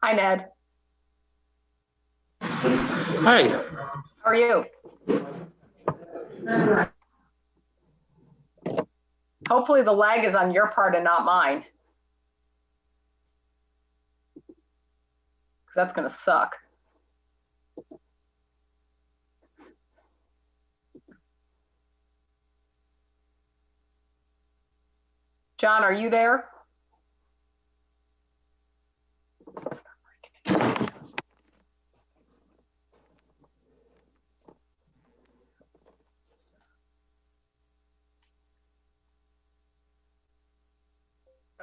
Hi, Ned. Hi. How are you? Hopefully the lag is on your part and not mine, because that's going to suck. John, are you there?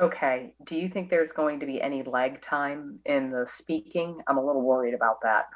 Okay. Do you think there's going to be any lag time in the speaking? I'm a little worried about that.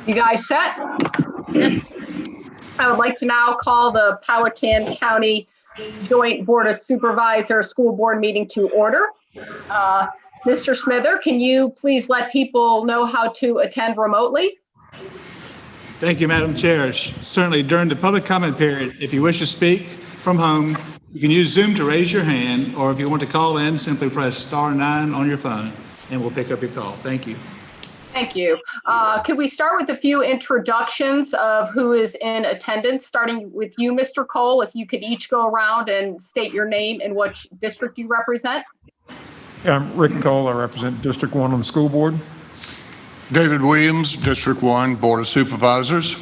You guys set? I would like to now call the Powhatan County Joint Board of Supervisors School Board meeting to order. Mr. Smither, can you please let people know how to attend remotely? Thank you, Madam Chair. Certainly, during the public comment period, if you wish to speak from home, you can use Zoom to raise your hand, or if you want to call in, simply press *9 on your phone, and we'll pick up your call. Thank you. Thank you. Could we start with a few introductions of who is in attendance, starting with you, Mr. Cole, if you could each go around and state your name and what district you represent? Yeah, I'm Rick Cole. I represent District 1 on the school board. David Williams, District 1, Board of Supervisors.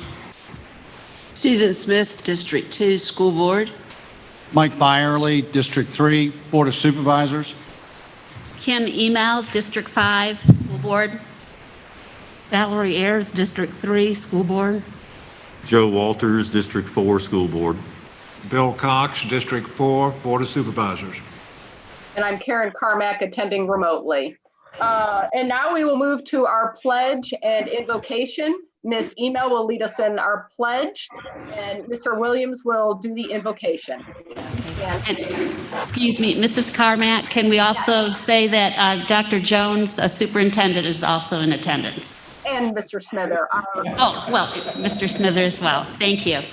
Susan Smith, District 2, School Board. Mike Byerly, District 3, Board of Supervisors. Kim Email, District 5, School Board. Valerie Ayers, District 3, School Board. Joe Walters, District 4, School Board. Bill Cox, District 4, Board of Supervisors. And I'm Karen Carmack, attending remotely. And now we will move to our pledge and invocation. Ms. Email will lead us in our pledge, and Mr. Williams will do the invocation. And, excuse me, Mrs. Carmack, can we also say that Dr. Jones, a superintendent, is also in attendance? And Mr. Smither. Oh, well, Mr. Smither as well. Thank you.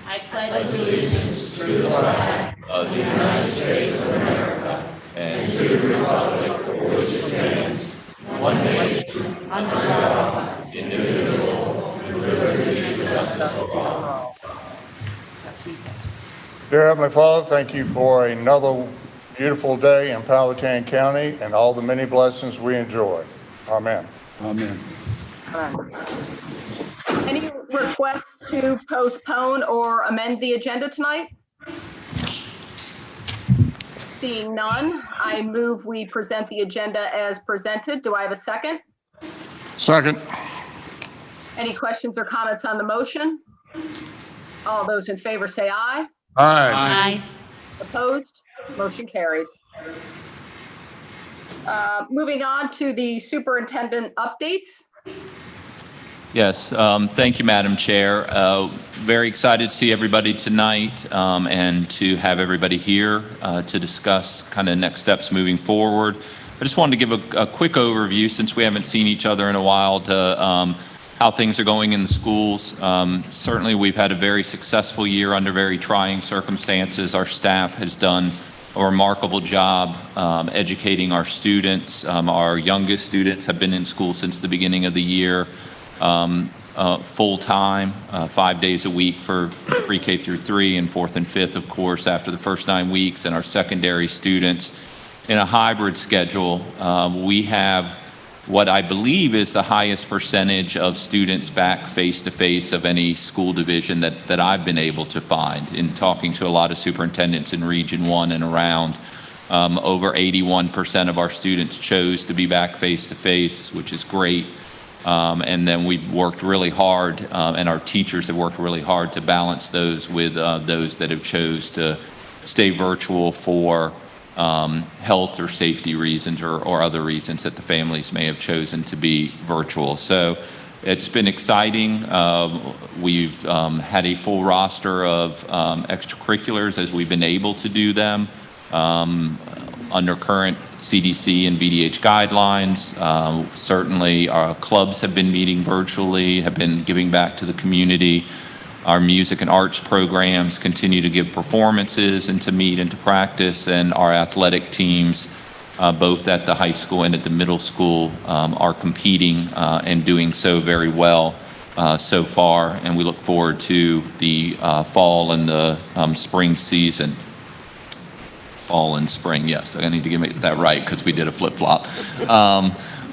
I pledge allegiance to the flag of the United States of America and to the republic for which it stands, one nation, under God, indivisible, with liberty and justice for all. Dear Heavenly Father, thank you for another beautiful day in Powhatan County and all the many blessings we enjoy. Amen. Amen. Any requests to postpone or amend the agenda tonight? Seeing none, I move we present the agenda as presented. Do I have a second? Second. Any questions or comments on the motion? All those in favor say aye. Aye. Aye. Opposed? Motion carries. Moving on to the superintendent updates. Yes, thank you, Madam Chair. Very excited to see everybody tonight and to have everybody here to discuss kind of next steps moving forward. I just wanted to give a quick overview, since we haven't seen each other in a while, to how things are going in the schools. Certainly, we've had a very successful year under very trying circumstances. Our staff has done a remarkable job educating our students. Our youngest students have been in school since the beginning of the year, full-time, 5 days a week for pre-K through 3 and 4th and 5th, of course, after the first 9 weeks, and our secondary students in a hybrid schedule. We have what I believe is the highest percentage of students back face-to-face of any school division that I've been able to find in talking to a lot of superintendents in Region 1 and around. Over 81% of our students chose to be back face-to-face, which is great. And then we've worked really hard, and our teachers have worked really hard to balance those with those that have chose to stay virtual for health or safety reasons or other reasons that the families may have chosen to be virtual. So it's been exciting. We've had a full roster of extracurriculars as we've been able to do them under current CDC and VDH guidelines. Certainly our clubs have been meeting virtually, have been giving back to the community. Our music and arts programs continue to give performances and to meet and to practice, and our athletic teams, both at the high school and at the middle school, are competing and doing so very well so far, and we look forward to the fall and the spring season. Fall and spring, yes, I need to get that right because we did a flip-flop.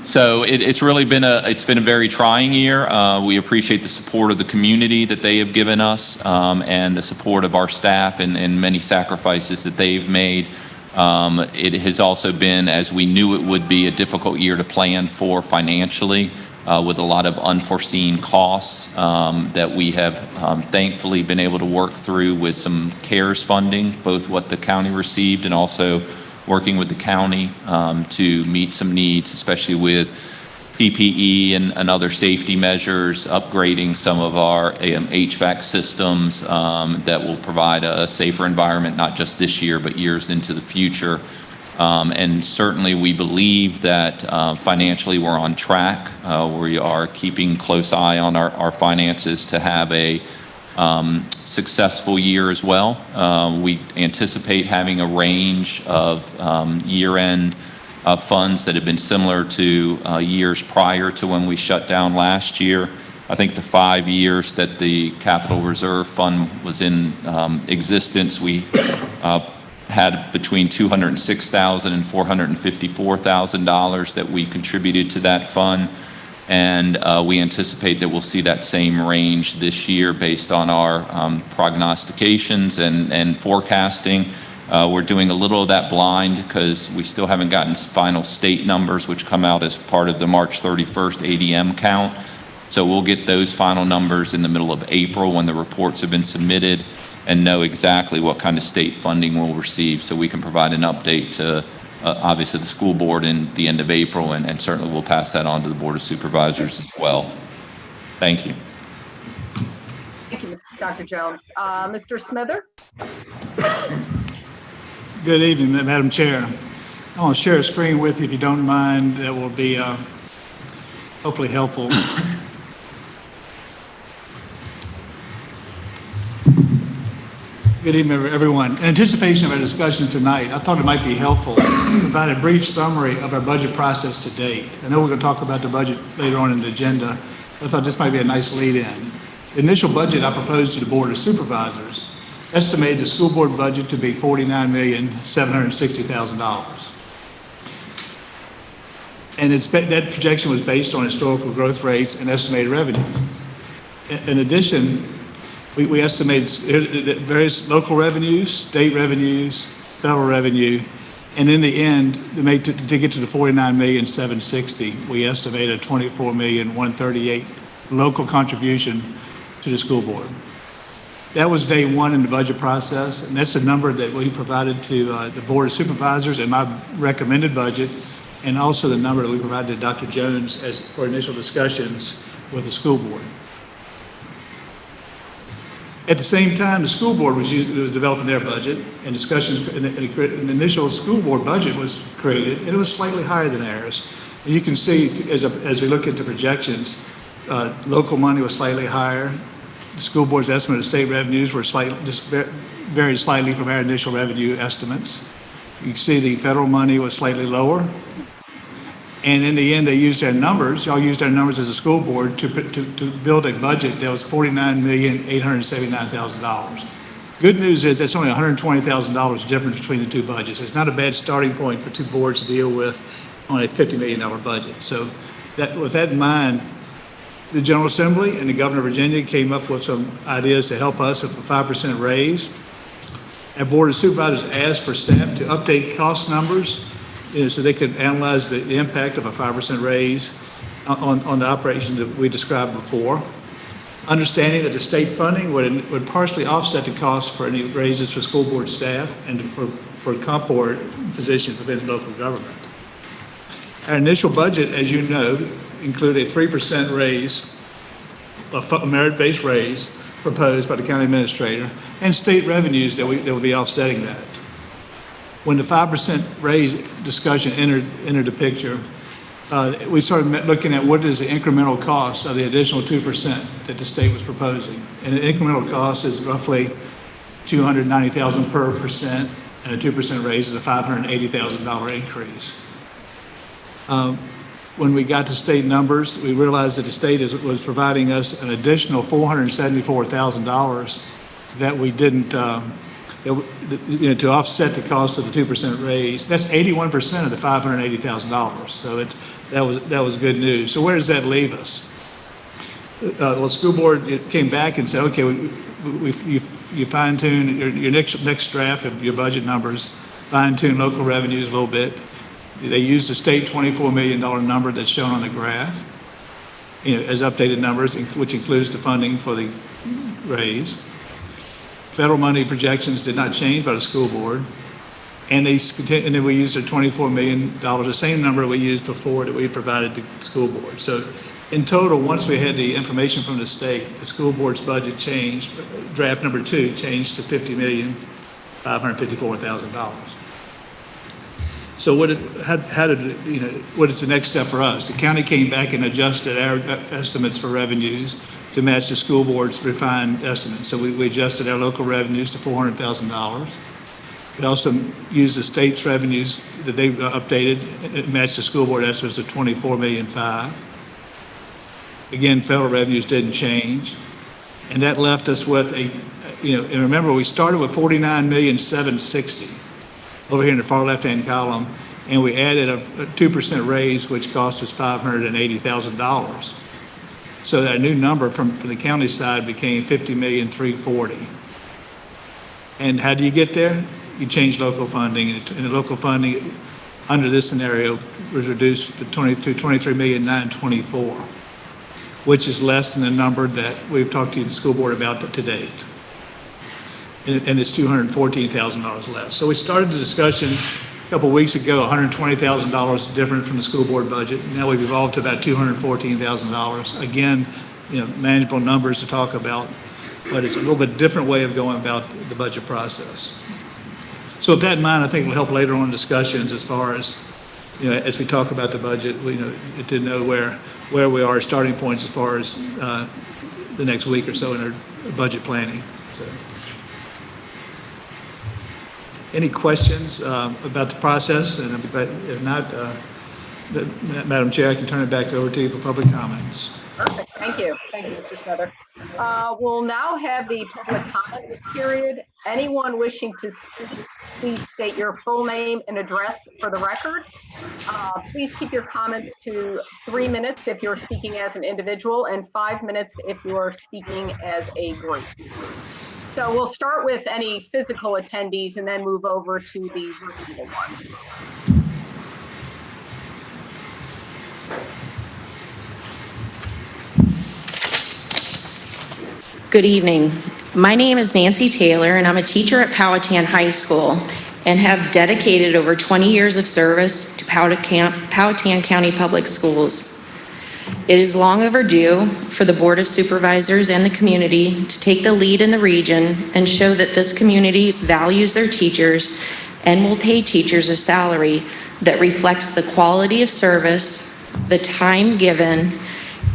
So it's really been a very trying year. We appreciate the support of the community that they have given us, and the support of our staff and many sacrifices that they've made. It has also been, as we knew it would be, a difficult year to plan for financially, with a lot of unforeseen costs that we have thankfully been able to work through with some CARES funding, both what the county received and also working with the county to meet some needs, especially with PPE and other safety measures, upgrading some of our HVAC systems that will provide a safer environment, not just this year, but years into the future. And certainly we believe that financially we're on track. We are keeping close eye on our finances to have a successful year as well. We anticipate having a range of year-end funds that have been similar to years prior to when we shut down last year. I think the 5 years that the Capital Reserve Fund was in existence, we had between $206,000 and $454,000 that we contributed to that fund. And we anticipate that we'll see that same range this year based on our prognostications and forecasting. We're doing a little of that blind because we still haven't gotten final state numbers, which come out as part of the March 31st ADM count. So we'll get those final numbers in the middle of April when the reports have been submitted and know exactly what kind of state funding we'll receive, so we can provide an update to obviously the school board in the end of April, and certainly we'll pass that on to the Board of Supervisors as well. Thank you. Thank you, Dr. Jones. Mr. Smither? Good evening, Madam Chair. I want to share a screen with you, if you don't mind. That will be hopefully helpful. Good evening, everyone. In anticipation of our discussion tonight, I thought it might be helpful to provide a brief summary of our budget process to date. I know we're going to talk about the budget later on in the agenda. I thought this might be a nice lead-in. The initial budget I proposed to the Board of Supervisors estimated the school board budget to be $49,760,000. And that projection was based on historical growth rates and estimated revenue. In addition, we estimated various local revenues, state revenues, federal revenue, and in the end, to get to the $49,760,000, we estimated a $24,138,000 local contribution to the school board. That was day one in the budget process, and that's the number that we provided to the Board of Supervisors in my recommended budget, and also the number that we provided to Dr. Jones for initial discussions with the school board. At the same time, the school board was developing their budget, and discussions, and the initial school board budget was created, and it was slightly higher than ours. And you can see, as we look at the projections, local money was slightly higher. The school board's estimate of state revenues were very slightly from our initial revenue estimates. You can see the federal money was slightly lower. And in the end, they used their numbers, y'all used their numbers as a school board to build a budget that was $49,879,000. Good news is that's only $120,000 difference between the two budgets. It's not a bad starting point for two boards to deal with on a $50 million budget. So with that in mind, the General Assembly and the Governor of Virginia came up with some ideas to help us with a 5% raise. Our Board of Supervisors asked for staff to update cost numbers so they could analyze the impact of a 5% raise on the operations that we described before. Understanding that the state funding would partially offset the cost for any raises for school board staff and for comp board positions within local government. Our initial budget, as you know, included a 3% raise, a merit-based raise proposed by the county administrator, and state revenues that will be offsetting that. When the 5% raise discussion entered the picture, we started looking at what is the incremental cost of the additional 2% that the state was proposing. And the incremental cost is roughly $290,000 per percent, and a 2% raise is a $580,000 increase. When we got to state numbers, we realized that the state was providing us an additional $474,000 that we didn't, to offset the cost of the 2% raise. That's 81% of the $580,000. So that was good news. So where does that leave us? Well, school board came back and said, okay, you fine tune your next draft of your budget numbers, fine tune local revenues a little bit. They used the state $24 million number that's shown on the graph, as updated numbers, which includes the funding for the raise. Federal money projections did not change by the school board. And then we used the $24 million, the same number we used before that we provided to the school board. So in total, once we had the information from the state, the school board's budget changed, draft number 2 changed to $50,554,000. So what is the next step for us? The county came back and adjusted our estimates for revenues to match the school board's refined estimates. So we adjusted our local revenues to $400,000. We also used the state's revenues that they updated, it matched the school board estimates of $24.5 million. Again, federal revenues didn't change. And that left us with and remember, we started with $49,760,000 over here in the far left-hand column, and we added a 2% raise, which cost us $580,000. So that new number from the county side became $50,340,000. And how do you get there? You change local funding, and the local funding under this scenario was reduced to $23,924,000, which is less than the number that we've talked to the school board about to date. And it's $214,000 less. So we started the discussion a couple of weeks ago, $120,000 different from the school board budget. Now we've evolved to about $214,000. Again, manageable numbers to talk about, but it's a little bit different way of going about the budget process. So with that in mind, I think it'll help later on in discussions as far as, as we talk about the budget, to know where we are, starting points as far as the next week or so in our budget planning. So. Any questions about the process? And if not, Madam Chair, I can turn it back over to you for public comments. Perfect. Thank you. Thank you, Mr. Smother. We'll now have the public comment period. Anyone wishing to speak, please state your full name and address for the record. Please keep your comments to 3 minutes if you're speaking as an individual and 5 minutes if you are speaking as a group. So we'll start with any physical attendees and then move over to the virtual ones. Good evening. My name is Nancy Taylor, and I'm a teacher at Powhatan High School and have dedicated over 20 years of service to Powhatan County Public Schools. It is long overdue for the Board of Supervisors and the community to take the lead in the region and show that this community values their teachers and will pay teachers a salary that reflects the quality of service, the time given,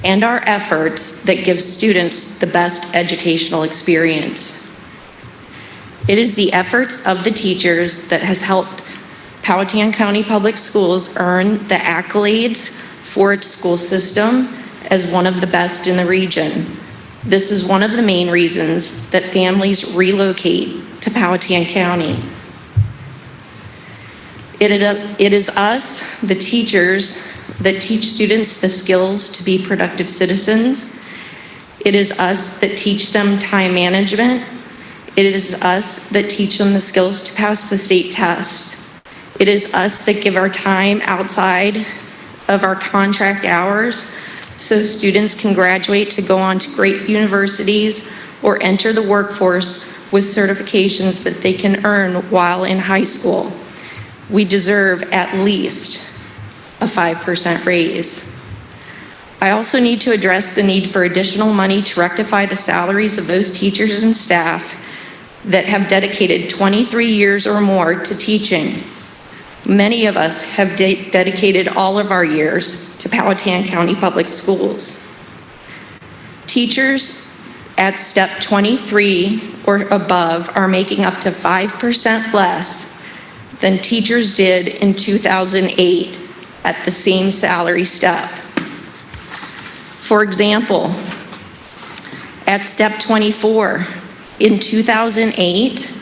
and our efforts that give students the best educational experience. It is the efforts of the teachers that has helped Powhatan County Public Schools earn the accolades for its school system as one of the best in the region. This is one of the main reasons that families relocate to Powhatan County. It is us, the teachers, that teach students the skills to be productive citizens. It is us that teach them time management. It is us that teach them the skills to pass the state test. It is us that give our time outside of our contract hours so students can graduate to go on to great universities or enter the workforce with certifications that they can earn while in high school. We deserve at least a 5% raise. I also need to address the need for additional money to rectify the salaries of those teachers and staff that have dedicated 23 years or more to teaching. Many of us have dedicated all of our years to Powhatan County Public Schools. Teachers at step 23 or above are making up to 5% less than teachers did in 2008 at the same salary step. For example, at step 24, in 2008,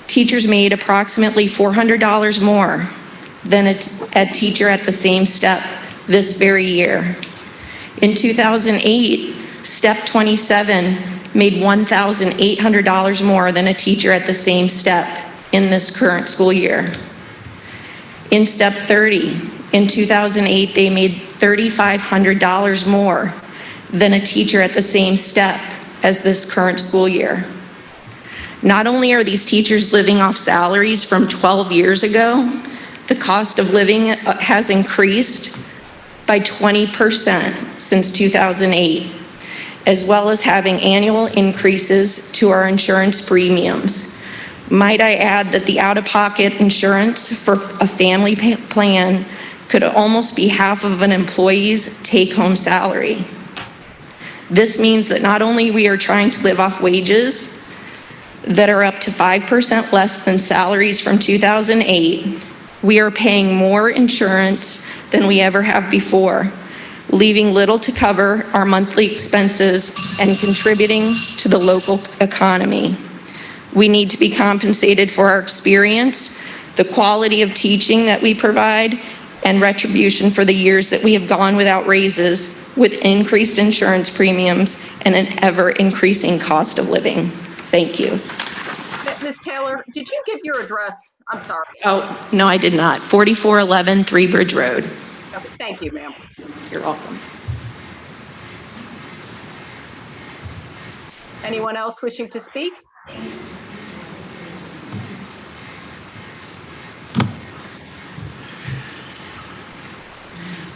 teachers made approximately $400 more than a teacher at the same step this very year. In 2008, step 27 made $1,800 more than a teacher at the same step in this current school year. In step 30, in 2008, they made $3,500 more than a teacher at the same step as this current school year. Not only are these teachers living off salaries from 12 years ago, the cost of living has increased by 20% since 2008, as well as having annual increases to our insurance premiums. Might I add that the out-of-pocket insurance for a family plan could almost be half of an employee's take-home salary. This means that not only we are trying to live off wages that are up to 5% less than salaries from 2008, we are paying more insurance than we ever have before, leaving little to cover our monthly expenses and contributing to the local economy. We need to be compensated for our experience, the quality of teaching that we provide, and retribution for the years that we have gone without raises, with increased insurance premiums and an ever-increasing cost of living. Thank you. Ms. Taylor, did you give your address? I'm sorry. Oh, no, I did not. 4411 Three Bridge Road. Okay, thank you, ma'am. You're welcome. Anyone else wishing to speak?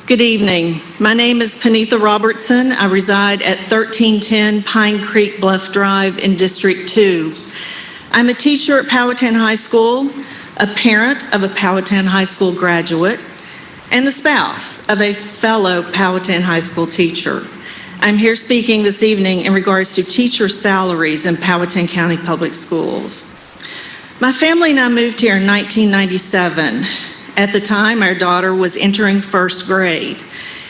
Good evening. My name is Panitha Robertson. I reside at 1310 Pine Creek Bluff Drive in District 2. I'm a teacher at Powhatan High School, a parent of a Powhatan High School graduate, and the spouse of a fellow Powhatan High School teacher. I'm here speaking this evening in regards to teacher salaries in Powhatan County Public Schools. My family and I moved here in 1997. At the time, our daughter was entering first grade.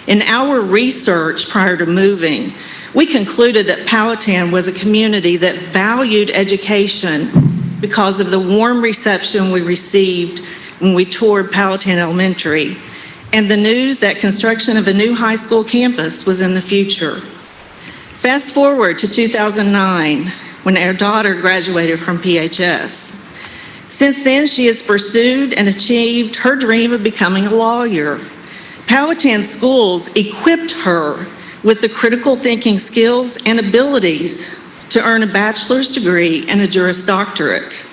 In our research prior to moving, we concluded that Powhatan was a community that valued education because of the warm reception we received when we toured Powhatan Elementary, and the news that construction of a new high school campus was in the future. Fast forward to 2009, when our daughter graduated from PHS. Since then, she has pursued and achieved her dream of becoming a lawyer. Powhatan schools equipped her with the critical thinking skills and abilities to earn a bachelor's degree and a Juris Doctorate.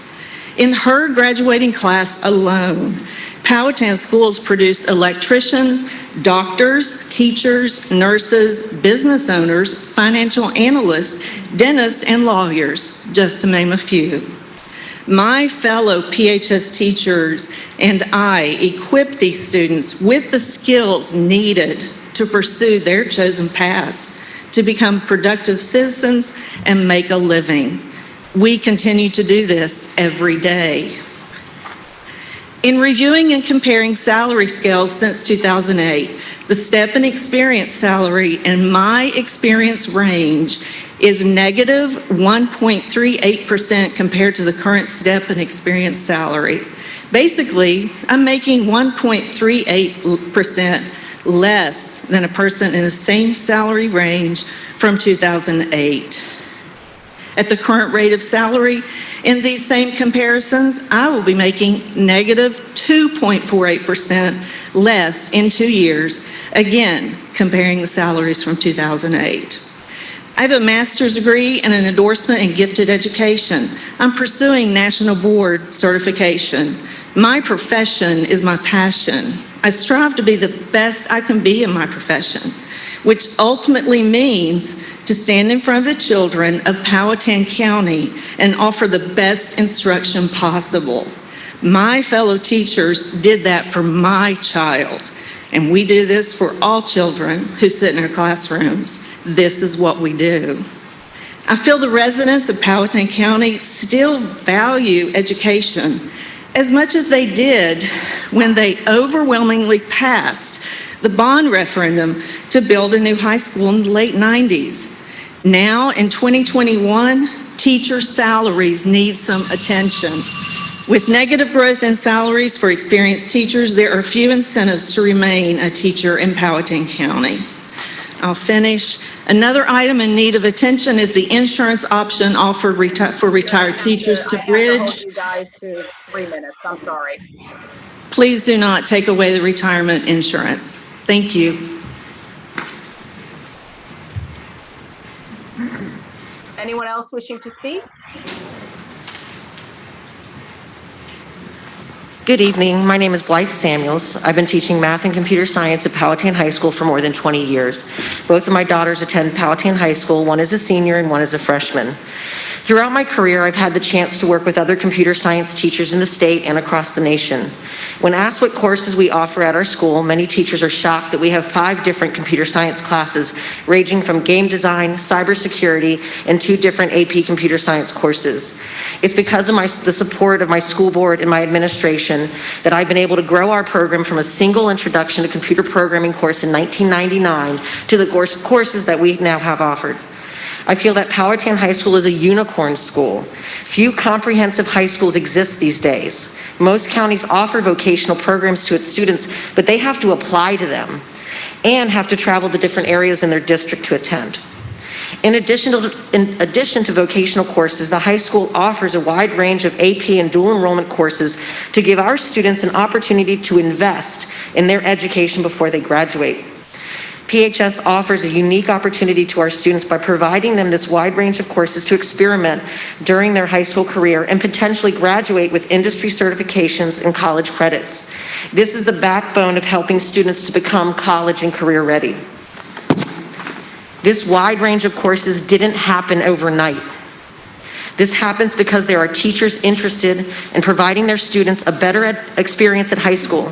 In her graduating class alone, Powhatan schools produced electricians, doctors, teachers, nurses, business owners, financial analysts, dentists, and lawyers, just to name a few. My fellow PHS teachers and I equip these students with the skills needed to pursue their chosen paths, to become productive citizens and make a living. We continue to do this every day. In reviewing and comparing salary scales since 2008, the step and experience salary in my experience range is negative 1.38% compared to the current step and experience salary. Basically, I'm making 1.38% less than a person in the same salary range from 2008. At the current rate of salary, in these same comparisons, I will be making negative 2.48% less in 2 years, again, comparing the salaries from 2008. I have a master's degree and an endorsement in gifted education. I'm pursuing national board certification. My profession is my passion. I strive to be the best I can be in my profession, which ultimately means to stand in front of the children of Powhatan County and offer the best instruction possible. My fellow teachers did that for my child, and we do this for all children who sit in our classrooms. This is what we do. I feel the residents of Powhatan County still value education as much as they did when they overwhelmingly passed the bond referendum to build a new high school in the late 90s. Now, in 2021, teacher salaries need some attention. With negative growth in salaries for experienced teachers, there are few incentives to remain a teacher in Powhatan County. I'll finish. Another item in need of attention is the insurance option offered for retired teachers to bridge. I have to hold you guys to 3 minutes. I'm sorry. Please do not take away the retirement insurance. Thank you. Anyone else wishing to speak? Good evening. My name is Blythe Samuels. I've been teaching math and computer science at Powhatan High School for more than 20 years. Both of my daughters attend Powhatan High School. One is a senior and one is a freshman. Throughout my career, I've had the chance to work with other computer science teachers in the state and across the nation. When asked what courses we offer at our school, many teachers are shocked that we have 5 different computer science classes, ranging from game design, cybersecurity, and 2 different AP computer science courses. It's because of the support of my school board and my administration that I've been able to grow our program from a single introduction to computer programming course in 1999 to the courses that we now have offered. I feel that Powhatan High School is a unicorn school. Few comprehensive high schools exist these days. Most counties offer vocational programs to its students, but they have to apply to them and have to travel to different areas in their district to attend. In addition to vocational courses, the high school offers a wide range of AP and dual enrollment courses to give our students an opportunity to invest in their education before they graduate. PHS offers a unique opportunity to our students by providing them this wide range of courses to experiment during their high school career and potentially graduate with industry certifications and college credits. This is the backbone of helping students to become college and career ready. This wide range of courses didn't happen overnight. This happens because there are teachers interested in providing their students a better experience at high school.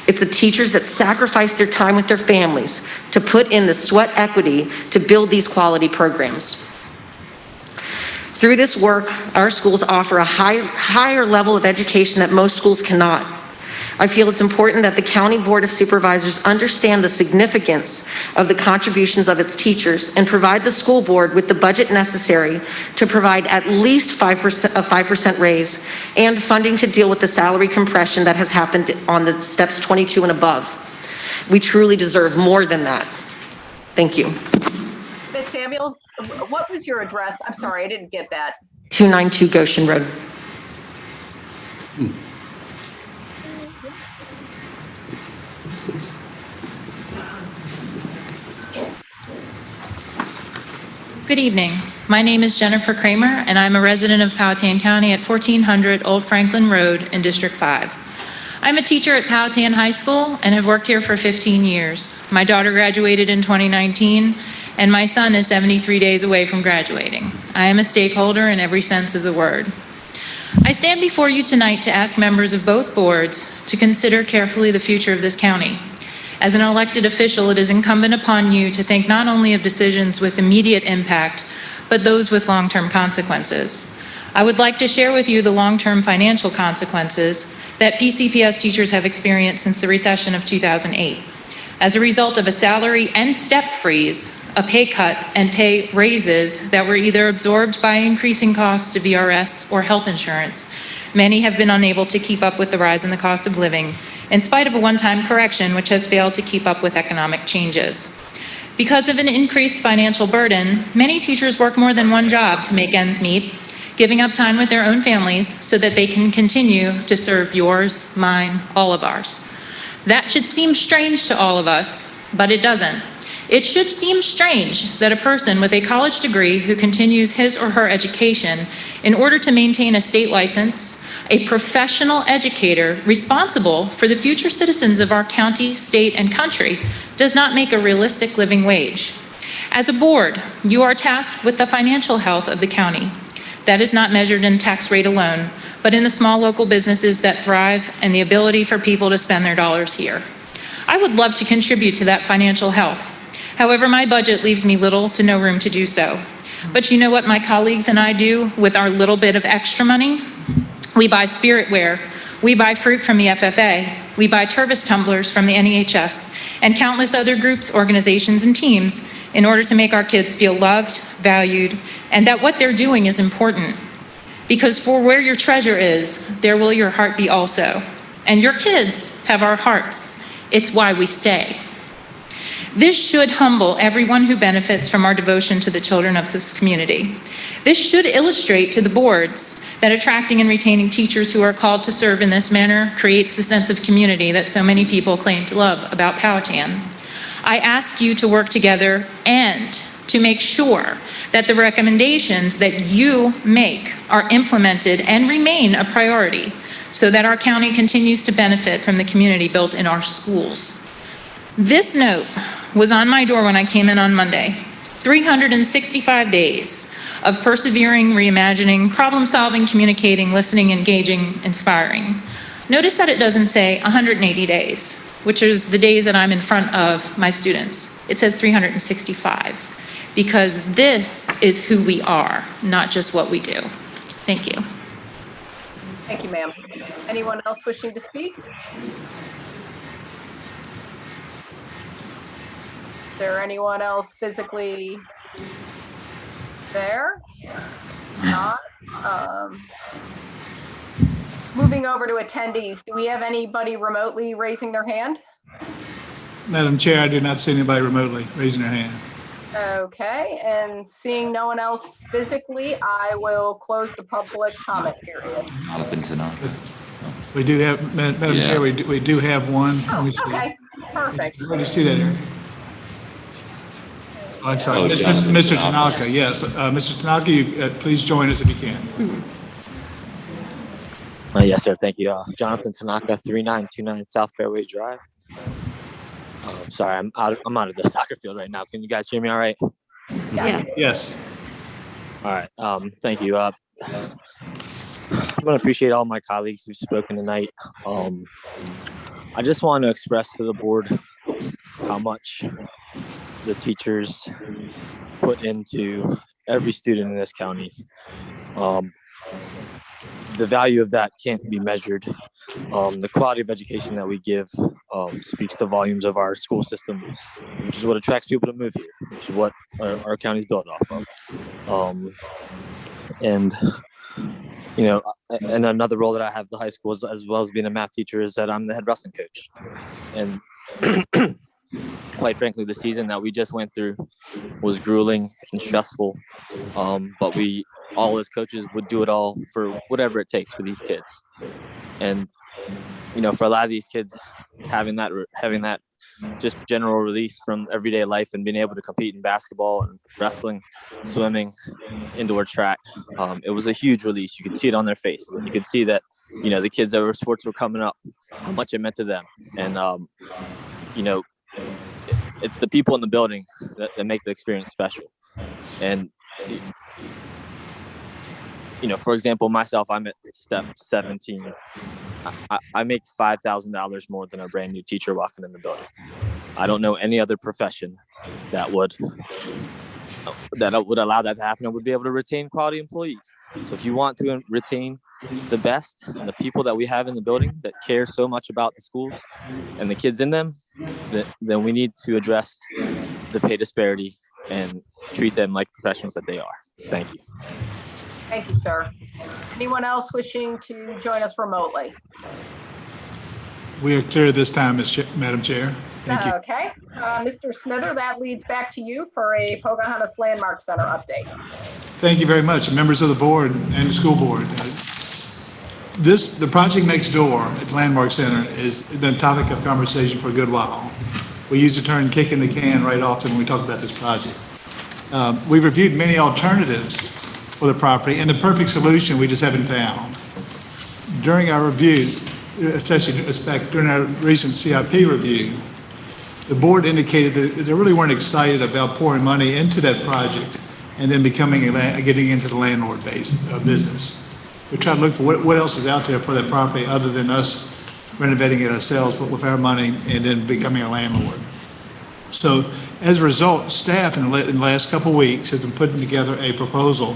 It's the teachers that sacrifice their time with their families to put in the sweat equity to build these quality programs. Through this work, our schools offer a higher level of education that most schools cannot. I feel it's important that the County Board of Supervisors understand the significance of the contributions of its teachers and provide the school board with the budget necessary to provide at least a 5% raise and funding to deal with the salary compression that has happened on the steps 22 and above. We truly deserve more than that. Thank you. Ms. Samuel, what was your address? I'm sorry, I didn't get that. 292 Goshen Road. Good evening. My name is Jennifer Kramer, and I'm a resident of Powhatan County at 1400 Old Franklin Road in District 5. I'm a teacher at Powhatan High School and have worked here for 15 years. My daughter graduated in 2019, and my son is 73 days away from graduating. I am a stakeholder in every sense of the word. I stand before you tonight to ask members of both boards to consider carefully the future of this county. As an elected official, it is incumbent upon you to think not only of decisions with immediate impact, but those with long-term consequences. I would like to share with you the long-term financial consequences that PCPS teachers have experienced since the recession of 2008. As a result of a salary and step freeze, a pay cut, and pay raises that were either absorbed by increasing costs to VRS or health insurance, many have been unable to keep up with the rise in the cost of living, in spite of a one-time correction which has failed to keep up with economic changes. Because of an increased financial burden, many teachers work more than one job to make ends meet, giving up time with their own families so that they can continue to serve yours, mine, all of ours. That should seem strange to all of us, but it doesn't. It should seem strange that a person with a college degree who continues his or her education in order to maintain a state license, a professional educator responsible for the future citizens of our county, state, and country, does not make a realistic living wage. As a board, you are tasked with the financial health of the county. That is not measured in tax rate alone, but in the small local businesses that thrive and the ability for people to spend their dollars here. I would love to contribute to that financial health. However, my budget leaves me little to no room to do so. But you know what my colleagues and I do with our little bit of extra money? We buy spiritware, we buy fruit from the FFA, we buy Tervis tumblers from the NEHS, and countless other groups, organizations, and teams in order to make our kids feel loved, valued, and that what they're doing is important. Because for where your treasure is, there will your heart be also. And your kids have our hearts. It's why we stay. This should humble everyone who benefits from our devotion to the children of this community. This should illustrate to the boards that attracting and retaining teachers who are called to serve in this manner creates the sense of community that so many people claim to love about Powhatan. I ask you to work together and to make sure that the recommendations that you make are implemented and remain a priority so that our county continues to benefit from the community built in our schools. This note was on my door when I came in on Monday. 365 days of persevering, reimagining, problem-solving, communicating, listening, engaging, inspiring. Notice that it doesn't say 180 days, which is the days that I'm in front of my students. It says 365, because this is who we are, not just what we do. Thank you. Thank you, ma'am. Anyone else wishing to speak? Is there anyone else physically there? Not. Moving over to attendees, do we have anybody remotely raising their hand? Madam Chair, I do not see anybody remotely raising their hand. Okay, and seeing no one else physically, I will close the public comment period. Jonathan Tanaka. We do have, Madam Yeah. Chair, we do have one. Let me see. Okay, perfect. Where do you see that, Eric? Oh, I'm sorry, Oh, Mr. Tanaka. Tanaka, yes. Mr. Tanaka, you, please join us if you can. Yes, sir. Thank you. Jonathan Tanaka, 3929 South Fairway Drive. Sorry, I'm out of the soccer field right now. Can you guys hear me all right? Yeah. Yes. All right. Thank you. I'm going to appreciate all my colleagues who've spoken tonight. I just want to express to the board how much the teachers put into every student in this county. The value of that can't be measured. The quality of education that we give speaks to volumes of our school system, which is what attracts people to move here, which is what our county is built off of. And, you know, and another role that I have at the high school, as well as being a math teacher, is that I'm the head wrestling coach. And quite frankly, the season that we just went through was grueling and stressful. But we all as coaches would do it all for whatever it takes for these kids. And, you know, for a lot of these kids, having that just general release from everyday life and being able to compete in basketball and wrestling, swimming, indoor track, it was a huge release. You could see it on their face. You could see that, you know, the kids that were sports were coming up, how much it meant to them. And, you know, it's the people in the building that make the experience special. And, you know, for example, myself, I'm at step 17. I make $5,000 more than a brand new teacher walking in the building. I don't know any other profession that would allow that to happen and would be able to retain quality employees. So if you want to retain the best and the people that we have in the building that care so much about the schools and the kids in them, then we need to address the pay disparity and treat them like professionals that they are. Thank you. Thank you, sir. Anyone else wishing to join us remotely? We are clear this time, Madam Chair. Thank you. Okay, Mr. Smither, that leads back to you for a Pocahontas Landmark Center update. Thank you very much, members of the board and the school board. The project next door at the Landmark Center has been a topic of conversation for a good while. We use the term kicking the can right often when we talk about this project. We've reviewed many alternatives for the property, and the perfect solution we just haven't found. During our review, especially during our recent CIP review, the board indicated that they really weren't excited about pouring money into that project and then getting into the landlord-based business. We tried to look for what else is out there for that property other than us renovating it ourselves with our money and then becoming a landlord. So as a result, staff in the last couple of weeks has been putting together a proposal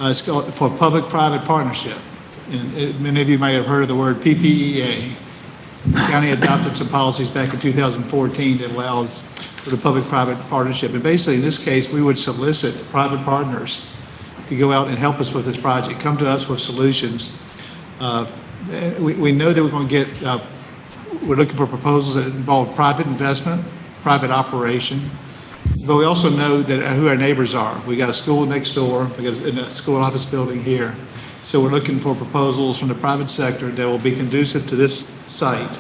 it's called for public-private partnership. And many of you might have heard of the word PPEA. The county adopted some policies back in 2014 that allows for the public-private partnership. And basically, in this case, we would solicit private partners to go out and help us with this project, come to us with solutions. We know that we're going to get, we're looking for proposals that involve private investment, private operation, but we also know that who our neighbors are. We got a school next door, we got a school office building here. So we're looking for proposals from the private sector that will be conducive to this site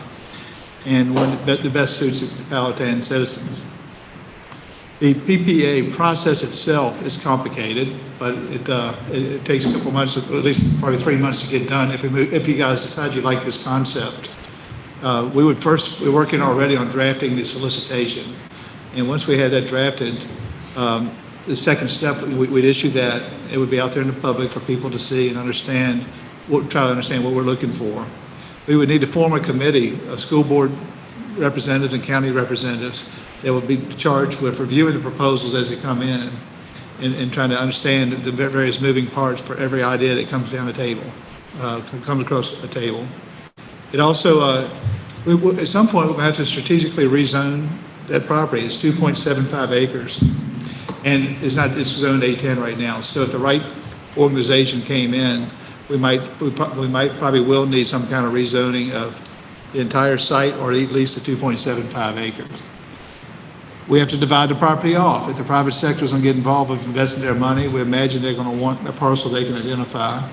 and one that the best suits the Powhatan citizens. The PPA process itself is complicated, but it takes a couple months, at least probably 3 months to get done if you guys decide you like this concept. We're working already on drafting the solicitation. And once we had that drafted, the second step, we'd issue that. It would be out there in the public for people to see and understand, try to understand what we're looking for. We would need to form a committee of school board representatives and county representatives that would be charged with reviewing the proposals as they come in and trying to understand the various moving parts for every idea that comes down the table, comes across the table. It also, at some point, we'll have to strategically rezone that property. It's 2.75 acres, and it's zoned A10 right now. So if the right organization came in, we probably will need some kind of rezoning of the entire site, or at least the 2.75 acres. We have to divide the property off. If the private sector is going to get involved with investing their money, we imagine they're going to want a parcel they can identify.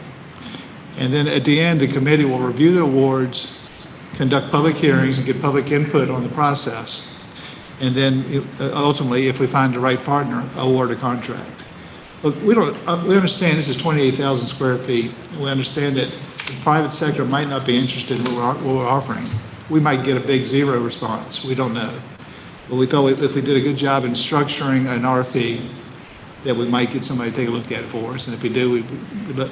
And then at the end, the committee will review the awards, conduct public hearings, and get public input on the process. And then ultimately, if we find the right partner, award a contract. Look, we understand this is 28,000 square feet. We understand that the private sector might not be interested in what we're offering. We might get a big zero response. We don't know. But we thought if we did a good job in structuring an RFP, that we might get somebody to take a look at it for us. And if we do,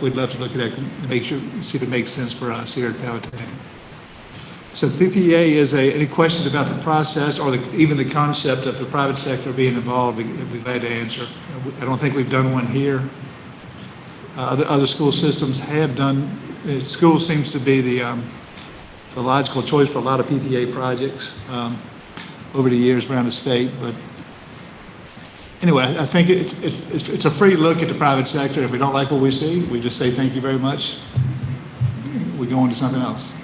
we'd love to look at that and make sure, see if it makes sense for us here at Powhatan. So PPA is any questions about the process or even the concept of the private sector being involved, we'd be glad to answer. I don't think we've done one here. Other school systems have done. School seems to be the logical choice for a lot of PPA projects over the years around the state. But anyway, I think it's a free look at the private sector. If we don't like what we see, we just say thank you very much. We go on to something else.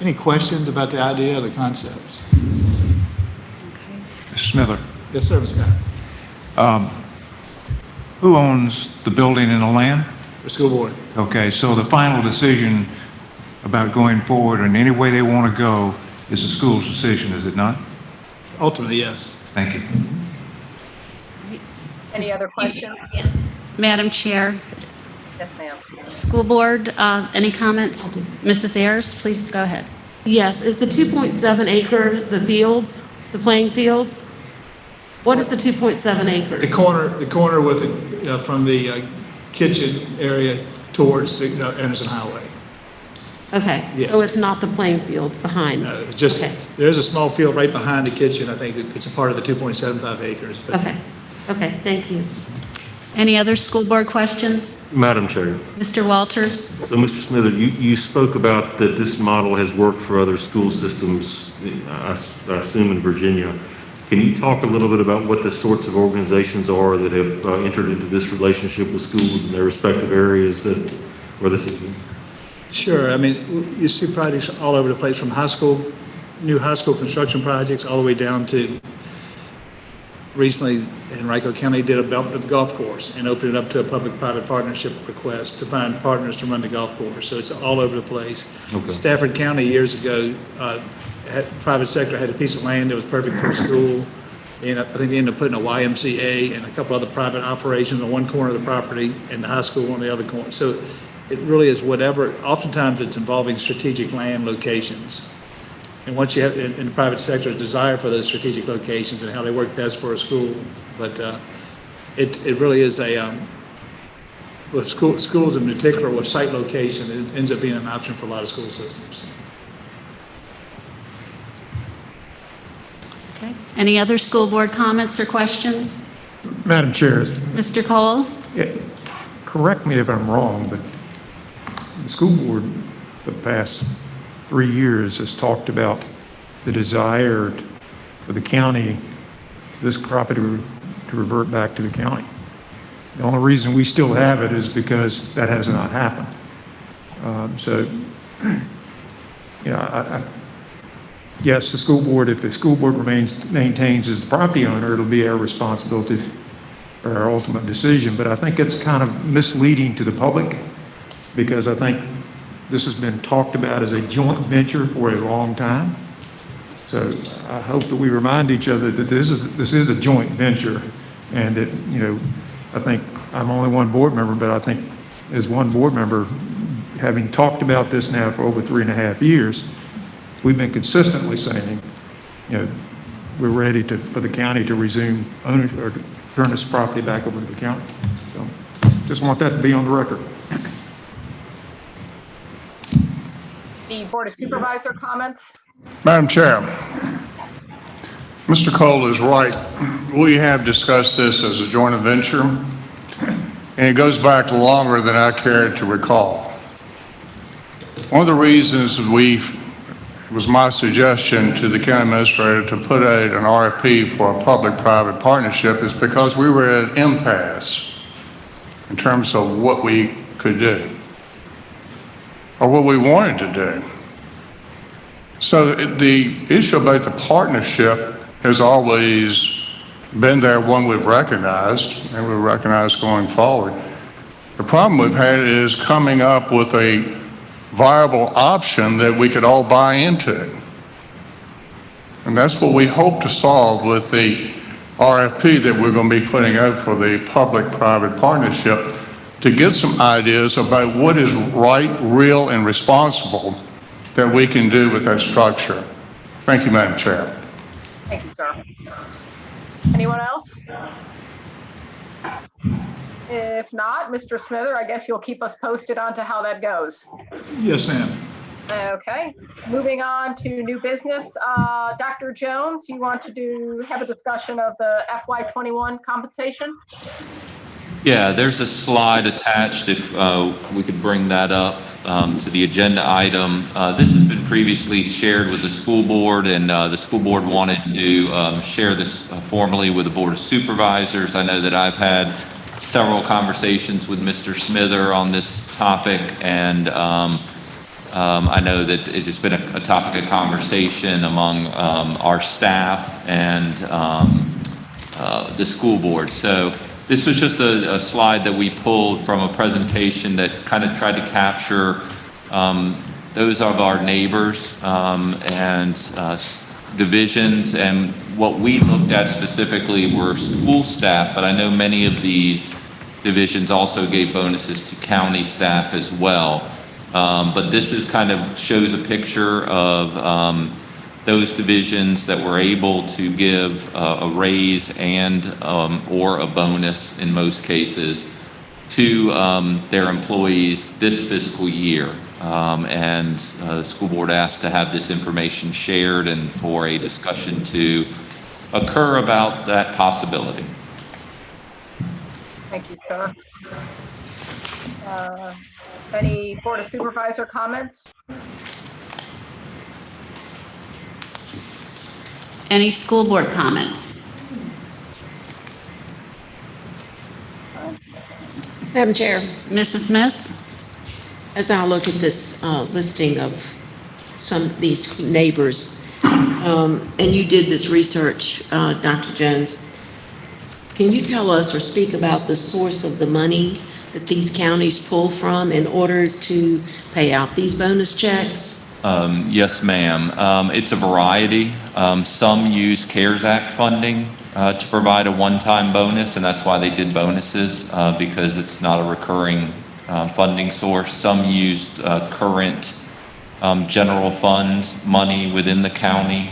Any questions about the idea or the concepts? Mr. Smither, Yes, sir, Ms. Scott. who owns the building and the land? The school board. Okay, so the final decision about going forward and any way they want to go is the school's decision, is it not? Ultimately, yes. Thank you. Any other questions? Madam Chair, Yes, ma'am. School Board, any comments? Mrs. Ayers, please go ahead. Yes, is the 2.7 acres the fields, the playing fields? What is the 2.7 acres? The corner with it from the kitchen area towards Anderson Highway. Okay, Yeah. so it's not the playing fields behind? Just Okay. there's a small field right behind the kitchen. I think it's a part of the 2.75 acres. But Okay, thank you. Any other School Board questions? Madam Chair, Mr. Walters? so Mr. Smither, you spoke about that this model has worked for other school systems, I assume in Virginia. Can you talk a little bit about what the sorts of organizations are that have entered into this relationship with schools in their respective areas where this is? Sure. I mean, you see projects all over the place, from new high school construction projects, all the way down to recently Henrico County did a golf course and opened it up to a public-private partnership request to find partners to run the golf course. So it's all over the place. Okay. Stafford County years ago, private sector had a piece of land that was perfect for a school. And I think they ended up putting a YMCA and a couple other private operations on one corner of the property and the high school on the other corner. So it really is whatever. Oftentimes it's involving strategic land locations. And once you have in the private sector's desire for those strategic locations and how they work best for a school, but it really is with schools in particular with site location, it ends up being an option for a lot of school systems. Okay. Any other School Board comments or questions? Madam Chair, Mr. Cole? correct me if I'm wrong, but the school board for the past 3 years has talked about the desire for the county, this property to revert back to the county. The only reason we still have it is because that has not happened. Yes, the school board, if the school board maintains as the property owner, it'll be our responsibility or our ultimate decision. But I think it's kind of misleading to the public, because I think this has been talked about as a joint venture for a long time. So I hope that we remind each other that this is a joint venture, and that, you know, I think I'm only one board member, but I think as one board member, having talked about this now for over 3.5 years, we've been consistently saying, you know, we're ready for the county to resume ownership or to turn this property back over to the county. So just want that to be on the record. The Board of Supervisor comments? Madam Chair, Mr. Cole is right. We have discussed this as a joint venture, and it goes back longer than I care to recall. One of the reasons it was my suggestion to the county administrator to put out an RFP for a public-private partnership is because we were at an impasse in terms of what we could do or what we wanted to do. So the issue about the partnership has always been there, one we've recognized, and we recognize going forward. The problem we've had is coming up with a viable option that we could all buy into. And that's what we hope to solve with the RFP that we're going to be putting out for the public-private partnership, to get some ideas about what is right, real, and responsible that we can do with that structure. Thank you, Madam Chair. Thank you, sir. Anyone else? If not, Mr. Smither, I guess you'll keep us posted on to how that goes. Yes, ma'am. Okay, moving on to new business. Dr. Jones, you want to have a discussion of the FY21 compensation? Yeah, there's a slide attached if we could bring that up to the agenda item. This has been previously shared with the school board, and the school board wanted to share this formally with the Board of Supervisors. I know that I've had several conversations with Mr. Smither on this topic, and I know that it has been a topic of conversation among our staff and the school board. So this was just a slide that we pulled from a presentation that kind of tried to capture those of our neighbors and divisions, and what we looked at specifically were school staff, but I know many of these divisions also gave bonuses to county staff as well. But this is kind of shows a picture of those divisions that were able to give a raise and or a bonus in most cases to their employees this fiscal year. And the school board asked to have this information shared and for a discussion to occur about that possibility. Thank you, sir. Any Board of Supervisor comments? Any school board comments? Madam Chair, Mrs. Smith? as I look at this listing of some of these neighbors, and you did this research, Dr. Jones, can you tell us or speak about the source of the money that these counties pull from in order to pay out these bonus checks? Yes, ma'am. It's a variety. Some use CARES Act funding to provide a one-time bonus, and that's why they did bonuses, because it's not a recurring funding source. Some used current general fund money within the county.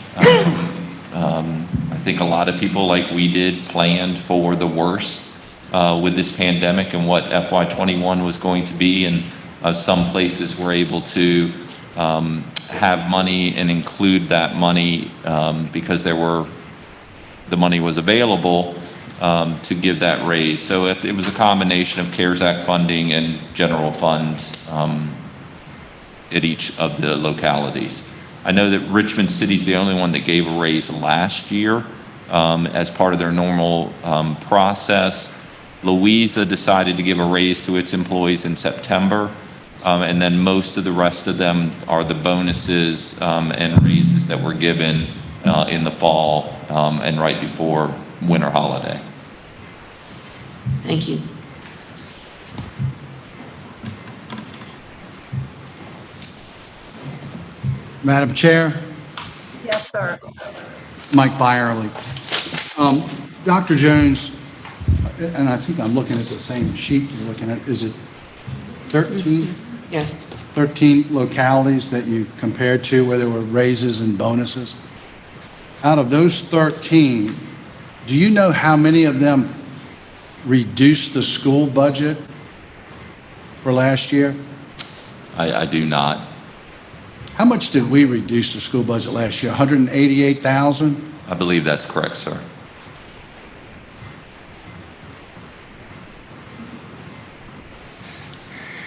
I think a lot of people, like we did, planned for the worst with this pandemic and what FY21 was going to be, and some places were able to have money and include that money because the money was available to give that raise. So it was a combination of CARES Act funding and general funds at each of the localities. I know that Richmond City's the only one that gave a raise last year as part of their normal process. Louisa decided to give a raise to its employees in September. And then most of the rest of them are the bonuses and raises that were given in the fall and right before winter holiday. Thank you. Madam Chair, Yes. sir. Mike Byerly. Dr. Jones, and I think I'm looking at the same sheet you're looking at, is it 13? Yes. 13 localities that you compared to where there were raises and bonuses? Out of those 13, do you know how many of them reduced the school budget for last year? I do not. How much did we reduce the school budget last year? 188,000? I believe that's correct, sir.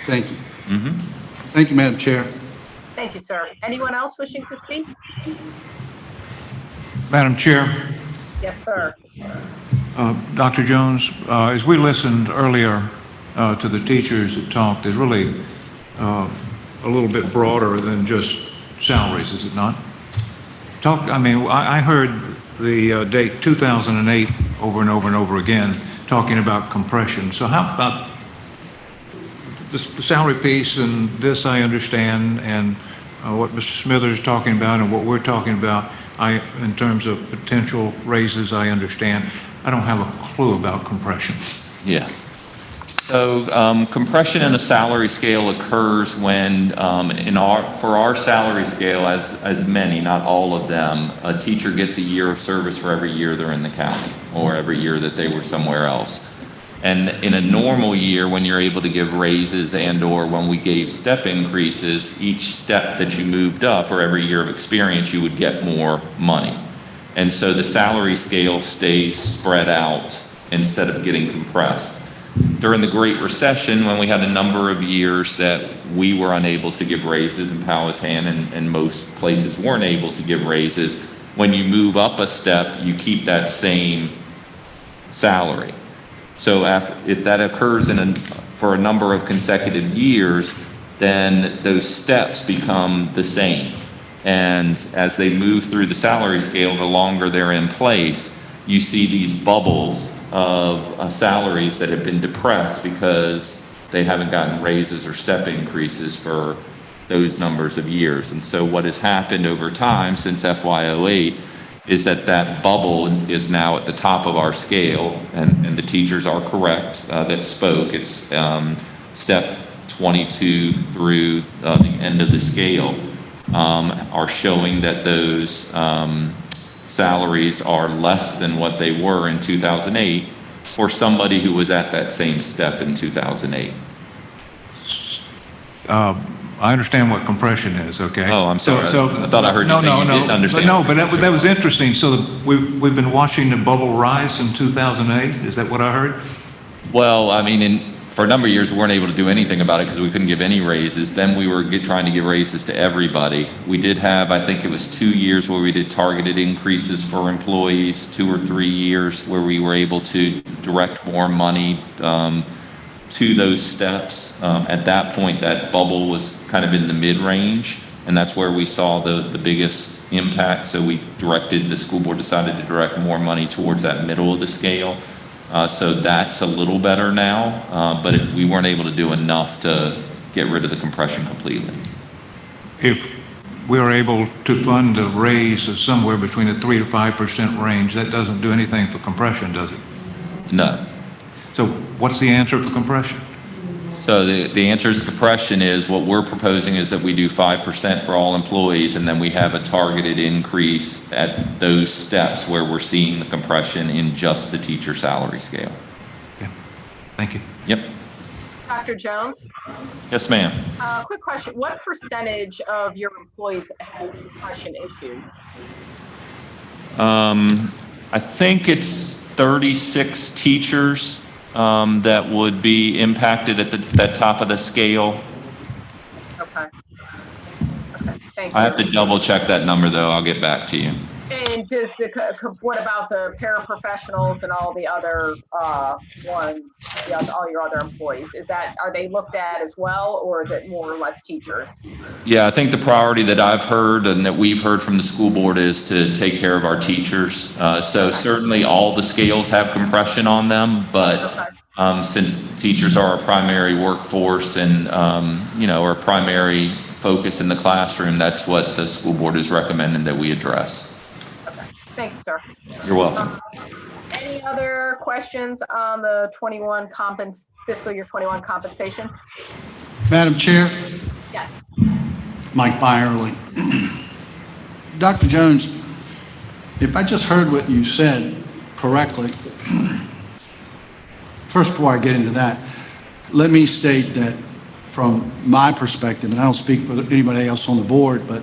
Thank you. Thank you, Madam Chair. Thank you, sir. Anyone else wishing to speak? Madam Chair, Yes, sir. Dr. Jones, as we listened earlier to the teachers that talked, it's really a little bit broader than just salaries, is it not? I heard the date 2008 over and over and over again, talking about compression. So how about the salary piece, and this I understand, and what Mr. Smithers is talking about and what we're talking about, in terms of potential raises, I understand. I don't have a clue about compression. Yeah. So compression in a salary scale occurs when, for our salary scale, as many, not all of them, a teacher gets a year of service for every year they're in the county or every year that they were somewhere else. And in a normal year, when you're able to give raises and/or when we gave step increases, each step that you moved up or every year of experience, you would get more money. And so the salary scale stays spread out instead of getting compressed. During the Great Recession, when we had a number of years that we were unable to give raises in Powhatan and most places weren't able to give raises, when you move up a step, you keep that same salary. So if that occurs for a number of consecutive years, then those steps become the same. And as they move through the salary scale, the longer they're in place, you see these bubbles of salaries that have been depressed because they haven't gotten raises or step increases for those numbers of years. And so what has happened over time since FY08 is that bubble is now at the top of our scale, and the teachers are correct that spoke. It's step 22 through the end of the scale are showing that those salaries are less than what they were in 2008 for somebody who was at that same step in 2008. I understand what compression is, okay? Oh, I'm sorry. I thought I heard you say you didn't understand. But that was interesting. So we've been watching the bubble rise in 2008? Is that what I heard? Well, I mean, for a number of years, we weren't able to do anything about it because we couldn't give any raises. Then we were trying to give raises to everybody. We did have, I think it was 2 years where we did targeted increases for employees, 2 or 3 years where we were able to direct more money to those steps. At that point, that bubble was kind of in the mid-range, and that's where we saw the biggest impact. So the school board decided to direct more money towards that middle of the scale. So that's a little better now, but we weren't able to do enough to get rid of the compression completely. If we're able to fund a raise of somewhere between a 3 to 5% range, that doesn't do anything for compression, does it? No. So what's the answer for compression? So the answer to compression is what we're proposing is that we do 5% for all employees, and then we have a targeted increase at those steps where we're seeing the compression in just the teacher salary scale. Yeah. Thank you. Yep. Dr. Jones? Yes, ma'am. Quick question. What percentage of your employees have compression issues? I think it's 36 teachers that would be impacted at that top of the scale. Okay. Okay, thank you. I have to double check that number though. I'll get back to you. And what about the paraprofessionals and all the other ones, all your other employees? Are they looked at as well, or is it more or less teachers? Yeah, I think the priority that I've heard and that we've heard from the school board is to take care of our teachers. So certainly all the scales have compression on them, but since teachers are our primary workforce and our primary focus in the classroom, that's what the school board is recommending that we address. Thank you, sir. You're welcome. Any other questions on the fiscal year 21 compensation? Madam Chair, Yes. Mike Byerly. Dr. Jones, if I just heard what you said correctly, first, before I get into that, let me state that from my perspective, and I don't speak for anybody else on the board, but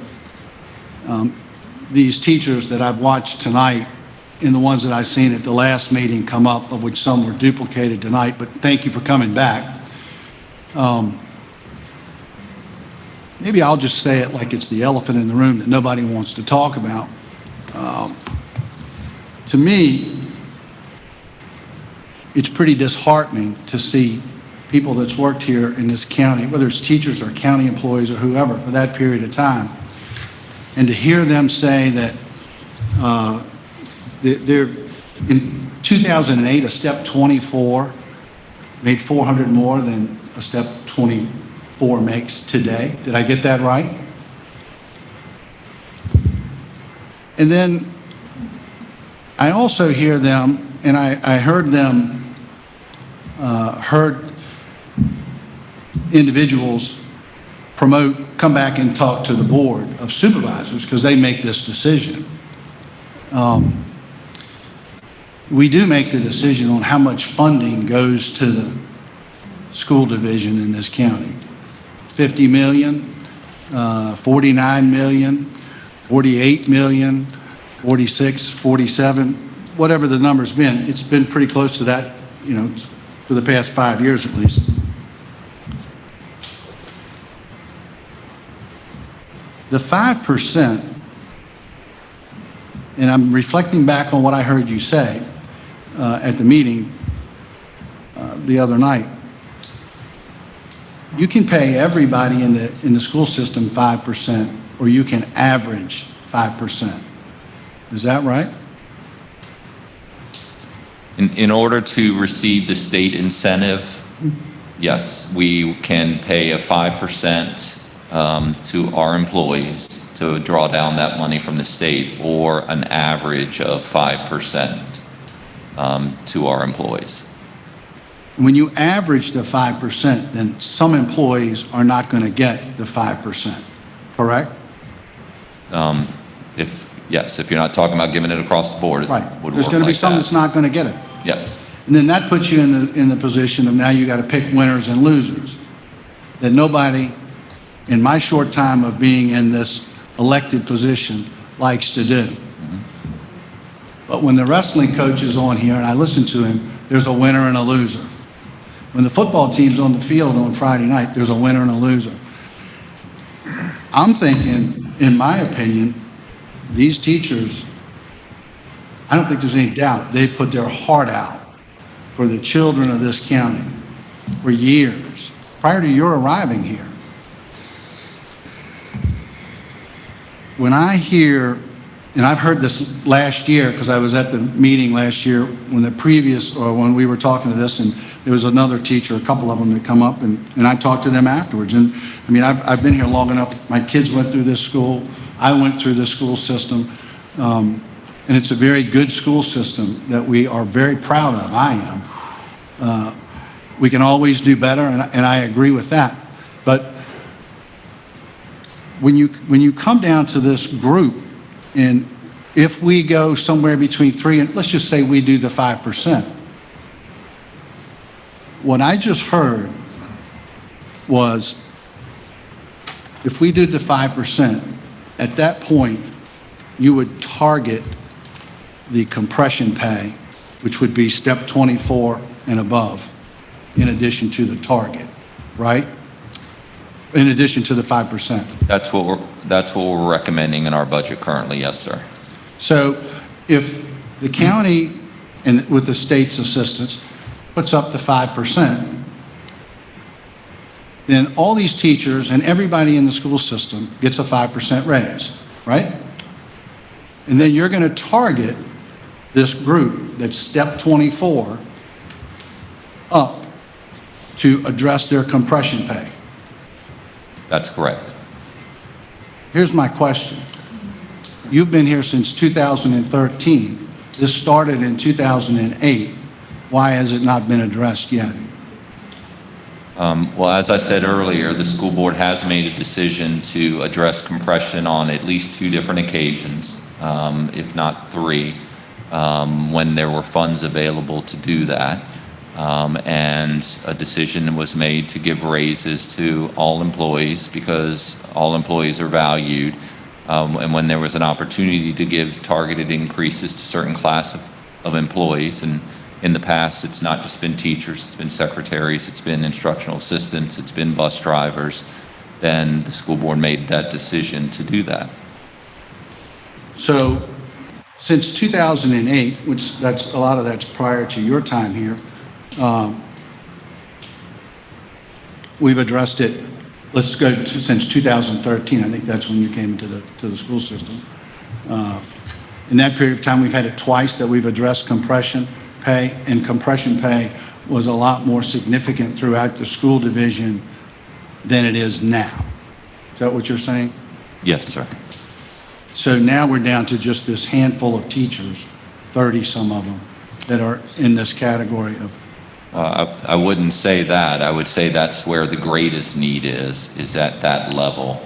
these teachers that I've watched tonight and the ones that I've seen at the last meeting come up, of which some were duplicated tonight, but thank you for coming back. Maybe I'll just say it like it's the elephant in the room that nobody wants to talk about. To me, it's pretty disheartening to see people that's worked here in this county, whether it's teachers or county employees or whoever, for that period of time, and to hear them say that they're in 2008, a step 24 made 400 more than a step 24 makes today. Did I get that right? And then I also hear them, and I heard them, heard individuals come back and talk to the board of supervisors because they make this decision. We do make the decision on how much funding goes to the school division in this county. 50 million, 49 million, 48 million, 46, 47, whatever the number's been. It's been pretty close to that, for the past 5 years at least. The 5%, and I'm reflecting back on what I heard you say at the meeting the other night. You can pay everybody in the school system 5%, or you can average 5%. Is that right? In order to receive the state incentive, yes, we can pay a 5% to our employees to draw down that money from the state, or an average of 5% to our employees. When you average the 5%, then some employees are not going to get the 5%, correct? If you're not talking about giving it across the board, Right. would There's work going to be like some that. that's not going to get it. Yes. And then that puts you in the position of now you got to pick winners and losers. That nobody, in my short time of being in this elected position, likes to do. But when the wrestling coach is on here and I listen to him, there's a winner and a loser. When the football team's on the field on Friday night, there's a winner and a loser. I'm thinking, in my opinion, these teachers, I don't think there's any doubt, they put their heart out for the children of this county for years, prior to your arriving here. When I hear, and I've heard this last year because I was at the meeting last year when we were talking to this, and there was another teacher, a couple of them that come up, and I talked to them afterwards. And I mean, I've been here long enough. My kids went through this school. I went through this school system. And it's a very good school system that we are very proud of. I am. We can always do better, and I agree with that. But when you come down to this group, and if we go somewhere between 3 and, let's just say we do the 5%, what I just heard was, if we did the 5%, at that point, you would target the compression pay, which would be step 24 and above, in addition to the target, right? In addition to the 5%. That's what we're recommending in our budget currently, yes, sir. So if the county, and with the state's assistance, puts up the 5%, then all these teachers and everybody in the school system gets a 5% raise, right? And then you're going to target this group that's step 24 up to address their compression pay. That's correct. Here's my question. You've been here since 2013. This started in 2008. Why has it not been addressed yet? Well, as I said earlier, the school board has made a decision to address compression on at least 2 different occasions, if not 3, when there were funds available to do that. And a decision was made to give raises to all employees because all employees are valued. And when there was an opportunity to give targeted increases to certain class of employees, and in the past, it's not just been teachers, it's been secretaries, it's been instructional assistants, it's been bus drivers, then the school board made that decision to do that. So since 2008, which a lot of that's prior to your time here, we've addressed it. Let's go to since 2013. I think that's when you came to the school system. In that period of time, we've had it twice that we've addressed compression pay, and compression pay was a lot more significant throughout the school division than it is now. Is that what you're saying? Yes, sir. So now we're down to just this handful of teachers, 30 some of them, that are in this category of. I wouldn't say that. I would say that's where the greatest need is at that level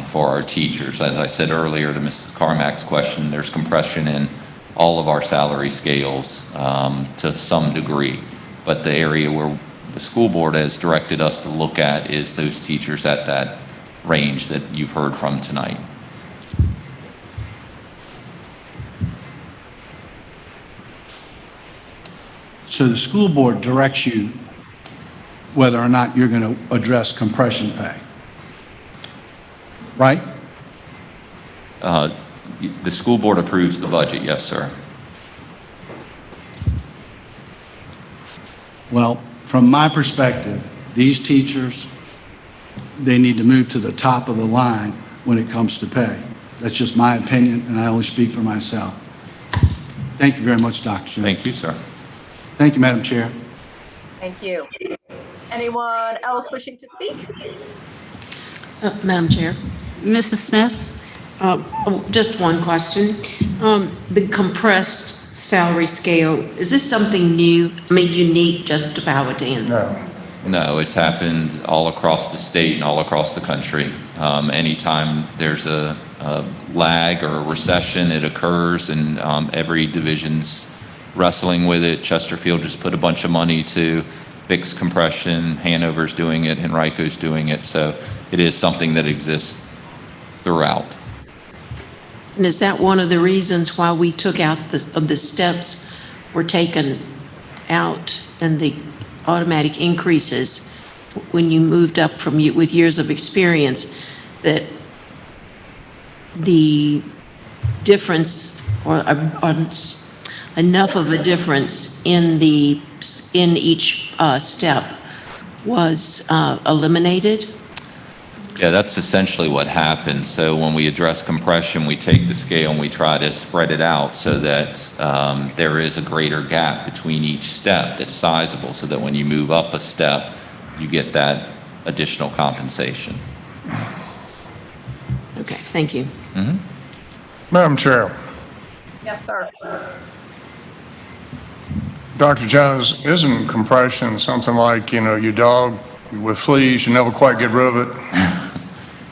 for our teachers. As I said earlier to Mrs. Carmack's question, there's compression in all of our salary scales to some degree. But the area where the school board has directed us to look at is those teachers at that range that you've heard from tonight. So the school board directs you whether or not you're going to address compression pay, right? The school board approves the budget, yes, sir. Well, from my perspective, these teachers, they need to move to the top of the line when it comes to pay. That's just my opinion, and I only speak for myself. Thank you very much, Dr. Jones. Thank you, sir. Thank you, Madam Chair. Thank you. Anyone else wishing to speak? Madam Chair, Mrs. Smith? just one question. The compressed salary scale, is this something new, I mean, unique just to Powhatan? No, it's happened all across the state and all across the country. Anytime there's a lag or a recession, it occurs, and every division's wrestling with it. Chesterfield just put a bunch of money to fix compression. Hanover's doing it. Henrico's doing it. So it is something that exists throughout. And is that one of the reasons why we took out the steps were taken out and the automatic increases when you moved up from with years of experience, that the difference or enough of a difference in each step was eliminated? Yeah, that's essentially what happens. So when we address compression, we take the scale and we try to spread it out so that there is a greater gap between each step that's sizable, so that when you move up a step, you get that additional compensation. Okay, thank you. Mm-hmm. Madam Chair. Yes, sir. Dr. Jones, isn't compression something like, your dog with fleas, you never quite get rid of it?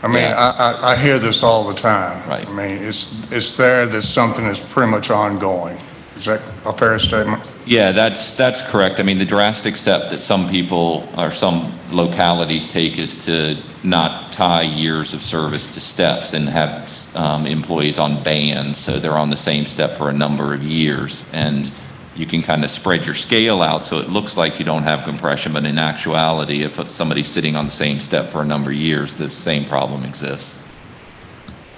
I mean, yeah. I hear this all the time. Right. I mean, it's there that something is pretty much ongoing. Is that a fair statement? Yeah, that's correct. I mean, the drastic step that some people or some localities take is to not tie years of service to steps and have employees on bands, so they're on the same step for a number of years. And you can kind of spread your scale out so it looks like you don't have compression, but in actuality, if somebody's sitting on the same step for a number of years, the same problem exists.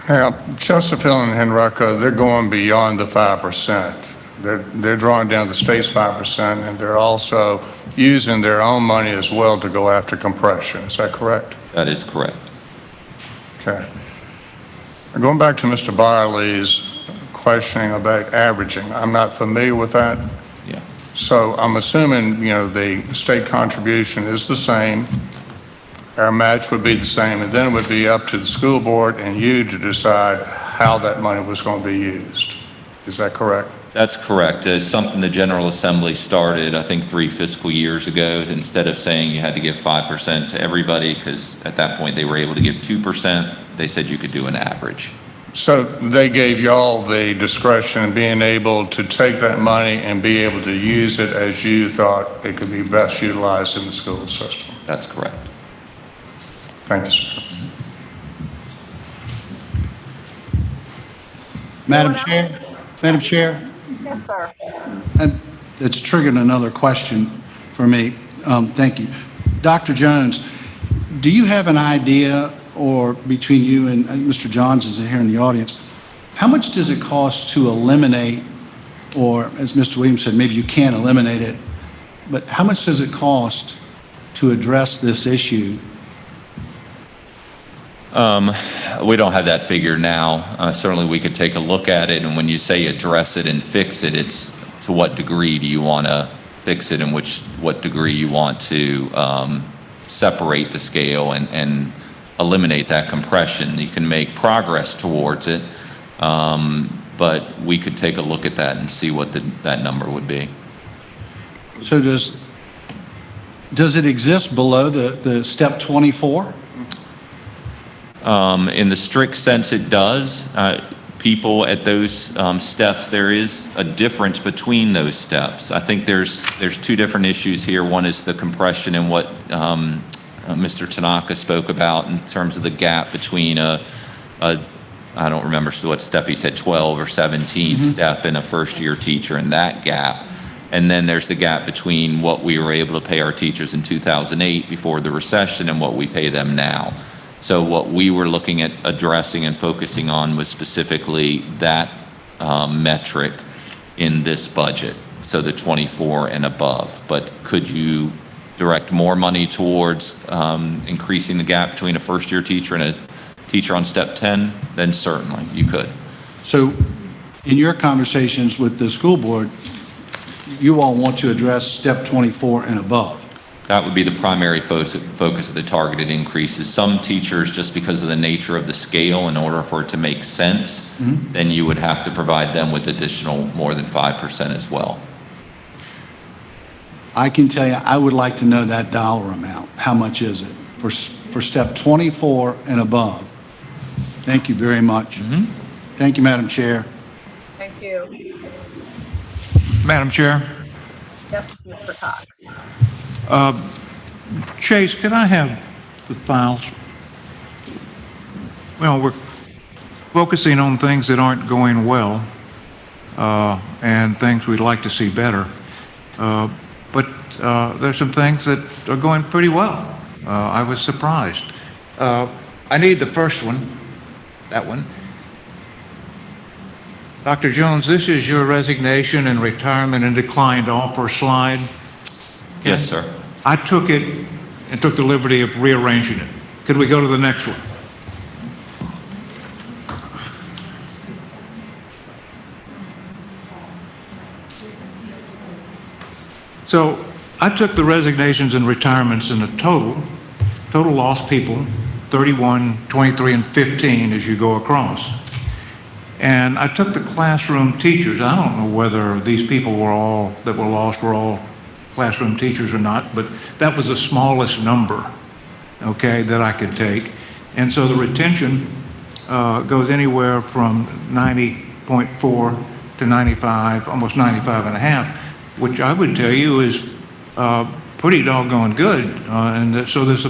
Yeah, Chesterfield and Henrico, they're going beyond the 5%. They're drawing down the state's 5%, and they're also using their own money as well to go after compression. Is that correct? That is correct. Okay. Going back to Mr. Byerly's questioning about averaging, I'm not familiar with that. Yeah. So I'm assuming, the state contribution is the same, our match would be the same, and then it would be up to the school board and you to decide how that money was going to be used. Is that correct? That's correct. It's something the General Assembly started, I think, 3 fiscal years ago. Instead of saying you had to give 5% to everybody, because at that point they were able to give 2%, they said you could do an average. So they gave y'all the discretion of being able to take that money and be able to use it as you thought it could be best utilized in the school system. That's correct. Thank you, sir. Madam Chair, Yes, sir. it's triggered another question for me. Thank you. Dr. Jones, do you have an idea, or between you and Mr. Johns is here in the audience, how much does it cost to eliminate, or as Mr. Williams said, maybe you can't eliminate it, but how much does it cost to address this issue? We don't have that figure now. Certainly we could take a look at it, and when you say address it and fix it, it's to what degree do you want to fix it, and what degree you want to separate the scale and eliminate that compression. You can make progress towards it, but we could take a look at that and see what that number would be. So does it exist below the step 24? In the strict sense, it does. People at those steps, there is a difference between those steps. I think there's 2 different issues here. One is the compression and what Mr. Tanaka spoke about in terms of the gap between I don't remember what step he said, 12 or 17 step in a first-year teacher, and that gap. And then there's the gap between what we were able to pay our teachers in 2008 before the recession and what we pay them now. So what we were looking at addressing and focusing on was specifically that metric in this budget, so the 24 and above. But could you direct more money towards increasing the gap between a first-year teacher and a teacher on step 10? Then certainly you could. So in your conversations with the school board, you all want to address step 24 and above? That would be the primary focus of the targeted increases. Some teachers, just because of the nature of the scale, in order for it to make sense, then you would have to provide them with additional more than 5% as well. I can tell you, I would like to know that dollar amount. How much is it for step 24 and above? Thank you very much. Thank you, Madam Chair. Thank you. Madam Chair? Yes, Mr. Cox. Chase, could I have the files? Well, we're focusing on things that aren't going well and things we'd like to see better. But there's some things that are going pretty well. I was surprised. I need the first one, that one. Dr. Jones, this is your resignation and retirement and declined offer slide. Yes, sir. I took it and took the liberty of rearranging it. Could we go to the next one? So I took the resignations and retirements in the total lost people, 31, 23, and 15 as you go across. And I took the classroom teachers. I don't know whether these people that were lost were all classroom teachers or not, but that was the smallest number, okay, that I could take. And so the retention goes anywhere from 90.4 to 95, almost 95 and a half, which I would tell you is pretty doggone good. And so there's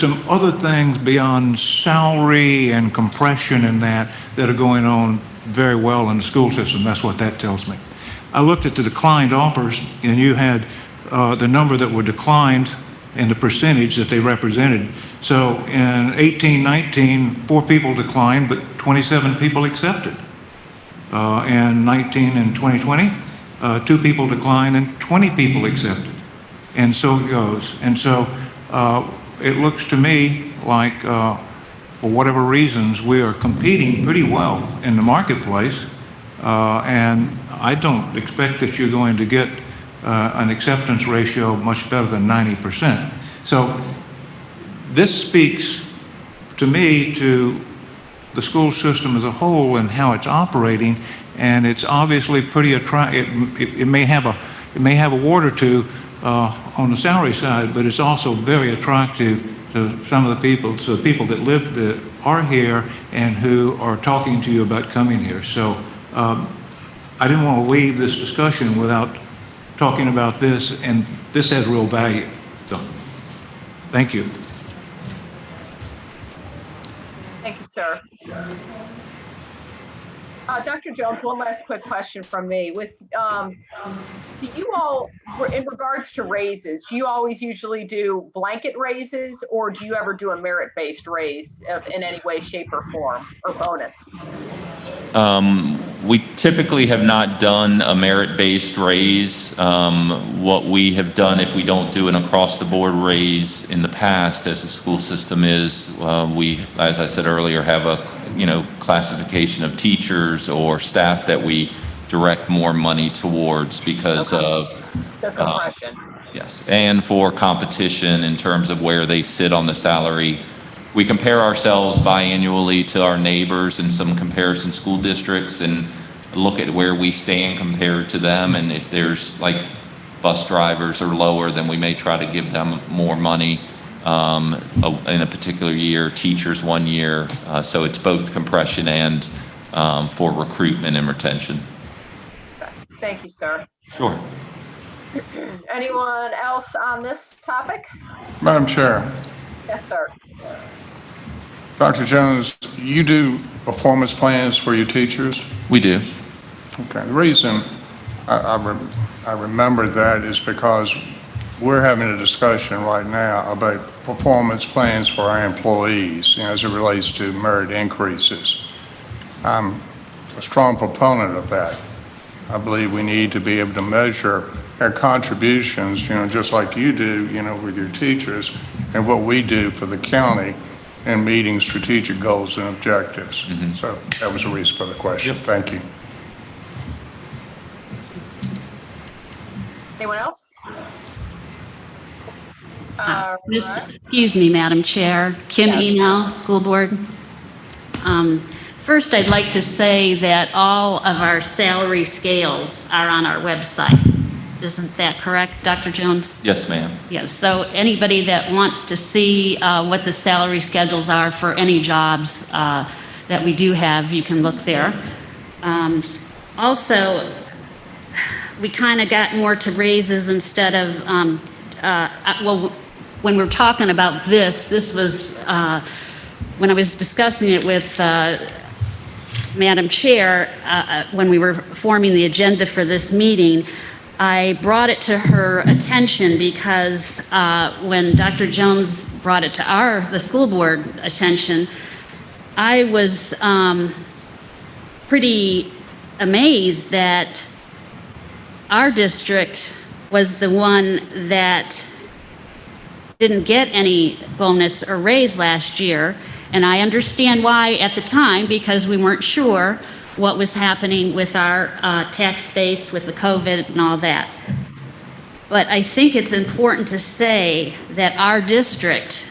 some other things beyond salary and compression and that are going on very well in the school system. That's what that tells me. I looked at the declined offers, and you had the number that were declined and the percentage that they represented. So in 18-19, 4 people declined, but 27 people accepted. In 19 and 2020, 2 people declined and 20 people accepted. And so it goes. And so it looks to me like, for whatever reasons, we are competing pretty well in the marketplace. And I don't expect that you're going to get an acceptance ratio much better than 90%. So this speaks to me to the school system as a whole and how it's operating, and it's obviously pretty it may have a ward or two on the salary side, but it's also very attractive to some of the people, so the people that are here and who are talking to you about coming here. So I didn't want to leave this discussion without talking about this, and this has real value. So thank you. Thank you, sir. Dr. Jones, one last quick question from me. Do you all, in regards to raises, do you always usually do blanket raises, or do you ever do a merit-based raise in any way, shape, or form, or bonus? We typically have not done a merit-based raise. What we have done, if we don't do an across-the-board raise in the past as a school system, is we, as I said earlier, have a classification of teachers or staff that we direct more money towards because of the compression. Yes, and for competition in terms of where they sit on the salary. We compare ourselves biannually to our neighbors in some comparison school districts and look at where we stand compared to them. And if there's like bus drivers are lower, then we may try to give them more money in a particular year, teachers 1 year. So it's both compression and for recruitment and retention. Okay. Thank you, sir. Sure. Anyone else on this topic? Madam Chair, Yes, sir. Dr. Jones, you do performance plans for your teachers? We do. Okay. The reason I remember that is because we're having a discussion right now about performance plans for our employees, as it relates to merit increases. I'm a strong proponent of that. I believe we need to be able to measure our contributions, just like you do, with your teachers, and what we do for the county in meeting strategic goals and objectives. Mm-hmm. So that was the reason for the question. Yep. Thank you. Anyone else? Excuse me, Madam Chair. Kim Eno, School Board. First, I'd like to say that all of our salary scales are on our website. Isn't that correct, Dr. Jones? Yes, ma'am. Yes, so anybody that wants to see what the salary schedules are for any jobs that we do have, you can look there. Also, we kind of got more to raises instead of, well, when we're talking about this was, when I was discussing it with Madam Chair, when we were forming the agenda for this meeting, I brought it to her attention because when Dr. Jones brought it to the school board attention, I was pretty amazed that our district was the one that didn't get any bonus or raise last year. And I understand why at the time, because we weren't sure what was happening with our tax base, with the COVID and all that. But I think it's important to say that our district,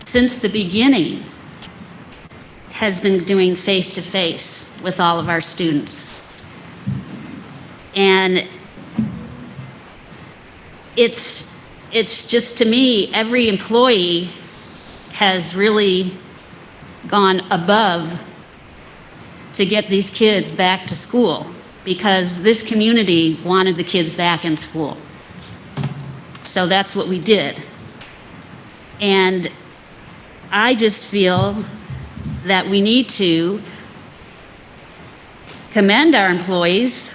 since the beginning, has been doing face-to-face with all of our students. And it's just, to me, every employee has really gone above to get these kids back to school because this community wanted the kids back in school. So that's what we did. And I just feel that we need to commend our employees,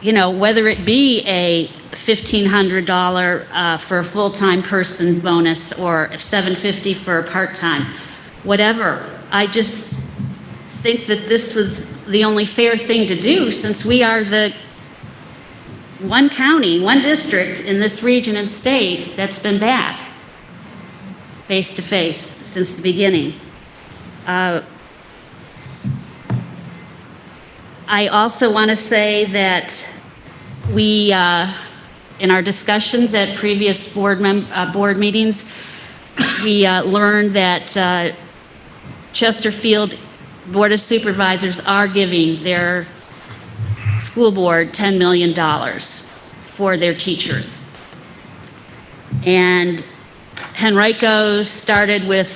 whether it be a $1,500 for a full-time person bonus or $750 for a part-time, whatever. I just think that this was the only fair thing to do since we are the one county, one district in this region and state that's been back face-to-face since the beginning. I also want to say that we, in our discussions at previous board meetings, we learned that Chesterfield Board of Supervisors are giving their school board $10 million for their teachers. And Henrico started with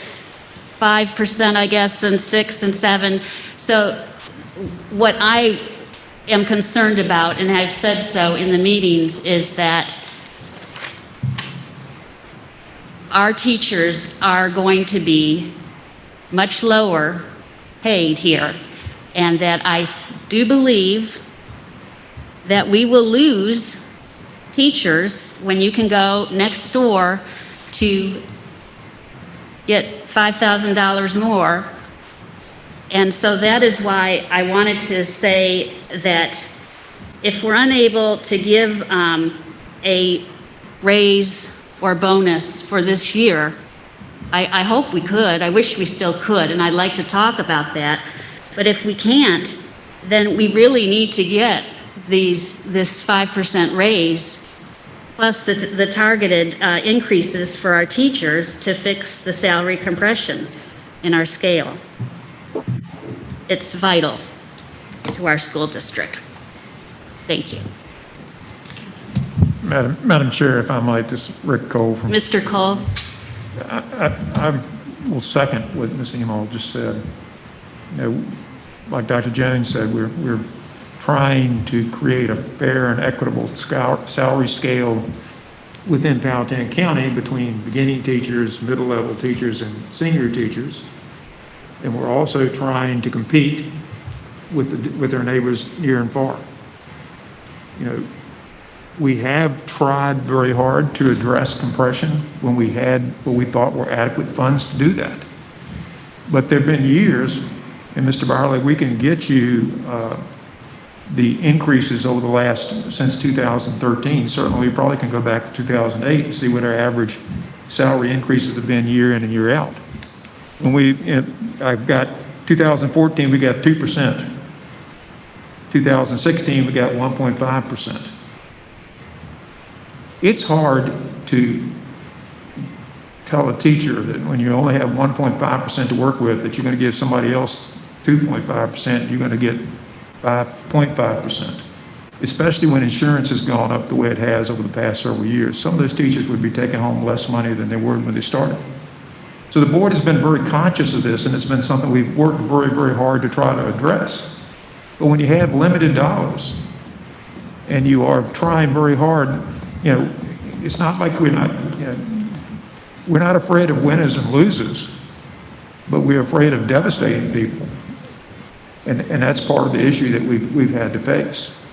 5%, I guess, and 6 and 7. So what I am concerned about, and I've said so in the meetings, is that our teachers are going to be much lower paid here, and that I do believe that we will lose teachers when you can go next door to get $5,000 more. And so that is why I wanted to say that if we're unable to give a raise or bonus for this year, I hope we could, I wish we still could, and I'd like to talk about that. But if we can't, then we really need to get this 5% raise, plus the targeted increases for our teachers to fix the salary compression in our scale. It's vital to our school district. Thank you. Madam Chair, if I might, this is Rick Cole from. Mr. Cole? I will second what Ms. Emo just said. You know, like Dr. Jones said, we're trying to create a fair and equitable salary scale within Powhatan County between beginning teachers, middle-level teachers, and senior teachers. And we're also trying to compete with our neighbors near and far. You know, we have tried very hard to address compression when we had what we thought were adequate funds to do that. But there have been years, and Mr. Byerly, we can get you the increases over the last, since 2013. Certainly, we probably can go back to 2008 and see what our average salary increases have been year in and year out. When I've got 2014, we got 2%. 2016, we got 1.5%. It's hard to tell a teacher that when you only have 1.5% to work with, that you're going to give somebody else 2.5%, you're going to get 5.5%, especially when insurance has gone up the way it has over the past several years. Some of those teachers would be taking home less money than they were when they started. So the board has been very conscious of this, and it's been something we've worked very, very hard to try to address. But when you have limited dollars and you are trying very hard, you know, it's not like we're not afraid of winners and losers, but we're afraid of devastating people. And that's part of the issue that we've had to face.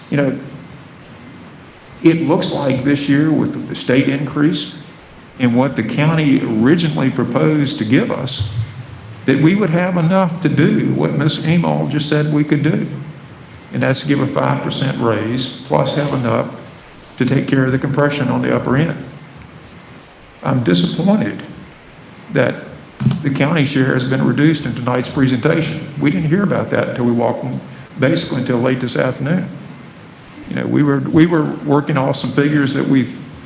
You know, it looks like this year with the state increase and what the county originally proposed to give us, that we would have enough to do what Ms. Emo just said we could do. And that's give a 5% raise, plus have enough to take care of the compression on the upper end. I'm disappointed that the county share has been reduced in tonight's presentation. We didn't hear about that until we walked, basically until late this afternoon. You know, we were working off some figures that we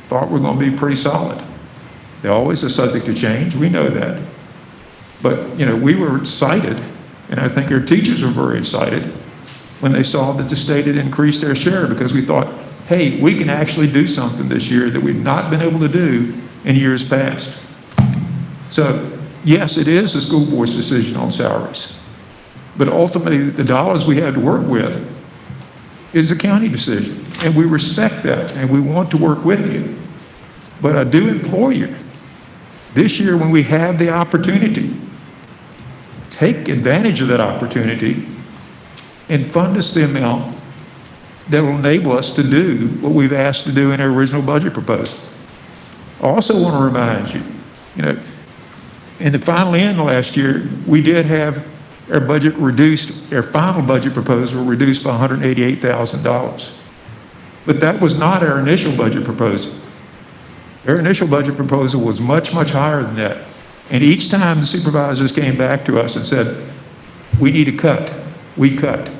thought were going to be pretty solid. They're always a subject to change, we know that. But, you know, we were excited, and I think our teachers were very excited when they saw that the state had increased their share, because we thought, hey, we can actually do something this year that we've not been able to do in years past. So, yes, it is the school board's decision on salaries. But ultimately, the dollars we have to work with is a county decision. And we respect that, and we want to work with you. But I do implore you, this year when we have the opportunity, take advantage of that opportunity and fund us the amount that will enable us to do what we've asked to do in our original budget proposal. I also want to remind you, you know, in the final end last year, we did have our budget reduced, our final budget proposal reduced by $188,000. But that was not our initial budget proposal. Our initial budget proposal was much, much higher than that. And each time the supervisors came back to us and said, we need a cut, we cut.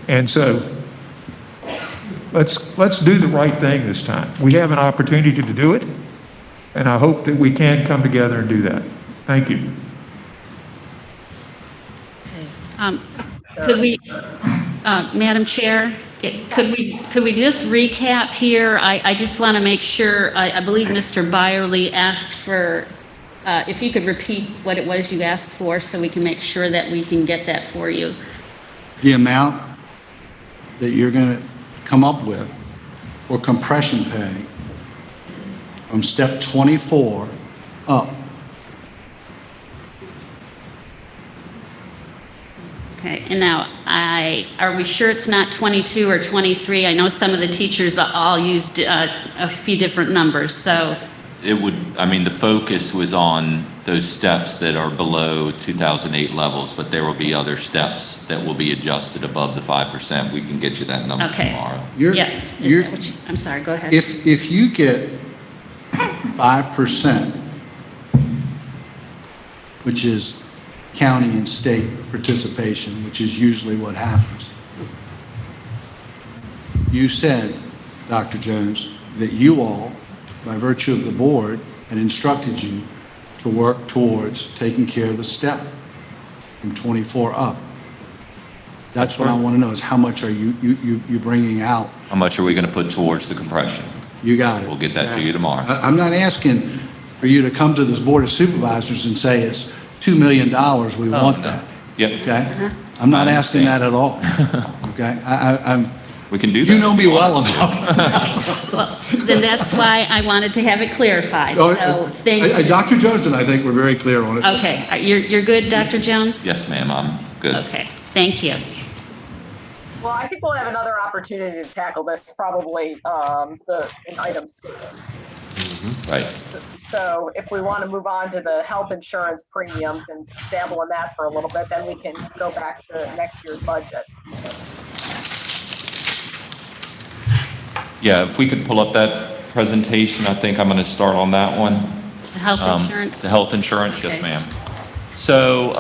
And so let's do the right thing this time. We have an opportunity to do it. And I hope that we can come together and do that. Thank you. Could we, Madam Chair, could we just recap here? I just want to make sure, I believe Mr. Byerly asked for, if you could repeat what it was you asked for so we can make sure that we can get that for you. The amount that you're going to come up with for compression pay from step 24 up. Okay, and now are we sure it's not 22 or 23? I know some of the teachers all used a few different numbers, so. It would, I mean, the focus was on those steps that are below 2008 levels, but there will be other steps that will be adjusted above the 5%. We can get you that number tomorrow. Yes. I'm sorry, go ahead. If you get 5%, which is county and state participation, which is usually what happens. You said, Dr. Jones, that you all, by virtue of the board, had instructed you to work towards taking care of the step from 24 up. That's what I want to know is how much are you bringing out? How much are we going to put towards the compression? You got it. We'll get that to you tomorrow. I'm not asking for you to come to this board of supervisors and say it's $2 million, we want that. Yep. Okay? I'm not asking that at all. Okay? We can do that. You know me well enough. Well, then that's why I wanted to have it clarified, so thank you. Dr. Jones and I think we're very clear on it. Okay, you're good, Dr. Jones? Yes, ma'am, I'm good. Okay, thank you. Well, I think we'll have another opportunity to tackle this probably in item C. Right. So if we want to move on to the health insurance premiums and dabble in that for a little bit, then we can go back to next year's budget. Yeah, if we could pull up that presentation, I think I'm going to start on that one. The health insurance? The health insurance, yes, Okay. ma'am. So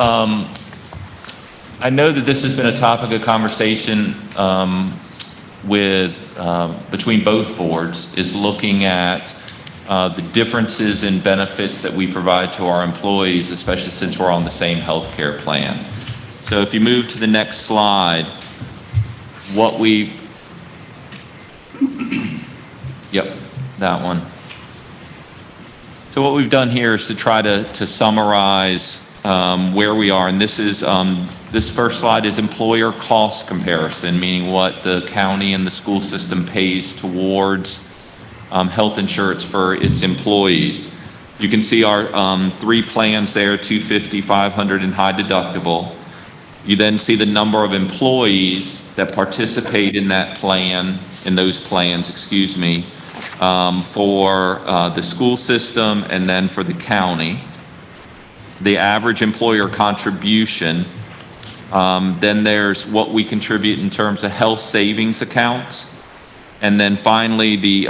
I know that this has been a topic of conversation between both boards, is looking at the differences in benefits that we provide to our employees, especially since we're on the same health care plan. So if you move to the next slide, yep, that one. So what we've done here is to try to summarize where we are, and this is this first slide is employer cost comparison, meaning what the county and the school system pays towards health insurance for its employees. You can see our 3 plans there, 250, 500, and high deductible. You then see the number of employees that participate in those plans, for the school system and then for the county. The average employer contribution. Then there's what we contribute in terms of health savings accounts. And then finally, the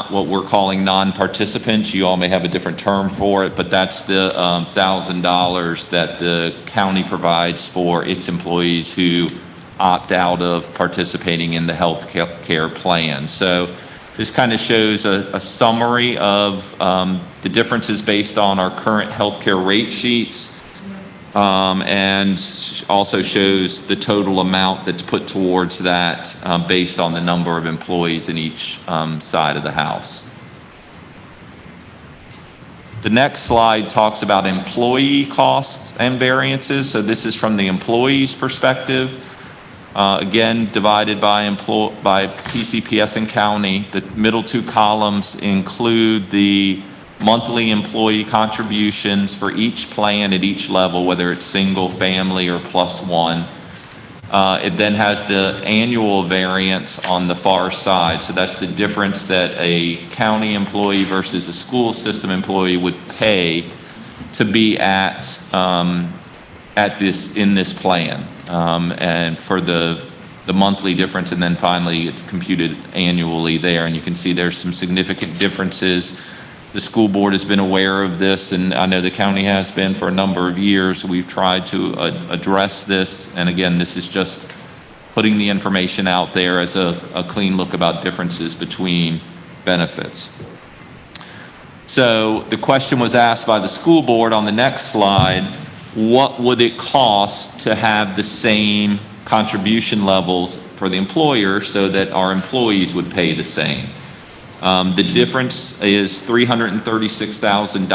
what we're calling non-participants. You all may have a different term for it, but that's the $1,000 that the county provides for its employees who opt out of participating in the health care plan. So this kind of shows a summary of the differences based on our current healthcare rate sheets, and also shows the total amount that's put towards that based on the number of employees in each side of the house. The next slide talks about employee costs and variances. So this is from the employee's perspective. Again, divided by PCPS and county. The middle 2 columns include the monthly employee contributions for each plan at each level, whether it's single, family, or +1. It then has the annual variance on the far side. So that's the difference that a county employee versus a school system employee would pay to be in this plan. And for the monthly difference, and then finally it's computed annually there. And you can see there's some significant differences. The school board has been aware of this, and I know the county has been for a number of years. We've tried to address this, and again, this is just putting the information out there as a clean look about differences between benefits. So the question was asked by the school board on the next slide, what would it cost to have the same contribution levels for the employer so that our employees would pay the same? The difference is $336,000,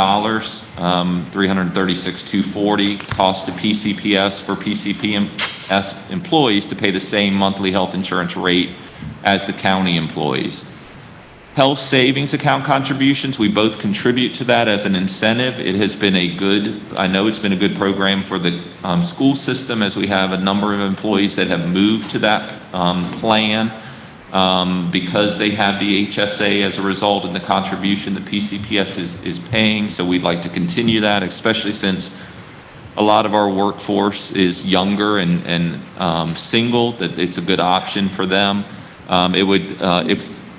$336,240 cost to PCPS for PCPS employees to pay the same monthly health insurance rate as the county employees. Health savings account contributions, we both contribute to that as an incentive. It has been I know it's been a good program for the school system, as we have a number of employees that have moved to that plan because they have the HSA as a result of the contribution the PCPS is paying. So we'd like to continue that, especially since a lot of our workforce is younger and single, that it's a good option for them. It would,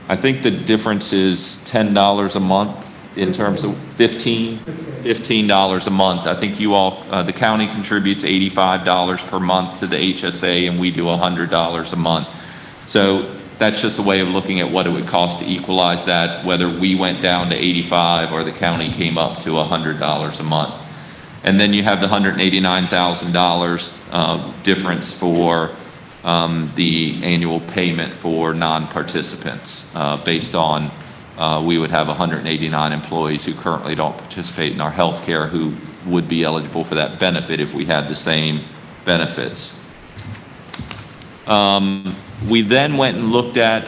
I think the difference is $10 a month in terms of $15 a month. I think you all, the county contributes $85 per month to the HSA, and we do $100 a month. So that's just a way of looking at what it would cost to equalize that, whether we went down to 85 or the county came up to $100 a month. And then you have the $189,000 difference for the annual payment for non-participants based on we would have 189 employees who currently don't participate in our health care who would be eligible for that benefit if we had the same benefits. We then went and looked at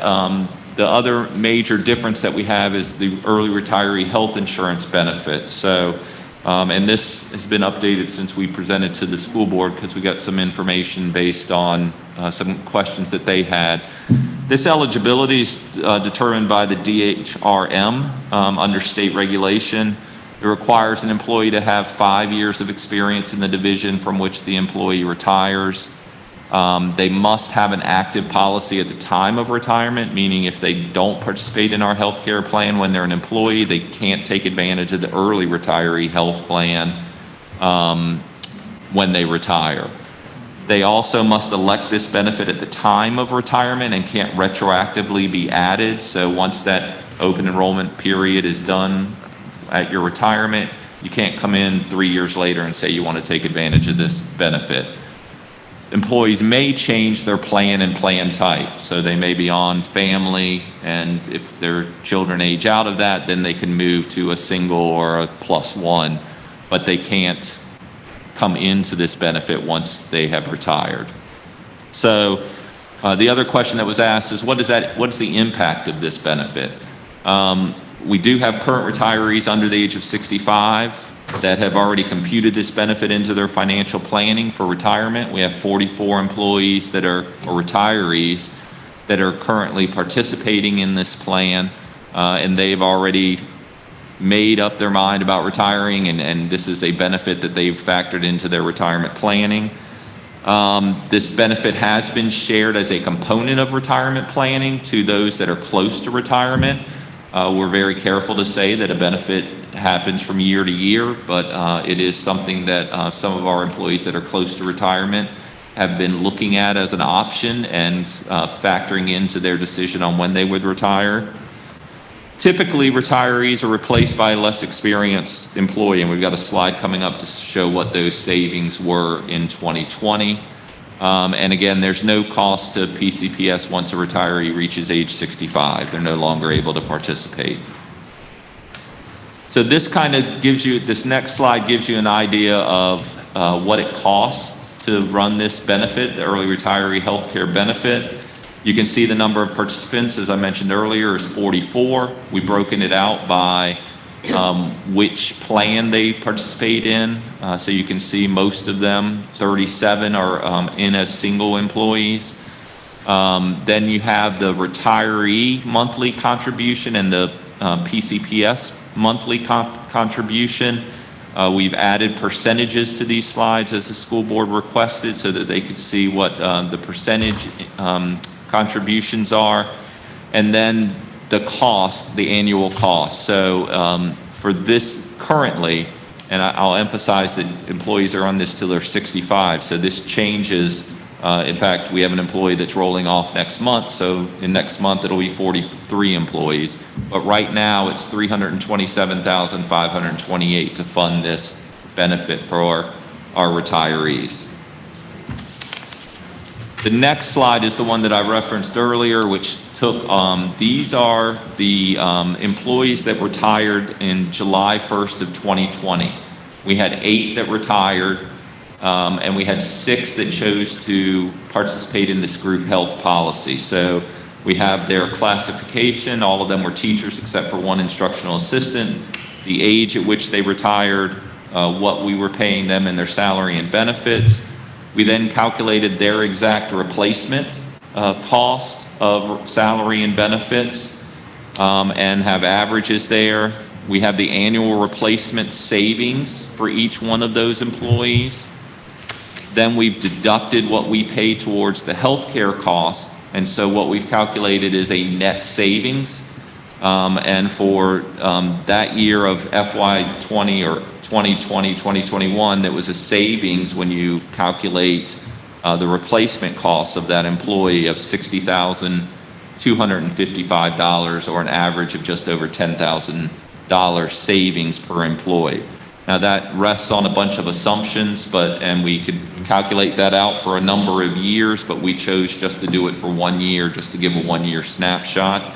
the other major difference that we have is the early retiree health insurance benefit. So, and this has been updated since we presented to the school board because we got some information based on some questions that they had. This eligibility is determined by the DHRM under state regulation. It requires an employee to have 5 years of experience in the division from which the employee retires. They must have an active policy at the time of retirement, meaning if they don't participate in our health care plan when they're an employee, they can't take advantage of the early retiree health plan when they retire. They also must elect this benefit at the time of retirement and can't retroactively be added. So once that open enrollment period is done at your retirement, you can't come in 3 years later and say you want to take advantage of this benefit. Employees may change their plan and plan type. So they may be on family, and if their children age out of that, then they can move to a single or a +1, but they can't come into this benefit once they have retired. So the other question that was asked is what's the impact of this benefit? We do have current retirees under the age of 65 that have already computed this benefit into their financial planning for retirement. We have 44 employees that are, or retirees that are currently participating in this plan, and they've already made up their mind about retiring, and this is a benefit that they've factored into their retirement planning. This benefit has been shared as a component of retirement planning to those that are close to retirement. We're very careful to say that a benefit happens from year to year, but it is something that some of our employees that are close to retirement have been looking at as an option and factoring into their decision on when they would retire. Typically, retirees are replaced by a less experienced employee, and we've got a slide coming up to show what those savings were in 2020. And again, there's no cost to PCPS once a retiree reaches age 65. They're no longer able to participate. So this kind of gives you, this next slide gives you an idea of what it costs to run this benefit, the early retiree health care benefit. You can see the number of participants, as I mentioned earlier, is 44. We've broken it out by which plan they participate in. So you can see most of them, 37 are in as single employees. Then you have the retiree monthly contribution and the PCPS monthly contribution. We've added percentages to these slides as the school board requested so that they could see what the percentage contributions are. And then the cost, the annual cost. So for this currently, and I'll emphasize that employees are on this till they're 65, so this changes In fact, we have an employee that's rolling off next month, so in next month it'll be 43 employees. But right now it's $327,528 to fund this benefit for our retirees. The next slide is the one that I referenced earlier, which took, these are the employees that retired in July 1st of 2020. We had 8 that retired, and we had 6 that chose to participate in this group health policy. So we have their classification. All of them were teachers except for one instructional assistant, the age at which they retired, what we were paying them and their salary and benefits. We then calculated their exact replacement cost of salary and benefits, and have averages there. We have the annual replacement savings for each one of those employees. Then we've deducted what we pay towards the healthcare costs, and so what we've calculated is a net savings. And for that year of FY20 or 2020, 2021, that was a savings when you calculate the replacement costs of that employee of $60,255, or an average of just over $10,000 savings per employee. Now that rests on a bunch of assumptions, and we could calculate that out for a number of years, but we chose just to do it for 1 year, just to give a 1-year snapshot.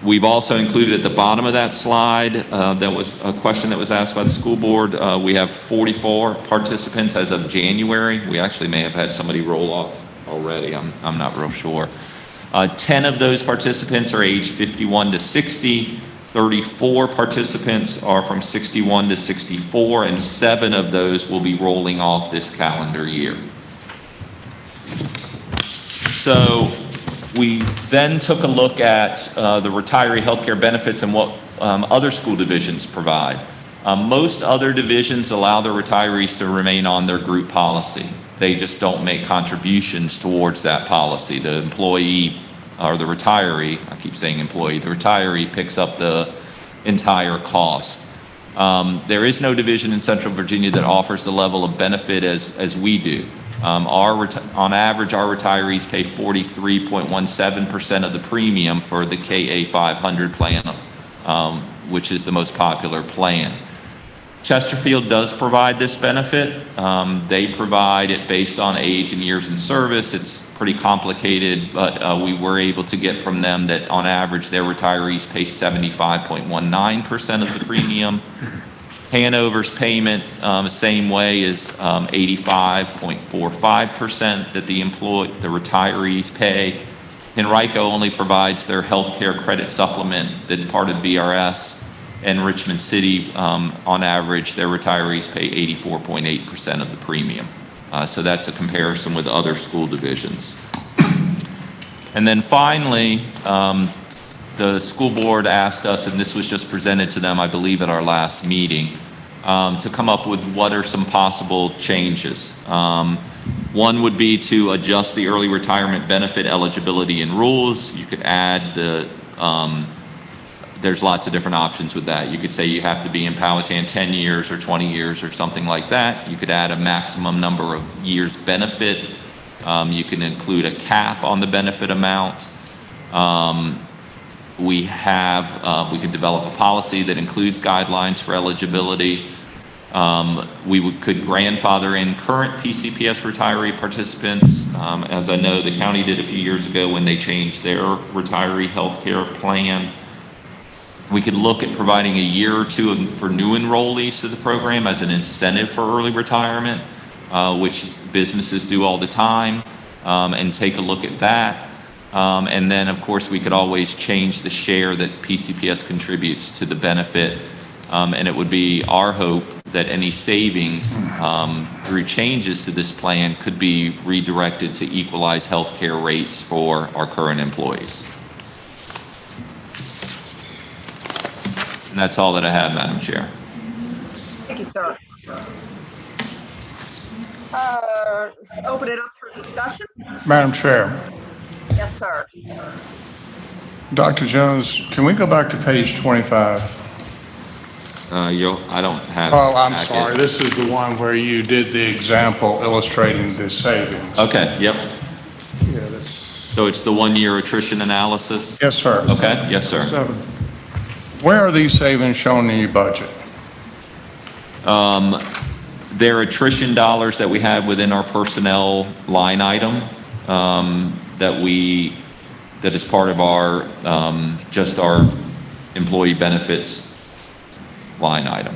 We've also included at the bottom of that slide, that was a question that was asked by the school board. We have 44 participants as of January. We actually may have had somebody roll off already. I'm not real sure. 10 of those participants are aged 51 to 60. 34 participants are from 61 to 64, and 7 of those will be rolling off this calendar year. So we then took a look at the retiree healthcare benefits and what other school divisions provide. Most other divisions allow their retirees to remain on their group policy. They just don't make contributions towards that policy. The employee, or the retiree, I keep saying employee, the retiree picks up the entire cost. There is no division in Central Virginia that offers the level of benefit as we do. On average, our retirees pay 43.17% of the premium for the KA 500 plan, which is the most popular plan. Chesterfield does provide this benefit. They provide it based on age and years in service. It's pretty complicated, but we were able to get from them that on average their retirees pay 75.19% of the premium. Hanover's payment, same way, is 85.45% that the retirees pay. Henrico only provides their health care credit supplement that's part of VRS. And Richmond City, on average, their retirees pay 84.8% of the premium. So that's a comparison with other school divisions. And then finally, the school board asked us, and this was just presented to them, I believe, at our last meeting, to come up with what are some possible changes. One would be to adjust the early retirement benefit eligibility and rules. You could add there's lots of different options with that. You could say you have to be in Powhatan 10 years or 20 years or something like that. You could add a maximum number of years benefit. You can include a cap on the benefit amount. We could develop a policy that includes guidelines for eligibility. Could grandfather in current PCPS retiree participants. As I know, the county did a few years ago when they changed their retiree health care plan. We could look at providing a year or two for new enrollees to the program as an incentive for early retirement, which businesses do all the time, and take a look at that. And then, of course, we could always change the share that PCPS contributes to the benefit. And it would be our hope that any savings through changes to this plan could be redirected to equalize health care rates for our current employees. And that's all that I have, Madam Chair. Thank you, sir. Open it up for discussion. Madam Chair. Yes, sir. Dr. Jones, can we go back to page 25? I don't have. Oh, I'm packet. sorry, this is the one where you did the example illustrating the savings. Okay, yep. Yeah, that's So it's the 1-year attrition analysis? Yes, sir. Okay, yes, sir. 7. Where are these savings shown in your budget? Their attrition dollars that we have within our personnel line item, that is part of our, just our employee benefits line item.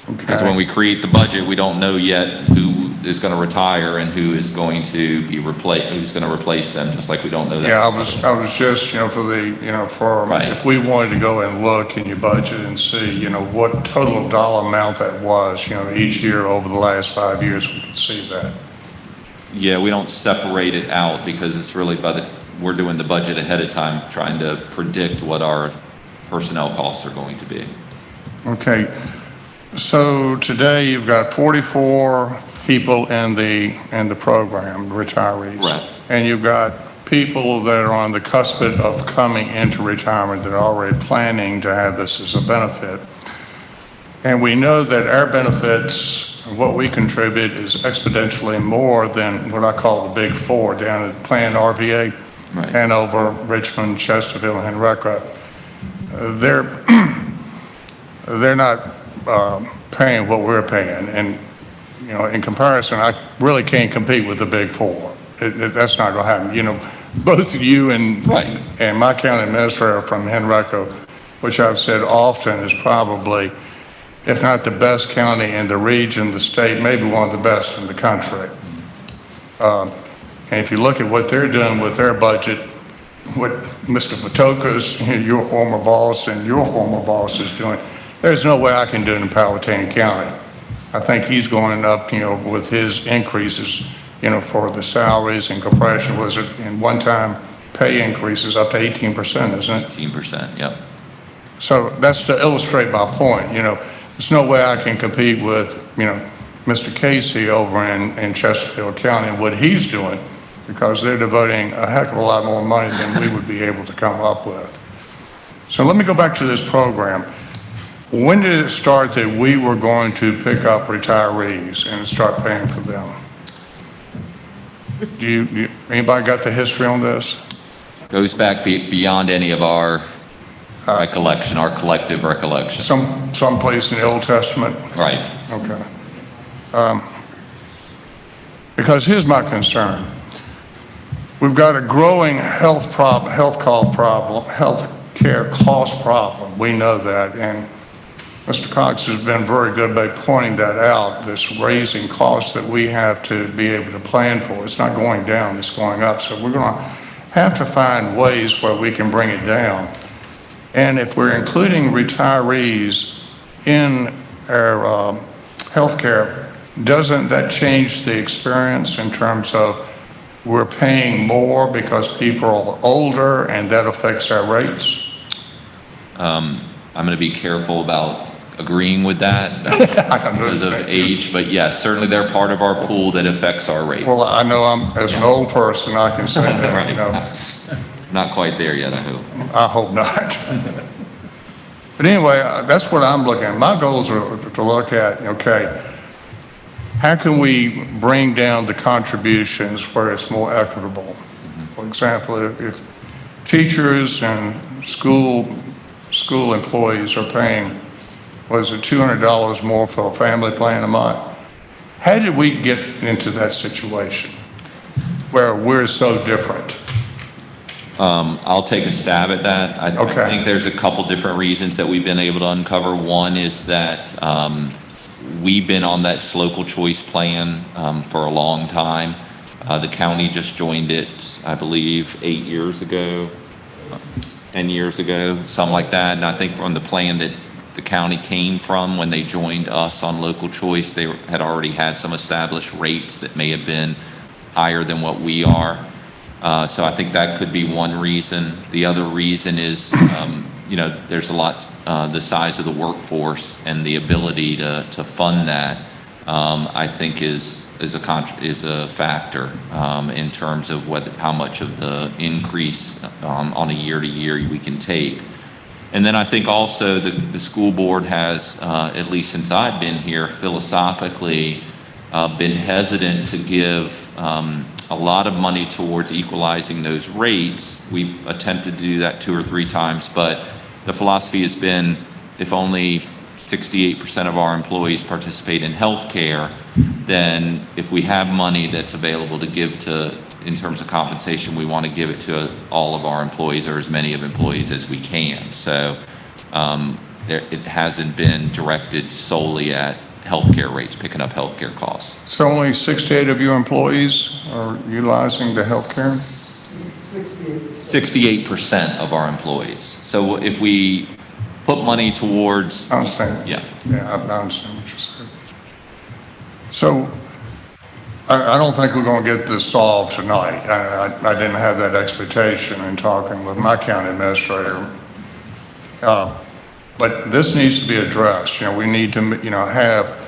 Because when we create the budget, we don't know yet who is going to retire and who is going to be replaced, who's going to replace them, just like we don't know that. Yeah, I was just, Right. if we wanted to go and look in your budget and see, what total dollar amount that was, each year over the last 5 years, we could see that. Yeah, we don't separate it out because it's really we're doing the budget ahead of time, trying to predict what our personnel costs are going to be. Okay, so today you've got 44 people in the program, retirees. Right. And you've got people that are on the cusp of coming into retirement that are already planning to have this as a benefit. And we know that our benefits, what we contribute, is exponentially more than what I call the big four down at Planned RVA, Right. Hanover, Richmond, Chesterfield, and Henrico. They're not paying what we're paying, and in comparison, I really can't compete with the big four. That's not going to happen. Both you and my county administrator from Henrico, which I've said often is probably, if not the best county in the region, the state, maybe one of the best in the country. And if you look at what they're doing with their budget, what Mr. Patoka's, your former boss, and your former boss is doing, there's no way I can do it in Powhatan County. I think he's going up, with his increases, for the salaries and compression, was it in one-time pay increases up to 18%, isn't it? 18%, yep. So that's to illustrate my point. There's no way I can compete with, Mr. Casey over in Chesterfield County and what he's doing, because they're devoting a heck of a lot more money than we would be able to come up with. So let me go back to this program. When did it start that we were going to pick up retirees and start paying for them? Anybody got the history on this? Goes back beyond any of our recollection, our collective recollection. Some place in the Old Testament? Right. Okay. Because here's my concern. We've got a growing health care cost problem. We know that, and Mr. Cox has been very good by pointing that out, this raising costs that we have to be able to plan for. It's not going down, it's going up. So we're going to have to find ways where we can bring it down. And if we're including retirees in our health care, doesn't that change the experience in terms of we're paying more because people are older and that affects our rates? I'm going to be careful about agreeing with that because of age, but yes, certainly they're part of our pool that affects our rates. Well, I know as an old person, I can say that, Right. Not quite there yet, I hope. I hope not. But anyway, that's what I'm looking at. My goals are to look at, okay, how can we bring down the contributions where it's more equitable? For example, if teachers and school employees are paying, $200 more for a family plan a month? How did we get into that situation where we're so different? I'll take a stab at that. I think there's a couple different reasons that we've been able to uncover. One is that we've been on that local choice plan for a long time. The county just joined it, I believe, 8 years ago, 10 years ago, something like that. And I think from the plan that the county came from when they joined us on local choice, they had already had some established rates that may have been higher than what we are. So I think that could be one reason. The other reason is, there's a lot, the size of the workforce and the ability to fund that, I think is a factor in terms of how much of the increase on a year to year we can take. And then I think also the school board has, at least since I've been here, philosophically been hesitant to give a lot of money towards equalizing those rates. We've attempted to do that 2 or 3 times, but the philosophy has been if only 68% of our employees participate in healthcare, then if we have money that's available to give to, in terms of compensation, we want to give it to all of our employees or as many of employees as we can. So it hasn't been directed solely at healthcare rates, picking up healthcare costs. So only 68 of your employees are utilizing the healthcare? 68% of our employees. So if we put money towards... I understand. Yeah. Yeah, I understand what you're saying. So I don't think we're going to get this solved tonight. I didn't have that expectation in talking with my county administrator. But this needs to be addressed. We need to, have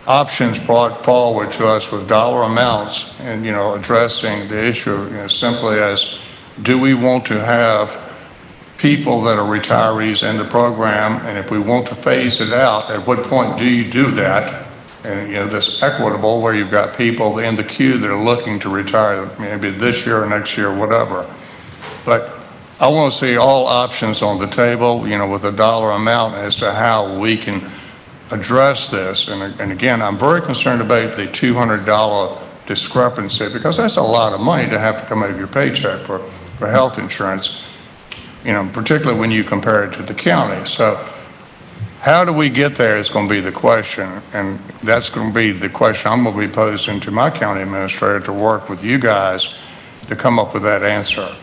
options brought forward to us with dollar amounts and, addressing the issue, simply as, do we want to have people that are retirees in the program? And if we want to phase it out, at what point do you do that? And, this equitable, where you've got people in the queue that are looking to retire, maybe this year or next year, whatever. But I want to see all options on the table, with a dollar amount as to how we can address this. And again, I'm very concerned about the $200 discrepancy, because that's a lot of money to have to come out of your paycheck for health insurance, particularly when you compare it to the county. So how do we get there is going to be the question. And that's going to be the question I'm going to be posing to my county administrator, to work with you guys to come up with that answer.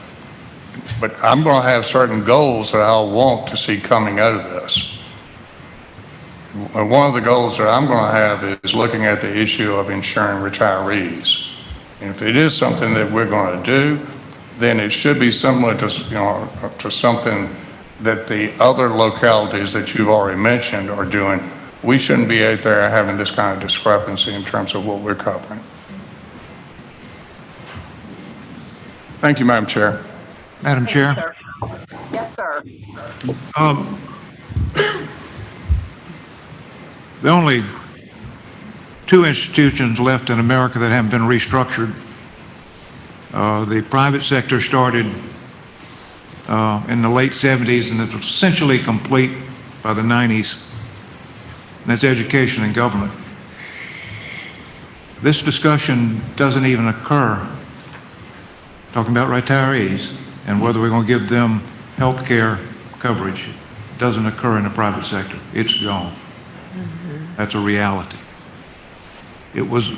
But I'm going to have certain goals that I'll want to see coming out of this. And one of the goals that I'm going to have is looking at the issue of insuring retirees. And if it is something that we're going to do, then it should be similar to, to something that the other localities that you've already mentioned are doing. We shouldn't be out there having this kind of discrepancy in terms of what we're covering. Thank you, Madam Chair. Madam Chair? Sir. Yes, sir. The only 2 institutions left in America that haven't been restructured. The private sector started in the late 70s, and it was essentially complete by the 90s. And that's education and government. This discussion doesn't even occur, talking about retirees and whether we're going to give them health care coverage. It doesn't occur in the private sector. It's gone. That's a reality. It was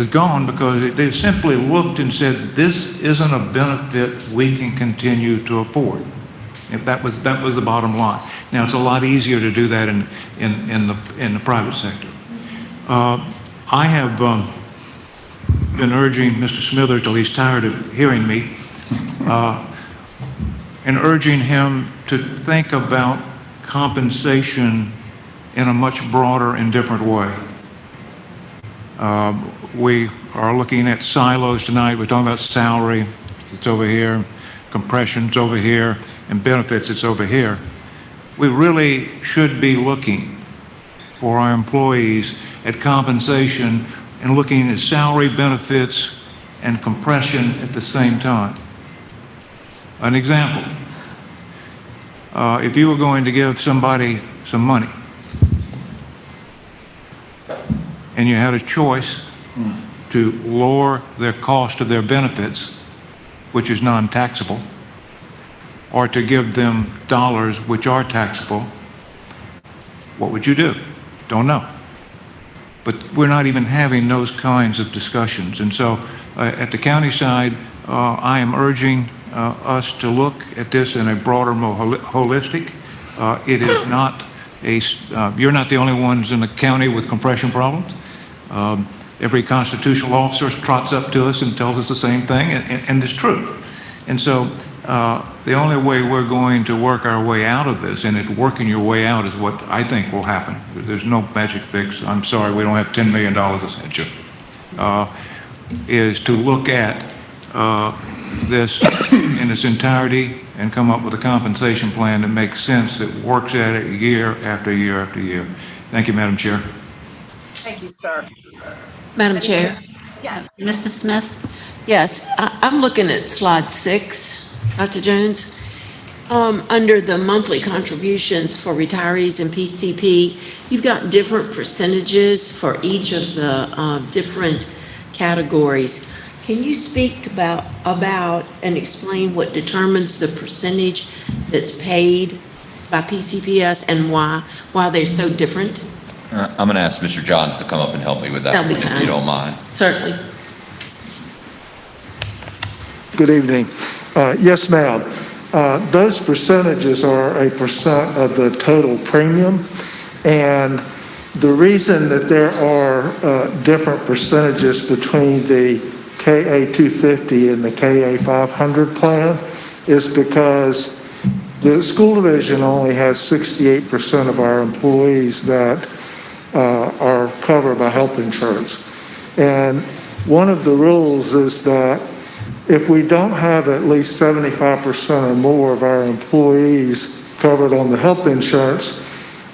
gone because they simply looked and said, this isn't a benefit we can continue to afford. If that was the bottom line. Now, it's a lot easier to do that in the private sector. I have been urging Mr. Smithers, till he's tired of hearing me, and urging him to think about compensation in a much broader and different way. We are looking at silos tonight. We're talking about salary, it's over here, compression's over here, and benefits, it's over here. We really should be looking for our employees at compensation and looking at salary, benefits, and compression at the same time. An example, if you were going to give somebody some money and you had a choice to lower their cost of their benefits, which is non-taxable, or to give them dollars which are taxable, what would you do? Don't know. But we're not even having those kinds of discussions. And so at the county side, I am urging us to look at this in a broader, more holistic. It is not you're not the only ones in the county with compression problems. Every constitutional officer trots up to us and tells us the same thing, and it's true. And so the only way we're going to work our way out of this, and it's working your way out, is what I think will happen. There's no magic fix. I'm sorry, we don't have $10 million to send you. Is to look at this in its entirety and come up with a compensation plan that makes sense, that works at it year after year after year. Thank you, Madam Chair. Thank you, sir. Madam Chair? Yes. Mrs. Smith? Yes, I'm looking at slide 6, Dr. Jones. Under the monthly contributions for retirees and PCP, you've got different percentages for each of the different categories. Can you speak about and explain what determines the percentage that's paid by PCPS and why they're so different? I'm going to ask Mr. Johns to come up and help me with that, That'll be if fine. you don't mind. Certainly. Good evening. Yes, ma'am. Those percentages are a percent of the total premium. And the reason that there are different percentages between the KA 250 and the KA 500 plan is because the school division only has 68% of our employees that are covered by health insurance. And one of the rules is that if we don't have at least 75% or more of our employees covered on the health insurance,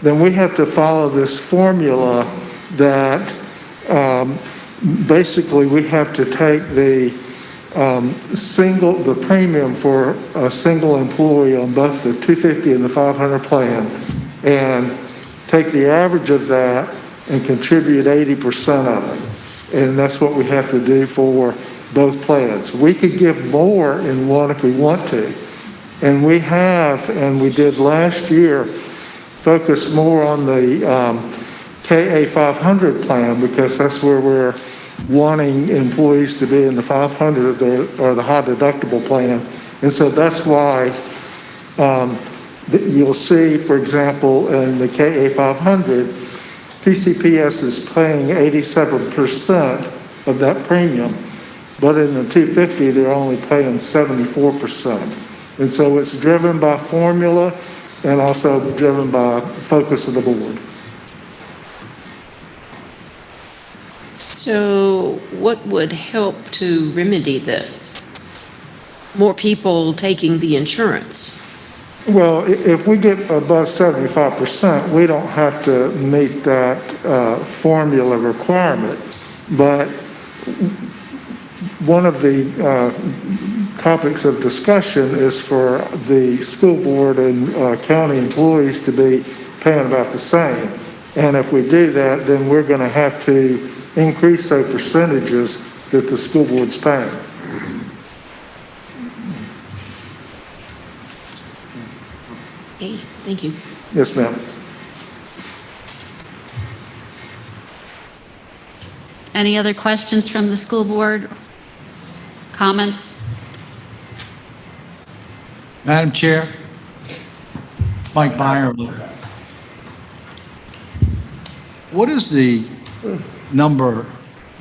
then we have to follow this formula that basically we have to take the premium for a single employee on both the 250 and the 500 plan and take the average of that and contribute 80% of it. And that's what we have to do for both plans. We could give more in one if we want to. And we have, and we did last year, focus more on the KA 500 plan because that's where we're wanting employees to be in the 500 or the high deductible plan. And so that's why you'll see, for example, in the KA 500, PCPS is paying 87% of that premium. But in the 250, they're only paying 74%. And so it's driven by formula and also driven by focus of the board. So what would help to remedy this? More people taking the insurance? Well, if we get above 75%, we don't have to meet that formula requirement. But one of the topics of discussion is for the school board and county employees to be paying about the same. And if we do that, then we're going to have to increase those percentages that the school board's paying. Okay, thank you. Yes, ma'am. Any other questions from the school board? Comments? Madam Chair, Mike Byerly. What is the number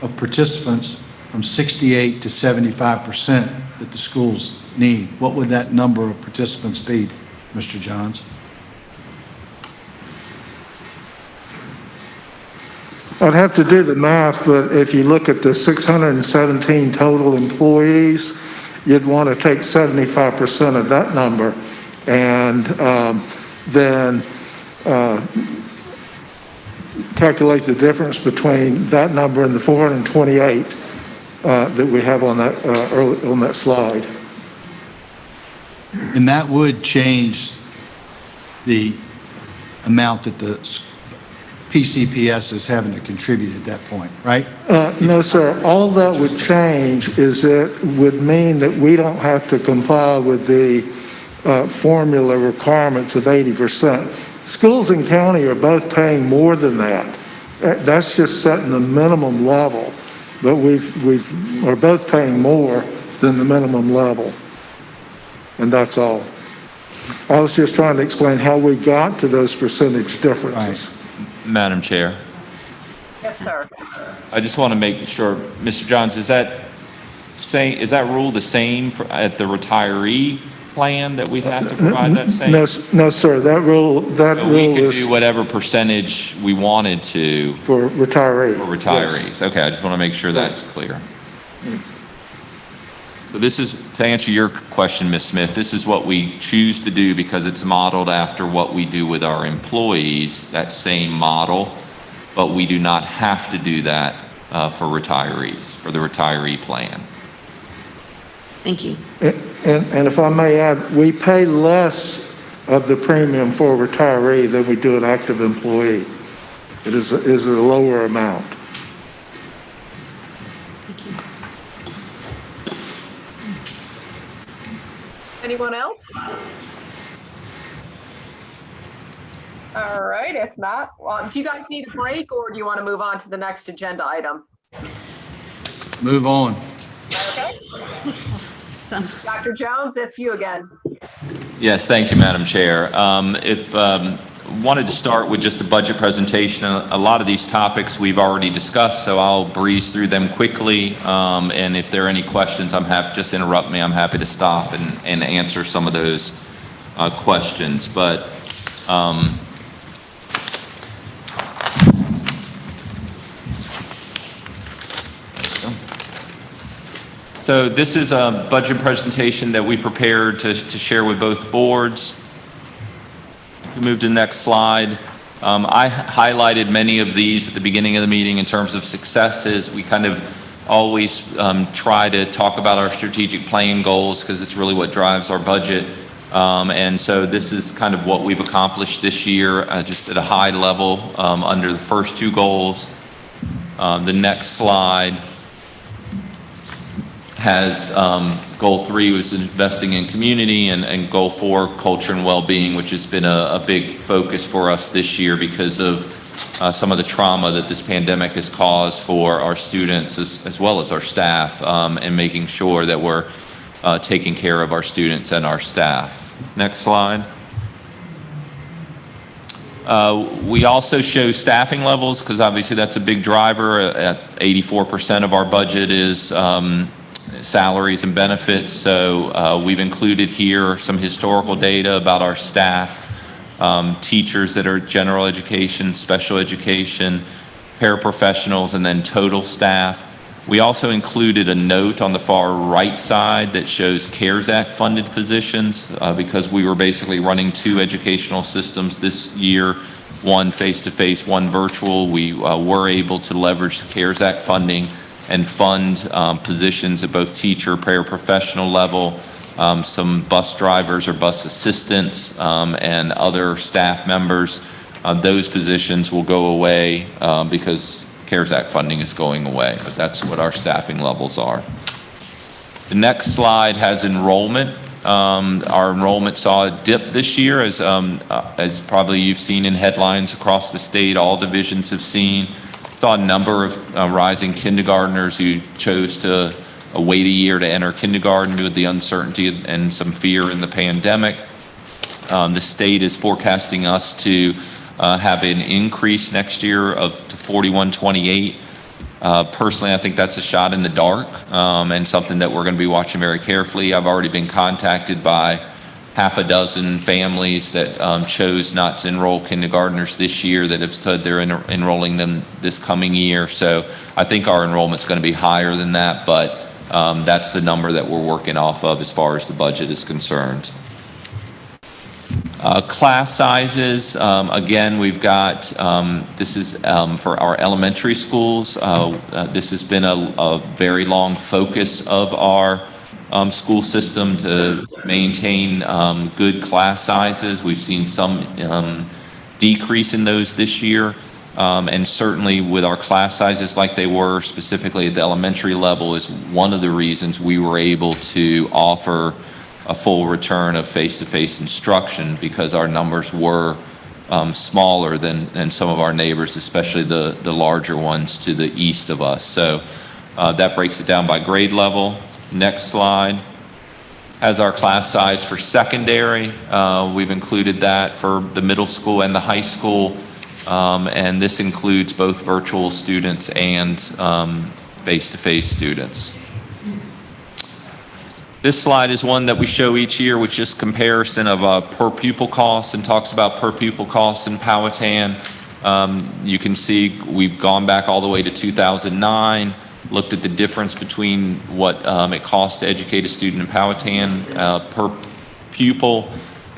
of participants from 68 to 75% that the schools need? What would that number of participants be, Mr. Johns? I'd have to do the math, but if you look at the 617 total employees, you'd want to take 75% of that number and then calculate the difference between that number and the 428 that we have on that slide. And that would change the amount that the PCPS is having to contribute at that point, right? No, sir. All that would change is it would mean that we don't have to comply with the formula requirements of 80%. Schools and county are both paying more than that. That's just setting the minimum level, but we're both paying more than the minimum level, and that's all. I was just trying to explain how we got to those percentage differences. Right. Madam Chair, Yes, sir. I just want to make sure, Mr. Johns, is that rule the same at the retiree plan that we'd have to provide that same? No, sir. That rule We could is do whatever percentage we wanted to for retirees. for retirees. Yes. Okay, I just want to make sure that's clear. So this is, to answer your question, Ms. Smith, this is what we choose to do because it's modeled after what we do with our employees, that same model, but we do not have to do that for retirees, for the retiree plan. Thank you. And if I may add, we pay less of the premium for a retiree than we do an active employee. It is a lower amount. Anyone else? All right, if not, do you guys need a break or do you want to move on to the next agenda item? Move on. Okay. Dr. Jones, it's you again. Yes, thank you, Madam Chair. Wanted to start with just a budget presentation. A lot of these topics we've already discussed, so I'll breeze through them quickly. And if there are any questions, just interrupt me. I'm happy to stop and answer some of those questions. But so this is a budget presentation that we prepared to share with both boards. If we move to the next slide, I highlighted many of these at the beginning of the meeting in terms of successes. We kind of always try to talk about our strategic plan goals because it's really what drives our budget. And so this is kind of what we've accomplished this year, just at a high level under the first two goals. The next slide has goal 3 was investing in community, and goal 4, culture and well-being, which has been a big focus for us this year because of some of the trauma that this pandemic has caused for our students as well as our staff, and making sure that we're taking care of our students and our staff. Next slide. We also show staffing levels because obviously that's a big driver. At 84% of our budget is salaries and benefits. So we've included here some historical data about our staff, teachers that are general education, special education, paraprofessionals, and then total staff. We also included a note on the far right side that shows CARES Act funded positions because we were basically running 2 educational systems this year, one face-to-face, one virtual. We were able to leverage the CARES Act funding and fund positions at both teacher, paraprofessional level, some bus drivers or bus assistants, and other staff members. Those positions will go away because CARES Act funding is going away, but that's what our staffing levels are. The next slide has enrollment. Our enrollment saw a dip this year, as probably you've seen in headlines across the state. All divisions have seen. Saw a number of rising kindergartners who chose to wait a year to enter kindergarten due to the uncertainty and some fear in the pandemic. The state is forecasting us to have an increase next year of 4128. Personally, I think that's a shot in the dark and something that we're going to be watching very carefully. I've already been contacted by half a dozen families that chose not to enroll kindergartners this year that have said they're enrolling them this coming year. So I think our enrollment's going to be higher than that, but that's the number that we're working off of as far as the budget is concerned. Class sizes, again, we've got, this is for our elementary schools. This has been a very long focus of our school system to maintain good class sizes. We've seen some decrease in those this year. And certainly with our class sizes like they were specifically at the elementary level is one of the reasons we were able to offer a full return of face-to-face instruction, because our numbers were smaller than some of our neighbors, especially the larger ones to the east of us. So that breaks it down by grade level. Next slide has our class size for secondary. We've included that for the middle school and the high school. And this includes both virtual students and face-to-face students. This slide is one that we show each year with just comparison of per pupil costs and talks about per pupil costs in Powhatan. You can see we've gone back all the way to 2009. looked at the difference between what it costs to educate a student in Powhatan per pupil,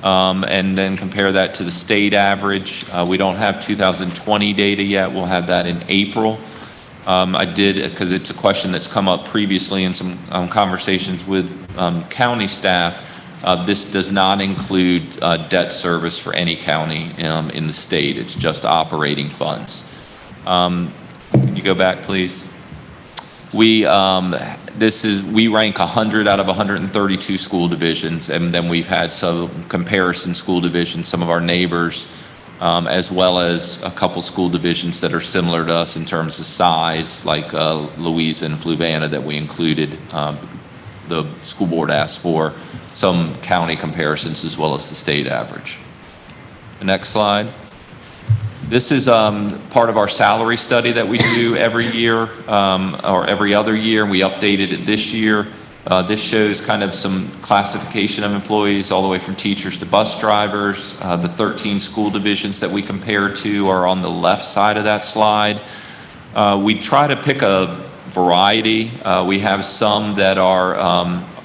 and then compare that to the state average. We don't have 2020 data yet. We'll have that in April. I did, because it's a question that's come up previously in some conversations with county staff. This does not include debt service for any county in the state. It's just operating funds. Can you go back, please? We rank 100 out of 132 school divisions, and then we've had some comparison school divisions, some of our neighbors, as well as a couple school divisions that are similar to us in terms of size, like Louisa and Fluvanna that we included. The school board asked for some county comparisons as well as the state average. The next slide. This is part of our salary study that we do every year or every other year. We updated it this year. This shows kind of some classification of employees all the way from teachers to bus drivers. The 13 school divisions that we compare to are on the left side of that slide. We try to pick a variety. We have some that are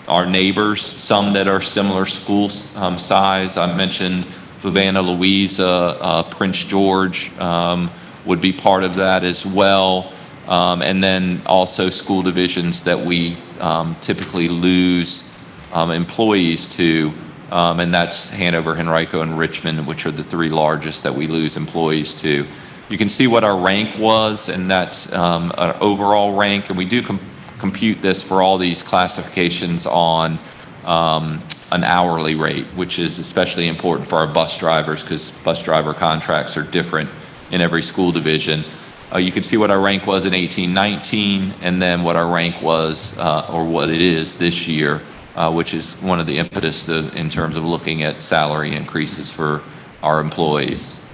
our neighbors, some that are similar school size. I mentioned Fluvanna, Louisa, Prince George would be part of that as well. And then also school divisions that we typically lose employees to, and that's Hanover, Henrico, and Richmond, which are the three largest that we lose employees to. You can see what our rank was, and that's an overall rank, and we do compute this for all these classifications on an hourly rate, which is especially important for our bus drivers because bus driver contracts are different in every school division. You can see what our rank was in 18-19, and then what our rank was, or what it is this year, which is one of the impetus in terms of looking at salary increases for our employees.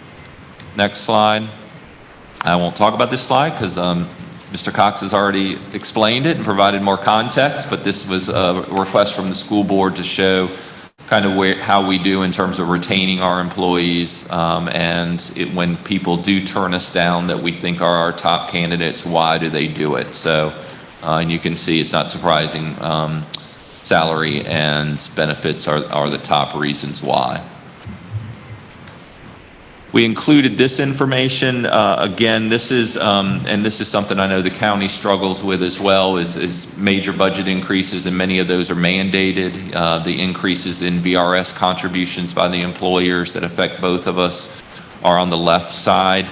Next slide. I won't talk about this slide because Mr. Cox has already explained it and provided more context, but this was a request from the school board to show kind of how we do in terms of retaining our employees, and when people do turn us down that we think are our top candidates, why do they do it? So, and you can see it's not surprising, salary and benefits are the top reasons why. We included this information. Again, this is, and this is something I know the county struggles with as well, is major budget increases, and many of those are mandated. The increases in VRS contributions by the employers that affect both of us are on the left side.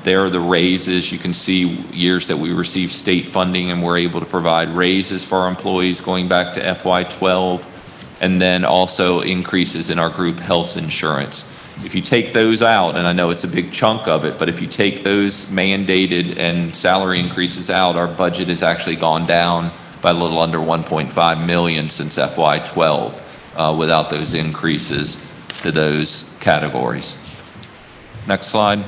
There are the raises. You can see years that we received state funding and we're able to provide raises for our employees going back to FY12, and then also increases in our group health insurance. If you take those out, and I know it's a big chunk of it, but if you take those mandated and salary increases out, our budget has actually gone down by a little under 1.5 million since FY12 without those increases to those categories. Next slide.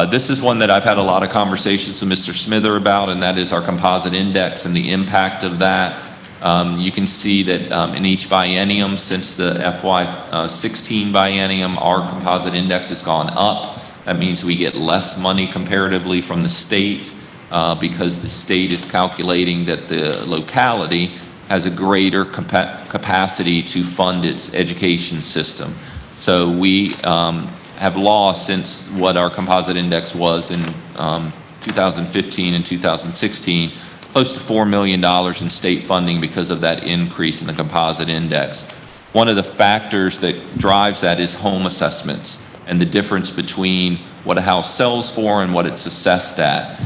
This is one that I've had a lot of conversations with Mr. Smither about, and that is our composite index and the impact of that. You can see that in each biennium since the FY16 biennium, our composite index has gone up. That means we get less money comparatively from the state because the state is calculating that the locality has a greater capacity to fund its education system. So we have lost since what our composite index was in 2015 and 2016. Close to $4 million in state funding because of that increase in the composite index. One of the factors that drives that is home assessments and the difference between what a house sells for and what it's assessed at.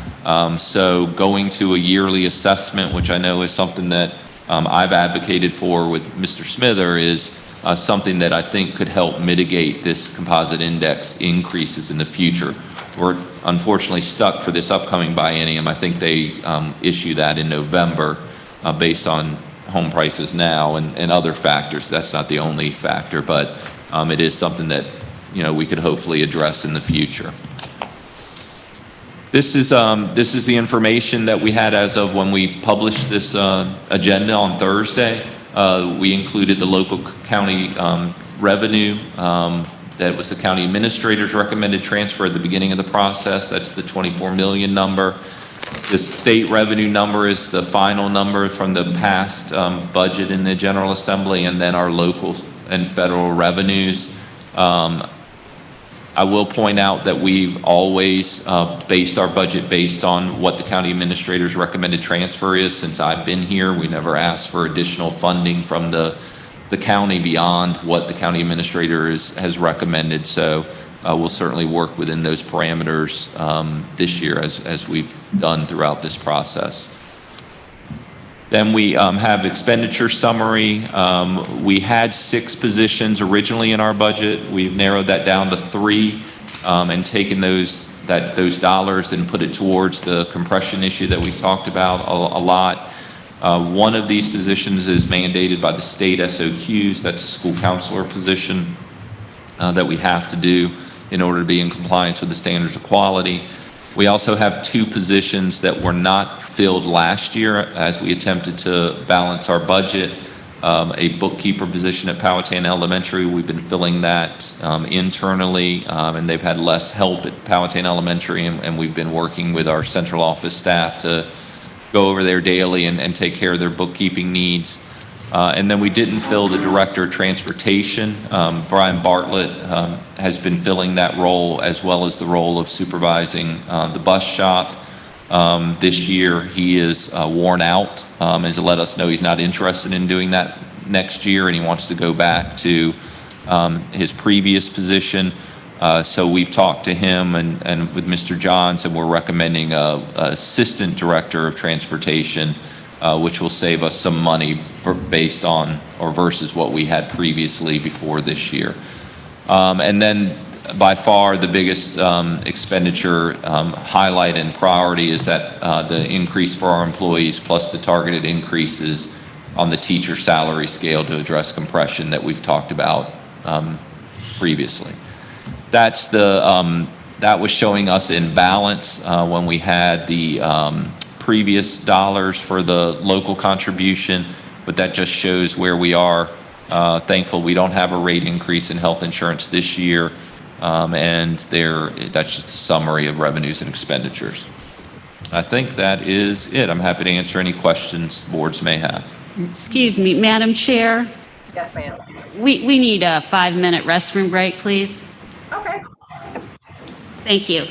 So going to a yearly assessment, which I know is something that I've advocated for with Mr. Smither, is something that I think could help mitigate this composite index increases in the future. We're unfortunately stuck for this upcoming biennium. I think they issue that in November based on home prices now and other factors. That's not the only factor, but it is something that we could hopefully address in the future. This is the information that we had as of when we published this agenda on Thursday. We included the local county revenue. That was the county administrator's recommended transfer at the beginning of the process. That's the 24 million number. The state revenue number is the final number from the past budget in the General Assembly, and then our local and federal revenues. I will point out that we've always based our budget based on what the county administrator's recommended transfer is. Since I've been here, we never asked for additional funding from the county beyond what the county administrator has recommended. So we'll certainly work within those parameters this year as we've done throughout this process. Then we have expenditure summary. We had 6 positions originally in our budget. We've narrowed that down to 3 and taken those dollars and put it towards the compression issue that we've talked about a lot. One of these positions is mandated by the state SOQs. That's a school counselor position that we have to do in order to be in compliance with the standards of quality. We also have 2 positions that were not filled last year as we attempted to balance our budget. A bookkeeper position at Powhatan Elementary, we've been filling that internally, and they've had less help at Powhatan Elementary, and we've been working with our central office staff to go over there daily and take care of their bookkeeping needs. And then we didn't fill the director of transportation. Brian Bartlett has been filling that role, as well as the role of supervising the bus shop. This year he is worn out, has let us know he's not interested in doing that next year, and he wants to go back to his previous position. So we've talked to him and with Mr. Johns, and we're recommending a assistant director of transportation, which will save us some money based on or versus what we had previously before this year. And then by far the biggest expenditure highlight and priority is that the increase for our employees plus the targeted increases on the teacher salary scale to address compression that we've talked about previously. That's that was showing us in balance when we had the previous dollars for the local contribution, but that just shows where we are. Thankful we don't have a rate increase in health insurance this year, and that's just a summary of revenues and expenditures. I think that is it. I'm happy to answer any questions boards may have. Excuse me, Madam Chair, Yes, ma'am. we need a 5-minute restroom break, please. Okay. Thank you.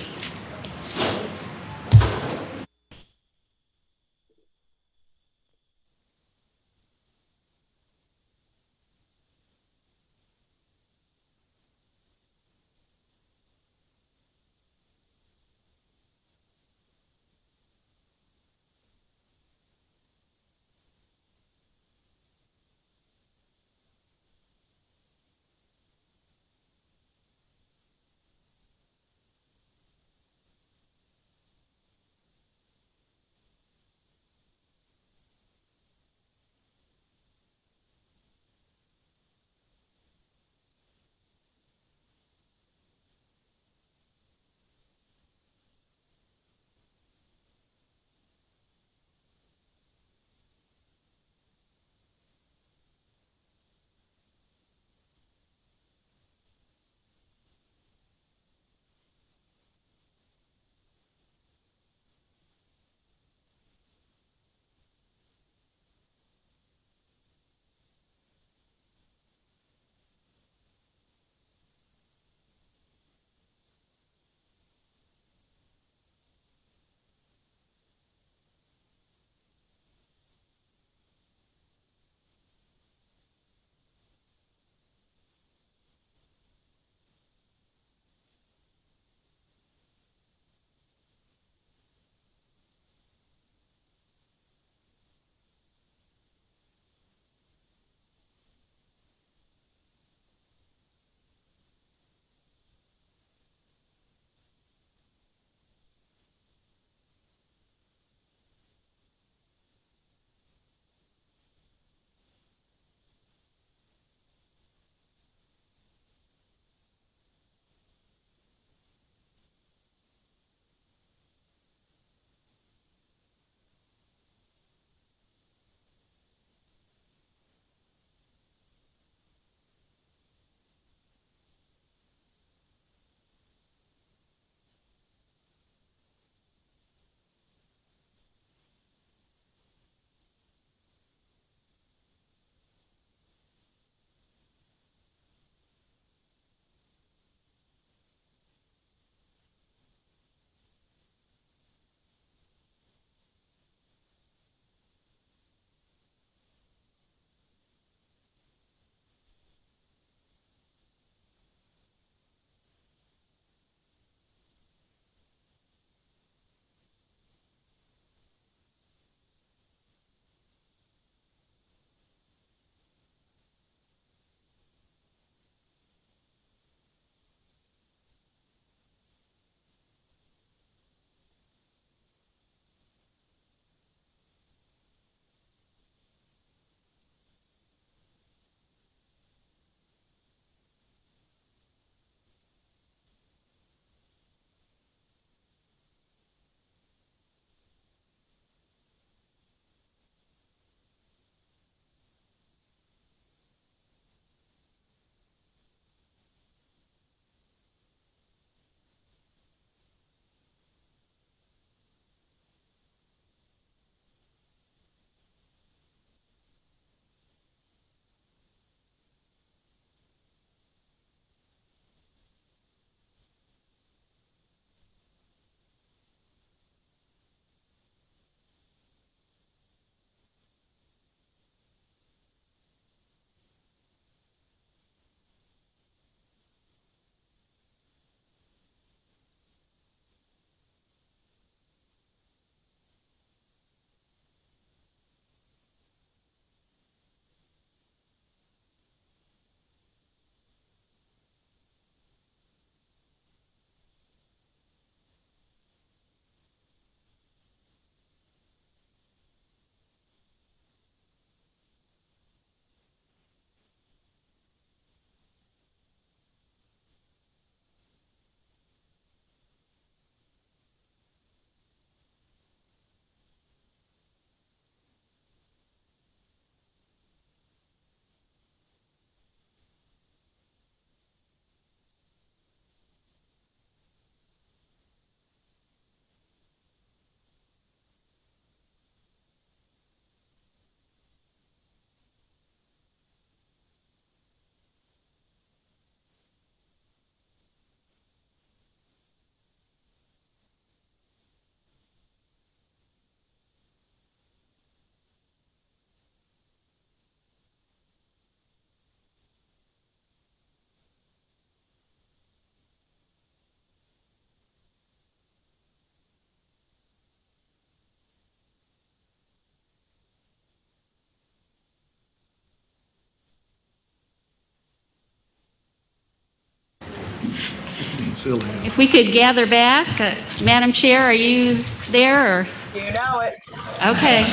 If we could gather back, Madam Chair, are you there? Or? You know it. Okay,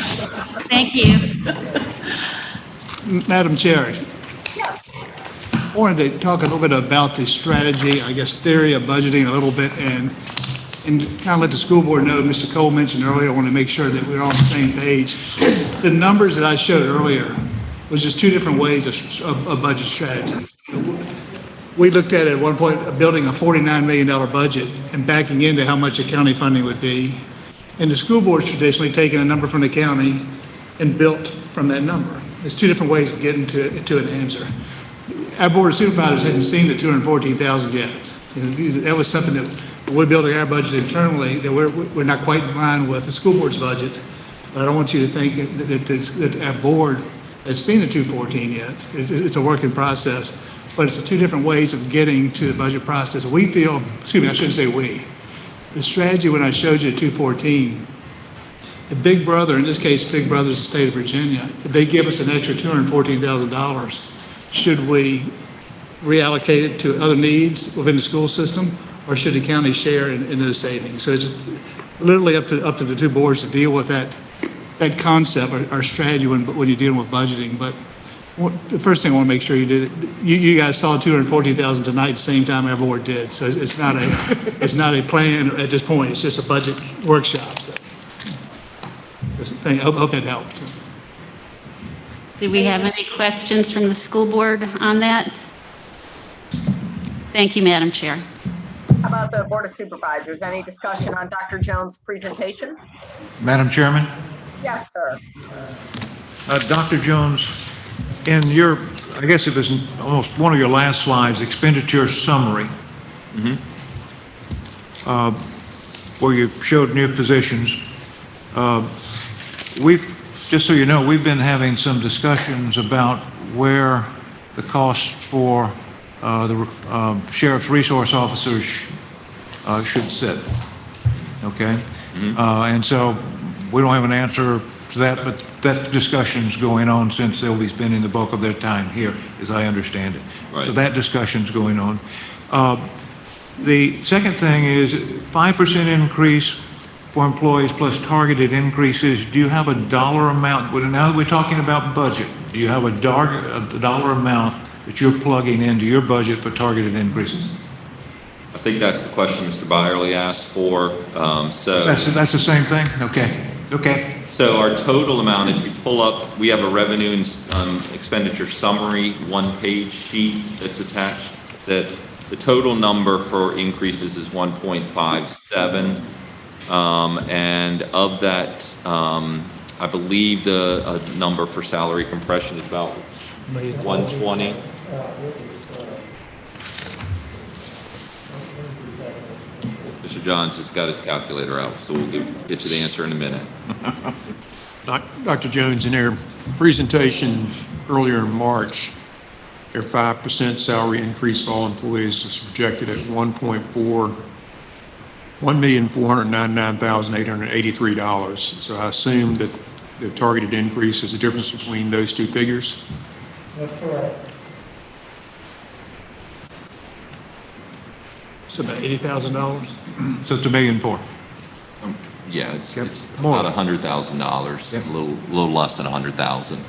thank you. Madam Chair, Yes. I wanted to talk a little bit about the strategy, I guess, theory of budgeting a little bit, and kind of let the school board know, Mr. Cole mentioned earlier, I want to make sure that we're on the same page. The numbers that I showed earlier was just two different ways of budget strategy. We looked at one point, building a $49 million budget and backing into how much the county funding would be. And the school board's traditionally taken a number from the county and built from that number. There's two different ways of getting to an answer. Our board of supervisors hadn't seen the 214,000 yet. That was something that when we're building our budget internally, that we're not quite in line with the school board's budget. But I don't want you to think that our board has seen the 214 yet. It's a working process, but it's two different ways of getting to the budget process. We feel, excuse me, I shouldn't say we. The strategy when I showed you 214, the Big Brother, in this case, Big Brother's the state of Virginia, if they give us an extra $214,000, should we reallocate it to other needs within the school system, or should the county share in those savings? So it's literally up to the two boards to deal with that concept or strategy when you're dealing with budgeting. But the first thing I want to make sure you do, you guys saw 240,000 tonight at the same time our board did. So it's not a plan at this point. It's just a budget workshop. So I hope that helped. Do we have any questions from the school board on that? Thank you, Madam Chair. How about the Board of Supervisors? Any discussion on Dr. Jones' presentation? Madam Chairman? Yes, sir. Dr. Jones, in your, I guess it was almost one of your last slides, expenditure summary, where you showed new positions, just so you know, we've been having some discussions about where the cost for the sheriff's resource officers should sit, okay? And so we don't have an answer to that, but that discussion's going on since they'll be spending the bulk of their time here, as I understand it. Right. So that discussion's going on. The second thing is 5% increase for employees plus targeted increases. Do you have a dollar amount? Now that we're talking about budget, do you have a dollar amount that you're plugging into your budget for targeted increases? I think that's the question Mr. Byerly asked for. That's the same thing? Okay. So our total amount, if you pull up, we have a revenue and expenditure summary, one-page sheet that's attached, that the total number for increases is 1.57. And of that, I believe the number for salary compression is about 120. Mr. Johns has got his calculator out, so we'll get you the answer in a minute. Dr. Jones, in their presentation earlier in March, their 5% salary increase for all employees is projected at $1,499,883. So I assume that the targeted increase is the difference between those two figures? That's correct. It's about $80,000. So it's $1.4 million. Yeah, it's about $100,000, a little less than 100,000.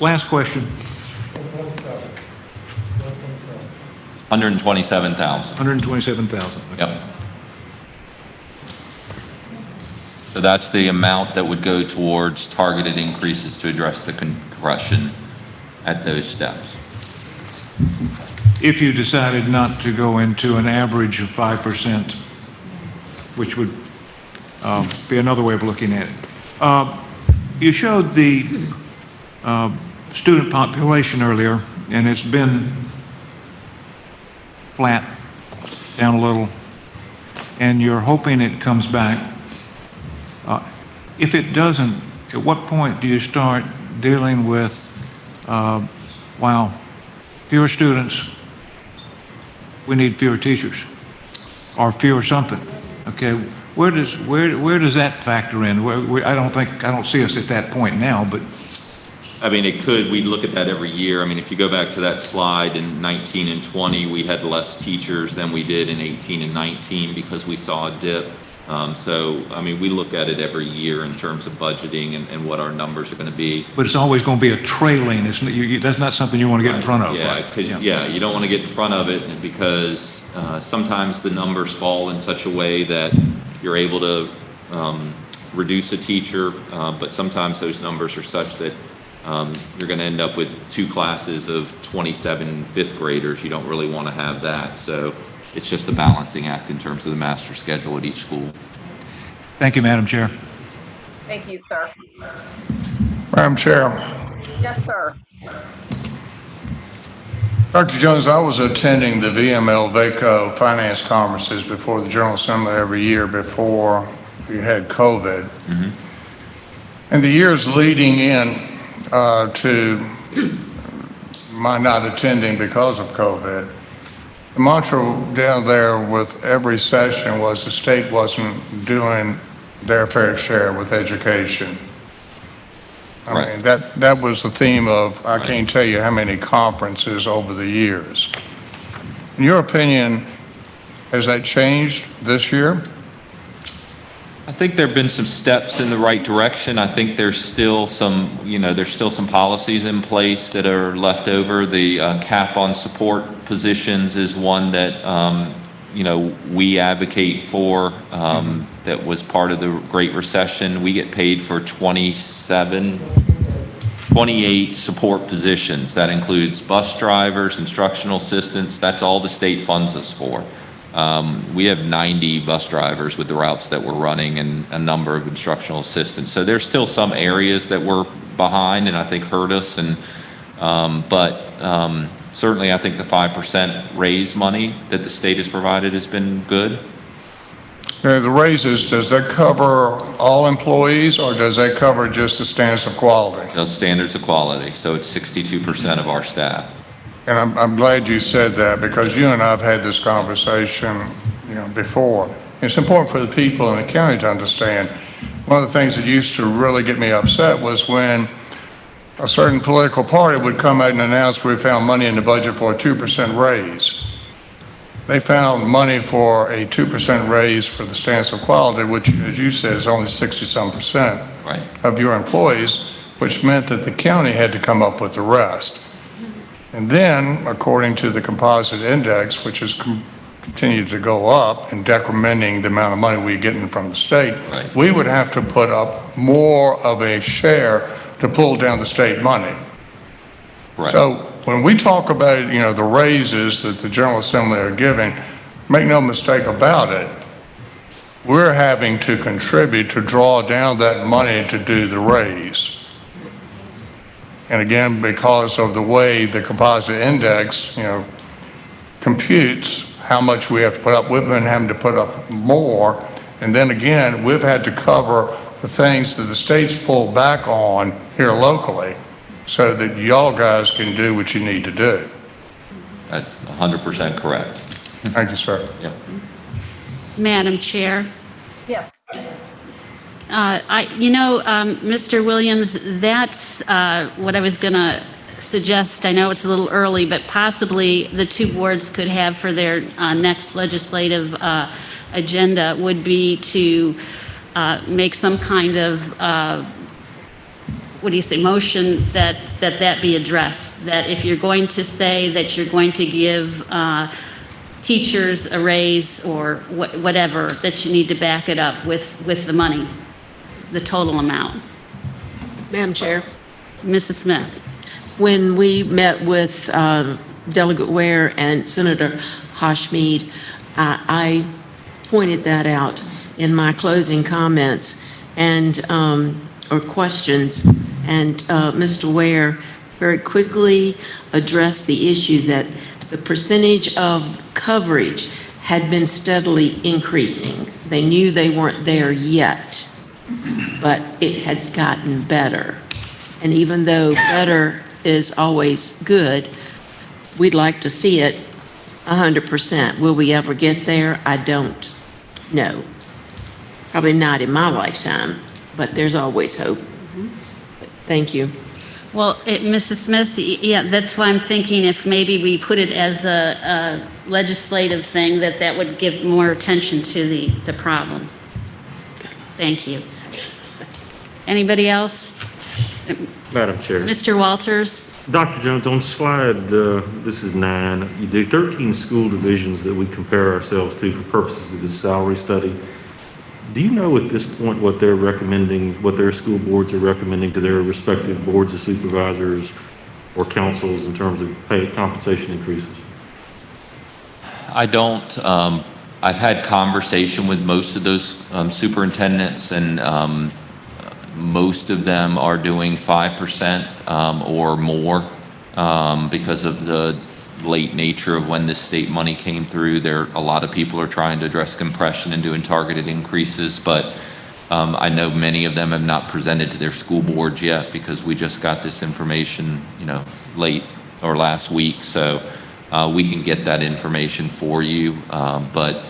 Last question. 127,000. 127,000. Yep. So that's the amount that would go towards targeted increases to address the compression at those steps. If you decided not to go into an average of 5%, which would be another way of looking at it. You showed the student population earlier, and it's been flat, down a little, and you're hoping it comes back. If it doesn't, at what point do you start dealing with, wow, fewer students, we need fewer teachers, or fewer something? Okay, where does that factor in? I don't see us at that point now, but I mean, it could, we look at that every year. I mean, if you go back to that slide in 19 and 20, we had less teachers than we did in 18 and 19 because we saw a dip. So, I mean, we look at it every year in terms of budgeting and what our numbers are going to be. But it's always going to be a trailing, that's not something you want to get in front of, Yeah, right? 'cause, yeah, you don't want to get in front of it because sometimes the numbers fall in such a way that you're able to reduce a teacher, but sometimes those numbers are such that you're going to end up with 2 classes of 27 fifth graders. You don't really want to have that. So it's just a balancing act in terms of the master schedule at each school. Thank you, Madam Chair. Thank you, sir. Madam Chair, Yes, sir. Dr. Jones, I was attending the VML-VACO finance conferences before the General Assembly every year before we had COVID. And the years leading in to my not attending because of COVID, the mantra down there with every session was the state wasn't doing their fair share with education. I mean, that was the theme of, I can't tell you how many conferences over the years. In your opinion, has that changed this year? I think there have been some steps in the right direction. I think there's still some, there's still some policies in place that are left over. The cap on support positions is one that, we advocate for, that was part of the Great Recession. We get paid for 28 support positions. That includes bus drivers, instructional assistants. That's all the state funds us for. We have 90 bus drivers with the routes that we're running and a number of instructional assistants. So there's still some areas that we're behind and I think hurt us. But certainly I think the 5% raise money that the state has provided has been good. The raises, does that cover all employees or does that cover just the standards of quality? Just standards of quality. So it's 62% of our staff. And I'm glad you said that because you and I have had this conversation, before. It's important for the people in the county to understand. One of the things that used to really get me upset was when a certain political party would come out and announce we found money in the budget for a 2% raise. They found money for a 2% raise for the standards of quality, which, as you said, is only 60-some% of your employees, which meant that the county had to come up with the rest. And then, according to the composite index, which has continued to go up and decrementing the amount of money we're getting from the state, we would have to put up more of a share to pull down the state money. So when we talk about, the raises that the General Assembly are giving, make no mistake about it, we're having to contribute to draw down that money to do the raise. And again, because of the way the composite index, computes how much we have to put up, we've been having to put up more. And then again, we've had to cover the things that the state's pulled back on here locally so that y'all guys can do what you need to do. That's 100% correct. Thank you, sir. Yep. Madam Chair. Yes. Mr. Williams, that's what I was going to suggest. I know it's a little early, but possibly the 2 boards could have for their next legislative agenda would be to make some kind of, motion that be addressed. That if you're going to say that you're going to give teachers a raise or whatever, that you need to back it up with the money. The total amount. Madam Chair. Mrs. Smith. When we met with Delegate Ware and Senator Hashmead, I pointed that out in my closing comments and or questions, and Mr. Ware very quickly addressed the issue that the percentage of coverage had been steadily increasing. They knew they weren't there yet, but it had gotten better. And even though better is always good, we'd like to see it 100%. Will we ever get there? I don't know. Probably not in my lifetime, but there's always hope. Thank you. Well, Mrs. Smith, yeah, that's why I'm thinking if maybe we put it as a legislative thing, that would give more attention to the problem. Thank you. Anybody else? Madam Chair. Mr. Walters? Dr. Jones, on slide, this is 9, you do 13 school divisions that we compare ourselves to for purposes of this salary study. Do you know at this point what they're recommending, what their school boards are recommending to their respective boards of supervisors or councils in terms of pay compensation increases? I don't. I've had conversation with most of those superintendents, and most of them are doing 5% or more because of the late nature of when this state money came through. A lot of people are trying to address compression and doing targeted increases, but I know many of them have not presented to their school boards yet because we just got this information, late or last week. So we can get that information for you, but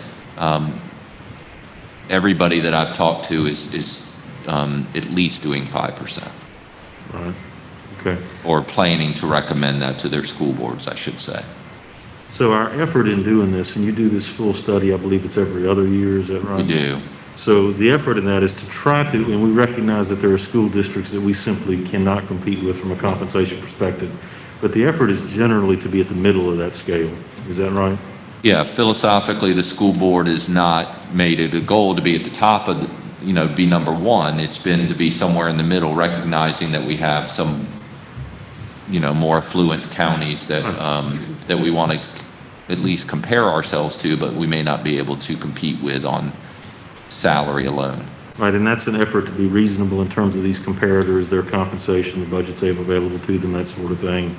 everybody that I've talked to is at least doing 5%. Right. Okay. Or planning to recommend that to their school boards, I should say. So our effort in doing this, and you do this full study, I believe it's every other year, is that right? We do. So the effort in that is to try to, and we recognize that there are school districts that we simply cannot compete with from a compensation perspective, but the effort is generally to be at the middle of that scale. Is that right? Yeah, philosophically, the school board has not made it a goal to be at the top of the, be number one. It's been to be somewhere in the middle, recognizing that we have some, more affluent counties that that we want to at least compare ourselves to, but we may not be able to compete with on salary alone. Right, and that's an effort to be reasonable in terms of these comparators, their compensation, the budgets they have available to them, that sort of thing,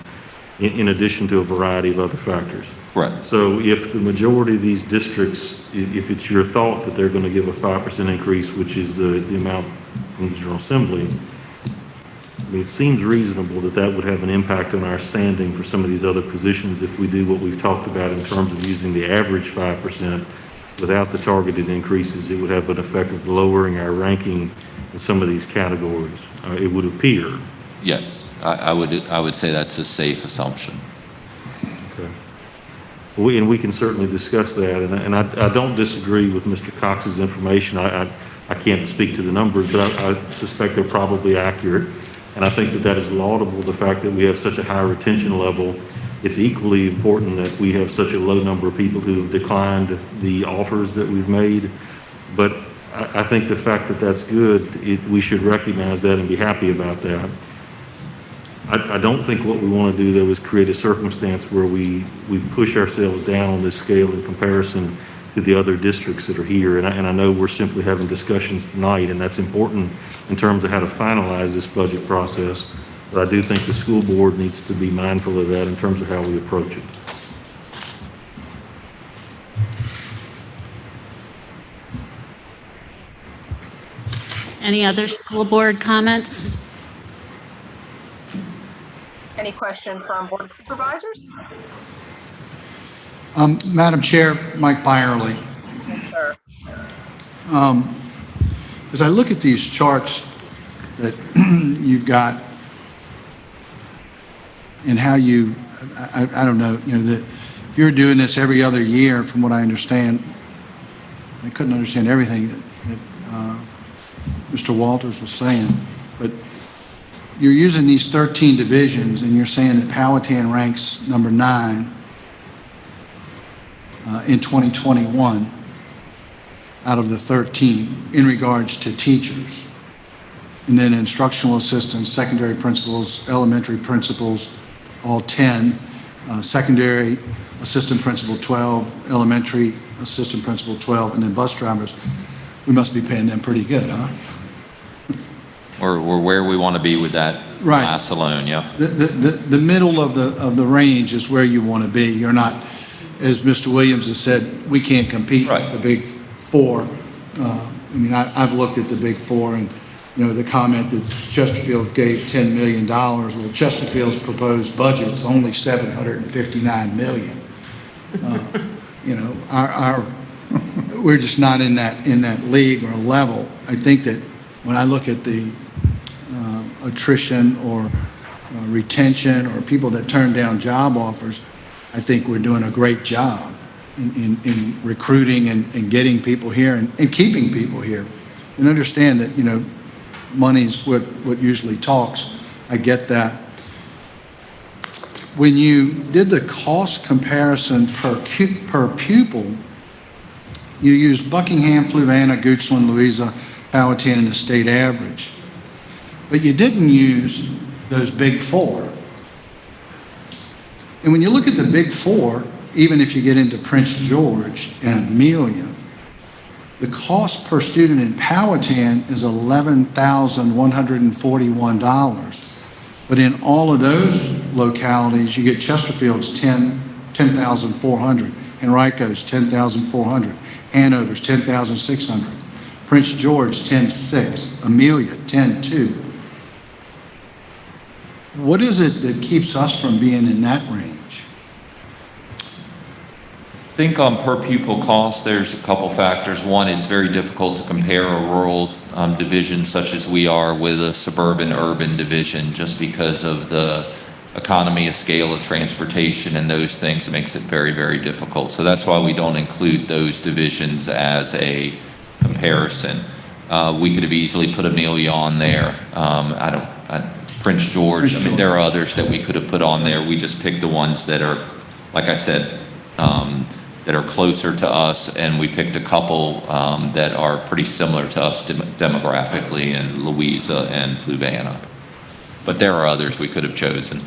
in addition to a variety of other factors. Right. So if the majority of these districts, if it's your thought that they're going to give a 5% increase, which is the amount from the General Assembly, I mean, it seems reasonable that would have an impact on our standing for some of these other positions if we do what we've talked about in terms of using the average 5% without the targeted increases. It would have an effect of lowering our ranking in some of these categories. It would appear. Yes, I would say that's a safe assumption. Okay. And we can certainly discuss that, and I don't disagree with Mr. Cox's information. I can't speak to the numbers, but I suspect they're probably accurate. And I think that is laudable, the fact that we have such a high retention level. It's equally important that we have such a low number of people who have declined the offers that we've made. But I think the fact that that's good, we should recognize that and be happy about that. I don't think what we want to do, though, is create a circumstance where we push ourselves down on this scale in comparison to the other districts that are here. And I know we're simply having discussions tonight, and that's important in terms of how to finalize this budget process. But I do think the school board needs to be mindful of that in terms of how we approach it. Any other school board comments? Any question from Board of Supervisors? Madam Chair, Mike Byerly. Yes, sir. As I look at these charts that you've got and how I don't know, that if you're doing this every other year, from what I understand, I couldn't understand everything that Mr. Walters was saying, but you're using these 13 divisions and you're saying that Powhatan ranks number 9 in 2021 out of the 13 in regards to teachers. And then instructional assistants, secondary principals, elementary principals, all 10, secondary assistant principal 12, elementary assistant principal 12, and then bus drivers. We must be paying them pretty good, huh? Or where we want to be with that Right. class alone, yeah. The middle of the range is where you want to be. You're not, as Mr. Williams has said, we can't compete with the big four. I mean, I've looked at the big four and, the comment that Chesterfield gave $10 million. Well, Chesterfield's proposed budget's only $759 million. We're just not in that league or level. I think that when I look at the attrition or retention or people that turn down job offers, I think we're doing a great job in recruiting and getting people here and keeping people here. And understand that, money's what usually talks. I get that. When you did the cost comparison per pupil, you used Buckingham, Fluvanna, Goochland, Louisa, Powhatan, and the state average. But you didn't use those big four. And when you look at the big four, even if you get into Prince George and Amelia, the cost per student in Powhatan is $11,141. But in all of those localities, you get Chesterfield's $10,400, Henrico's $10,400, Hanover's $10,600, Prince George $10,600, Amelia $10,200. What is it that keeps us from being in that range? I think on per pupil cost, there's a couple factors. One, it's very difficult to compare a rural division such as we are with a suburban urban division just because of the economy of scale of transportation and those things. It makes it very, very difficult. So that's why we don't include those divisions as a comparison. We could have easily put Amelia on there. Prince George, there are others that we could have put on there. We just picked the ones that are, like I said, that are closer to us, and we picked a couple that are pretty similar to us demographically in Louisa and Fluvanna. But there are others we could have chosen.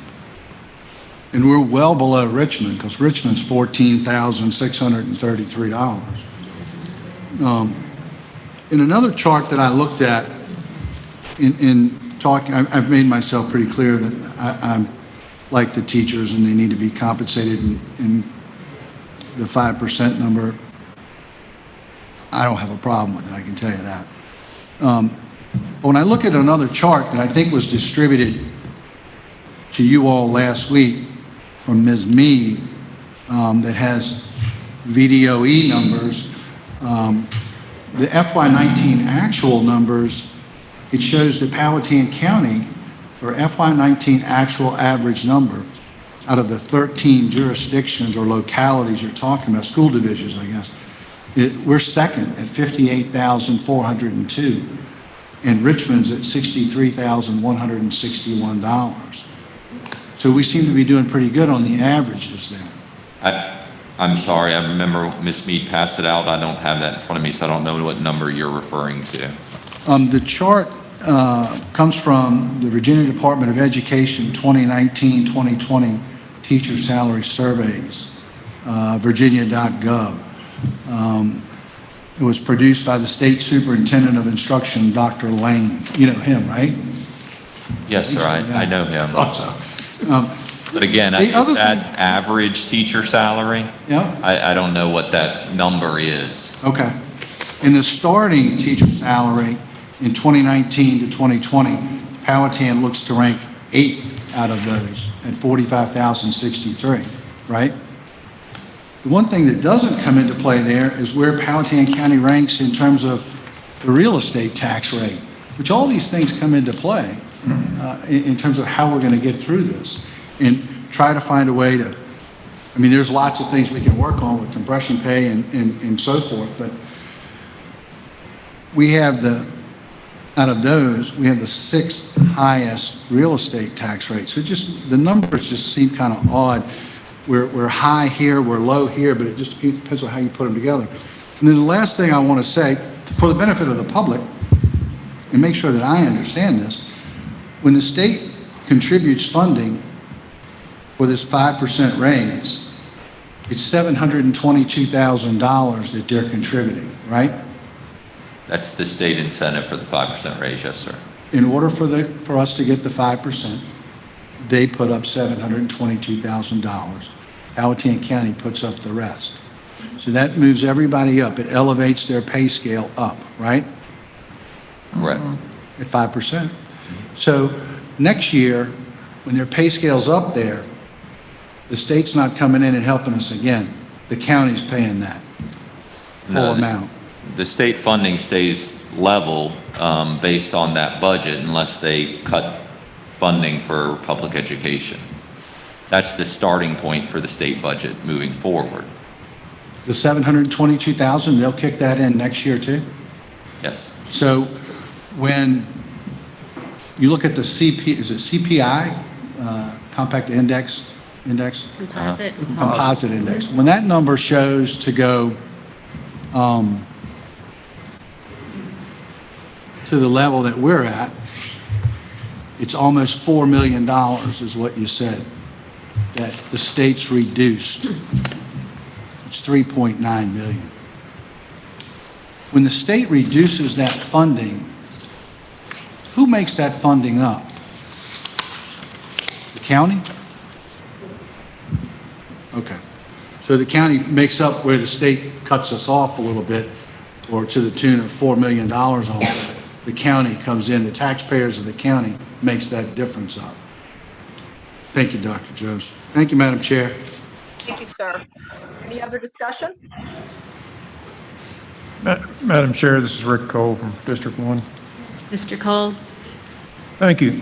And we're well below Richmond, because Richmond's $14,633. In another chart that I looked at in talking, I've made myself pretty clear that I'm like the teachers and they need to be compensated, in the 5% number, I don't have a problem with it, I can tell you that. But when I look at another chart that I think was distributed to you all last week from Ms. Mead, that has VDOE numbers, the FY19 actual numbers, it shows that Powhatan County, for FY19 actual average number, out of the 13 jurisdictions or localities you're talking about, school divisions, I guess, we're second at $58,402, and Richmond's at $63,161. So we seem to be doing pretty good on the averages there. I'm sorry, I remember Ms. Mead passed it out. I don't have that in front of me, so I don't know what number you're referring to. The chart comes from the Virginia Department of Education 2019-2020 Teacher Salary Surveys, virginia.gov. It was produced by the State Superintendent of Instruction, Dr. Lane. You know him, right? Yes, sir, I know him. Thought so. But again, that average teacher salary, Yeah. I don't know what that number is. Okay. And the starting teacher salary in 2019 to 2020, Powhatan looks to rank 8 out of those at $45,063, right? The one thing that doesn't come into play there is where Powhatan County ranks in terms of the real estate tax rate, which all these things come into play in terms of how we're going to get through this and try to find a way to, I mean, there's lots of things we can work on with compression pay and so forth, but we have out of those, we have the 6th highest real estate tax rate. So the numbers just seem kind of odd. We're high here, we're low here, but it just depends on how you put them together. And then the last thing I want to say, for the benefit of the public, and make sure that I understand this, when the state contributes funding for this 5% raise, it's $722,000 that they're contributing, right? That's the state incentive for the 5% raise, yes, sir. In order for us to get the 5%, they put up $722,000. Powhatan County puts up the rest. So that moves everybody up. It elevates their pay scale up, right? Correct. At 5%. So next year, when their pay scale's up there, the state's not coming in and helping us again. The county's paying that full amount. The state funding stays level based on that budget unless they cut funding for public education. That's the starting point for the state budget moving forward. The 722,000, they'll kick that in next year too? Yes. So when you look at the is it CPI, compact index? Composite. Composite index. When that number shows to go to the level that we're at, it's almost $4 million is what you said, that the state's reduced. It's 3.9 million. When the state reduces that funding, who makes that funding up? The county? Okay. So the county makes up where the state cuts us off a little bit, or to the tune of $4 million on that. The county comes in, the taxpayers of the county makes that difference up. Thank you, Dr. Jones. Thank you, Madam Chair. Thank you, sir. Any other discussion? Madam Chair, this is Rick Cole from District 1. Mr. Cole? Thank you.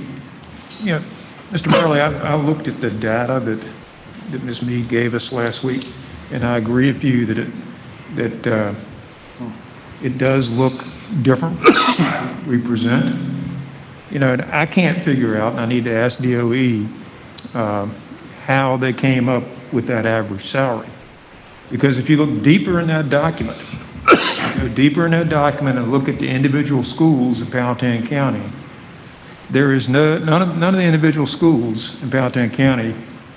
Yeah, Mr. Burley, I looked at the data that Ms. Mead gave us last week, and I agree with you that it does look different we present. You know, and I can't figure out, and I need to ask DOE, how they came up with that average salary. Because if you look deeper in that document, and look at the individual schools in Powhatan County, there is none of the individual schools in Powhatan County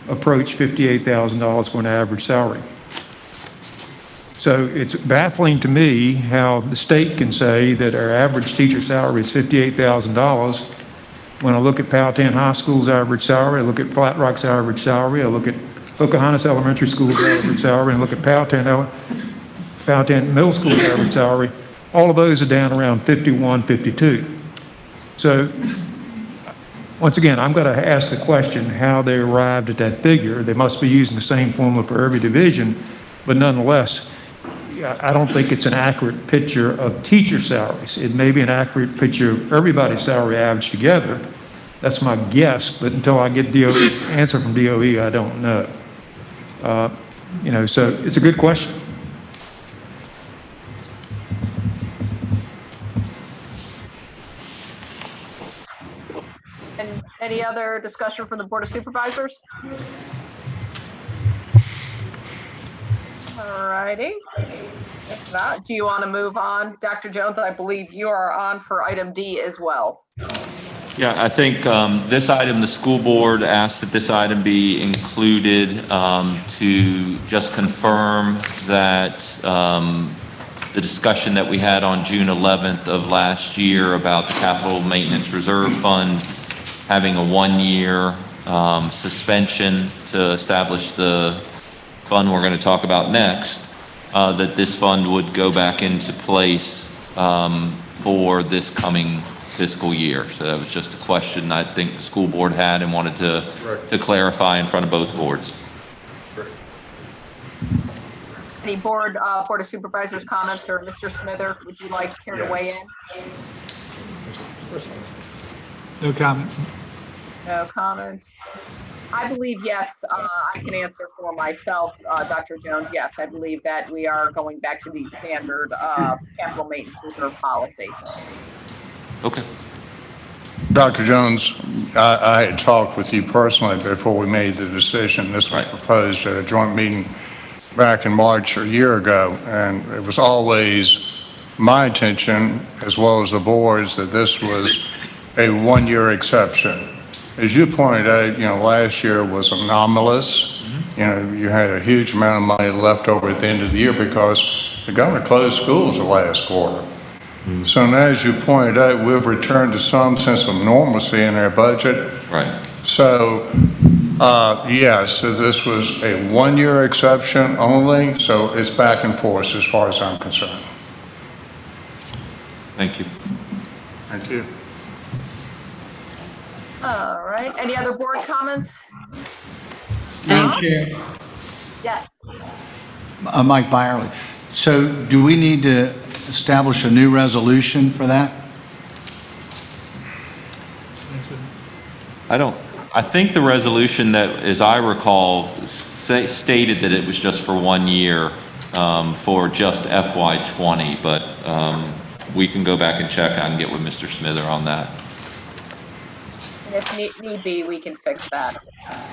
approach $58,000 for an average salary. So it's baffling to me how the state can say that our average teacher salary is $58,000. When I look at Powhatan High School's average salary, I look at Flat Rock's average salary, I look at Pocahontas Elementary School's average salary, and look at Powhatan Middle School's average salary, all of those are down around 51, 52. So once again, I'm going to ask the question how they arrived at that figure. They must be using the same formula for every division, but nonetheless, I don't think it's an accurate picture of teacher salaries. It may be an accurate picture of everybody's salary averaged together. That's my guess, but until I get DOE answer from DOE, I don't know. You know, so it's a good question. And any other discussion from the Board of Supervisors? All righty. If not, do you want to move on? Dr. Jones, I believe you are on for item D as well. Yeah, I think this item, the school board asked that this item be included to just confirm that the discussion that we had on June 11th of last year about the Capital Maintenance Reserve Fund having a one-year suspension to establish the fund we're going to talk about next, that this fund would go back into place for this coming fiscal year. So that was just a question I think the school board had and wanted to clarify in front of both boards. Any Board of Supervisors comments, or Mr. Smither, would you like here to weigh in? No comment. No comment. I believe, yes, I can answer for myself, Dr. Jones. Yes, I believe that we are going back to the standard capital maintenance reserve policy. Okay. Dr. Jones, I had talked with you personally before we made the decision. This was proposed at a joint meeting back in March a year ago, and it was always my intention, as well as the board's, that this was a one-year exception. As you pointed out, you know, last year was anomalous. You know, you had a huge amount of money left over at the end of the year because the government closed schools the last quarter. So now, as you pointed out, we've returned to some sense of normalcy in our budget. Right. So, yes, so this was a one-year exception only, so it's back in force as far as I'm concerned. Thank you. Thank you. All right. Any other board comments? Madam Chair. Yes. Mike Byerly. So do we need to establish a new resolution for that? I think the resolution that, as I recall, stated that it was just for 1 year for just FY '20, but we can go back and check. I can get with Mr. Smither on that. And if need be, we can fix that.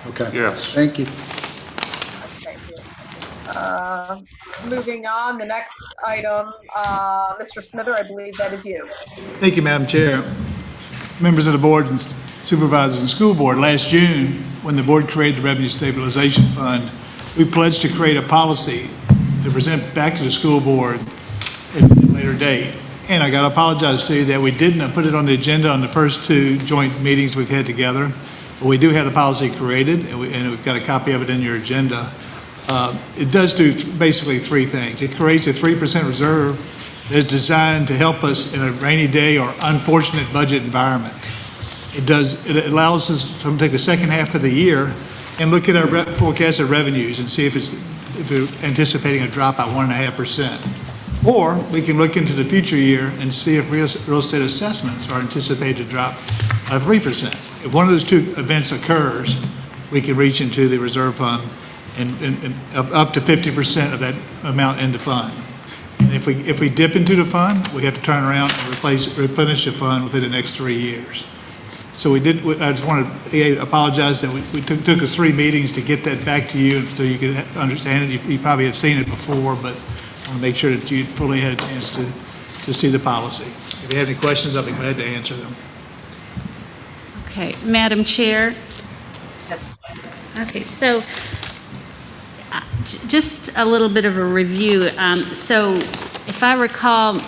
Okay. Yes. Thank you. Thank you. Moving on, the next item, Mr. Smither, I believe that is you. Thank you, Madam Chair. Members of the board and supervisors and school board, last June, when the board created the Revenue Stabilization Fund, we pledged to create a policy to present back to the school board at a later date. And I got to apologize to you that we didn't put it on the agenda on the first 2 joint meetings we've had together. But we do have the policy created, and we've got a copy of it in your agenda. It does do basically 3 things. It creates a 3% reserve that is designed to help us in a rainy day or unfortunate budget environment. It allows us to take the second half of the year and look at our forecasted revenues and see if we're anticipating a drop by 1.5%. Or we can look into the future year and see if real estate assessments are anticipated to drop by 3%. If one of those 2 events occurs, we can reach into the reserve fund and up to 50% of that amount in the fund. And if we dip into the fund, we have to turn around and replenish the fund within the next 3 years. So I just want to apologize that we took us 3 meetings to get that back to you so you could understand it. You probably have seen it before, but I want to make sure that you fully had a chance to see the policy. If you have any questions, I'll be glad to answer them. Okay, Madam Chair. Okay, so just a little bit of a review. So if I recall,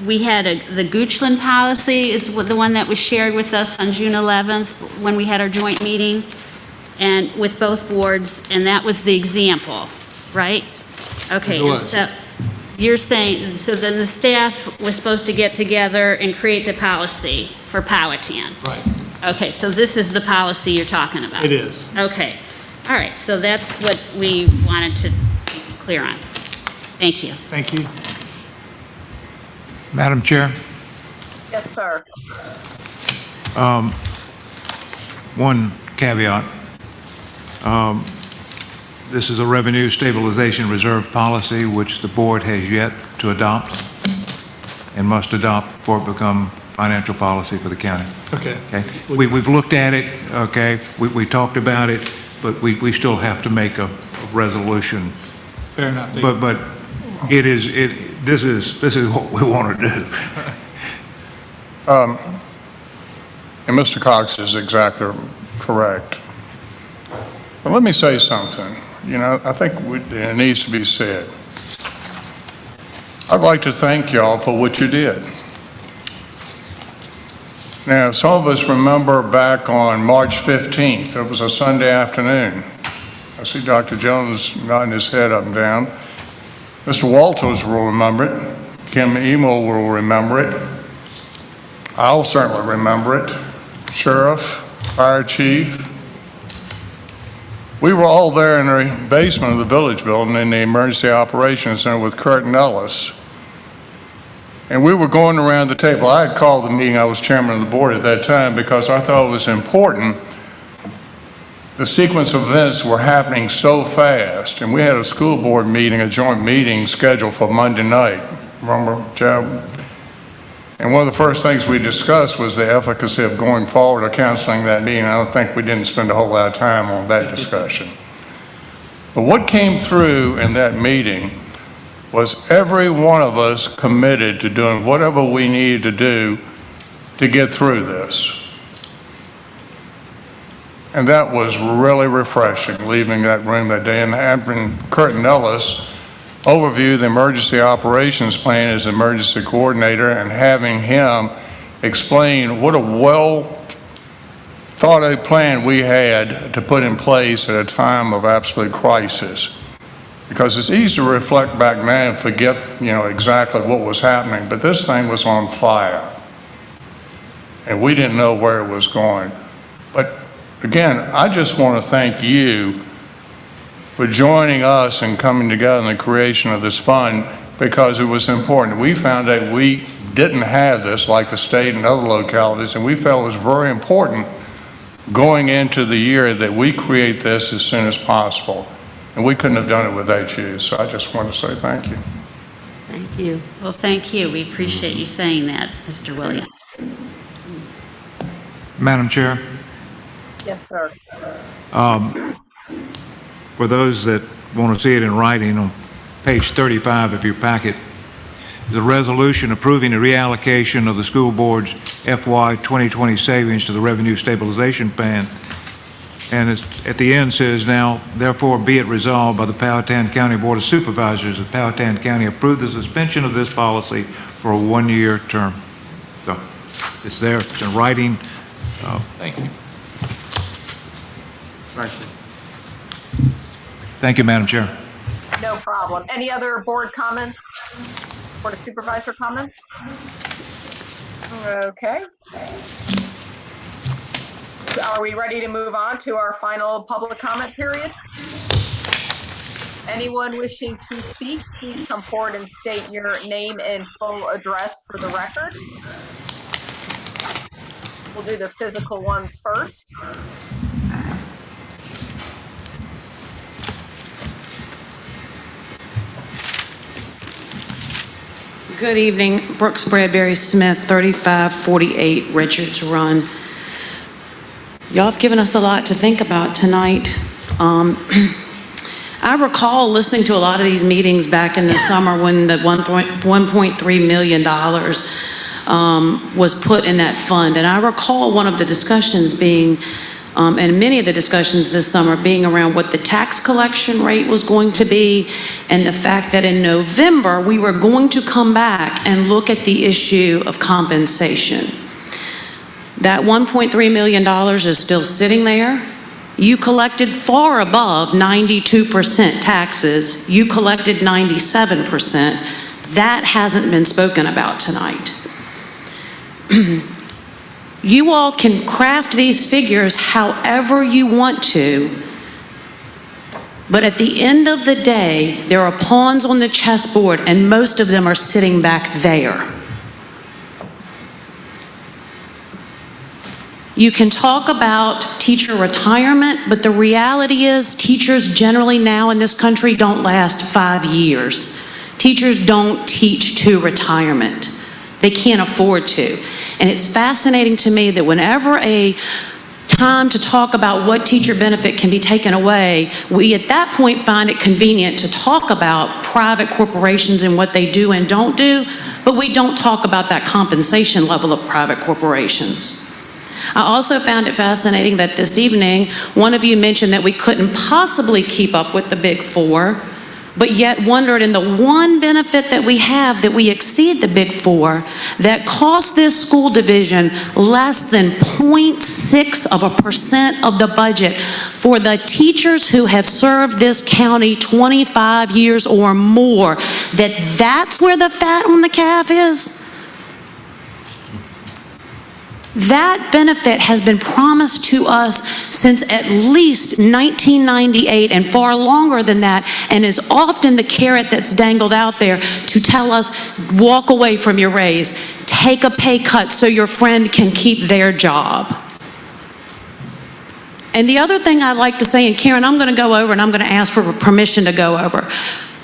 we had the Goochland policy is the one that was shared with us on June 11th when we had our joint meeting and with both boards, and that was the example, right? Okay, and so you're saying, so then the staff was supposed to get together and create the policy for Powhatan? Right. Okay, so this is the policy you're talking about? It is. Okay, all right, so that's what we wanted to be clear on. Thank you. Thank you. Madam Chair, Yes, sir. one caveat. This is a revenue stabilization reserve policy which the board has yet to adopt and must adopt before it become financial policy for the county. Okay. Okay. We've looked at it, okay, we talked about it, but we still have to make a resolution. Fair enough. But this is what we want to do. And Mr. Cox is exactly correct. But let me say something. You know, I think it needs to be said. I'd like to thank y'all for what you did. Now, some of us remember back on March 15th, it was a Sunday afternoon. I see Dr. Jones nodding his head up and down. Mr. Walters will remember it. Kim Emil will remember it. I'll certainly remember it. Sheriff, Fire Chief. We were all there in the basement of the village building in the Emergency Operations Center with Kurt Nellis. And we were going around the table. I had called the meeting. I was chairman of the board at that time because I thought it was important. The sequence of events were happening so fast, and we had a school board meeting, a joint meeting scheduled for Monday night. Remember, Joe? And one of the first things we discussed was the efficacy of going forward or canceling that meeting. I don't think we didn't spend a whole lot of time on that discussion. But what came through in that meeting was every one of us committed to doing whatever we needed to do to get through this. And that was really refreshing, leaving that room that day and having Kurt Nellis overview the emergency operations plan as emergency coordinator and having him explain what a well thought out plan we had to put in place at a time of absolute crisis. Because it's easy to reflect back now and forget, exactly what was happening, but this thing was on fire. And we didn't know where it was going. But again, I just want to thank you for joining us and coming together in the creation of this fund because it was important. We found that we didn't have this like the state and other localities, and we felt it was very important going into the year that we create this as soon as possible. And we couldn't have done it without you. So I just want to say thank you. Thank you. Well, thank you. We appreciate you saying that, Mr. Williams. Madam Chair, Yes, sir. for those that want to see it in writing, on page 35 of your packet, the resolution approving the reallocation of the school board's FY 2020 savings to the Revenue Stabilization Plan. And it's, at the end says, now, therefore, be it resolved by the Powhatan County Board of Supervisors that Powhatan County approve the suspension of this policy for a one-year term. So it's there, it's in writing. Thank you. Thank you. Thank you, Madam Chair. No problem. Any other board comments? Board of Supervisor comments? Okay. Are we ready to move on to our final public comment period? Anyone wishing to speak, please come forward and state your name and full address for the record. We'll do the physical ones first. Good evening, Brooks Bradbury Smith, 3548 Richards Run. Y'all have given us a lot to think about tonight. I recall listening to a lot of these meetings back in the summer when the $1.3 million was put in that fund. And I recall one of the discussions being, and many of the discussions this summer being around what the tax collection rate was going to be, and the fact that in November we were going to come back and look at the issue of compensation. That $1.3 million is still sitting there. You collected far above 92% taxes. You collected 97%. That hasn't been spoken about tonight. You all can craft these figures however you want to, but at the end of the day, there are pawns on the chessboard, and most of them are sitting back there. You can talk about teacher retirement, but the reality is teachers generally now in this country don't last 5 years. Teachers don't teach to retirement. They can't afford to. And it's fascinating to me that whenever a time to talk about what teacher benefit can be taken away, we at that point find it convenient to talk about private corporations and what they do and don't do, but we don't talk about that compensation level of private corporations. I also found it fascinating that this evening, one of you mentioned that we couldn't possibly keep up with the Big Four, but yet wondered in the one benefit that we have that we exceed the Big Four that costs this school division less than 0.6% of the budget for the teachers who have served this county 25 years or more, that's where the fat on the calf is. That benefit has been promised to us since at least 1998 and far longer than that, and is often the carrot that's dangled out there to tell us, walk away from your raise, take a pay cut so your friend can keep their job. And the other thing I'd like to say, and Karen, I'm going to go over and I'm going to ask for permission to go over.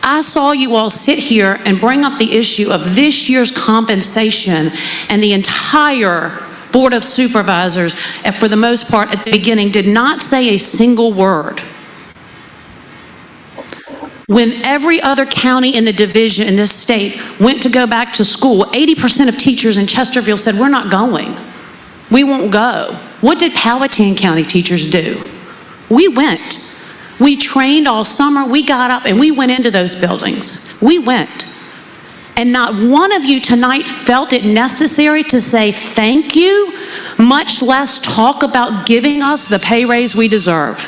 I saw you all sit here and bring up the issue of this year's compensation, and the entire Board of Supervisors, for the most part at the beginning, did not say a single word. When every other county in the division in this state went to go back to school, 80% of teachers in Chesterfield said, we're not going. We won't go. What did Powhatan County teachers do? We went. We trained all summer. We got up and we went into those buildings. We went. And not one of you tonight felt it necessary to say thank you, much less talk about giving us the pay raise we deserve.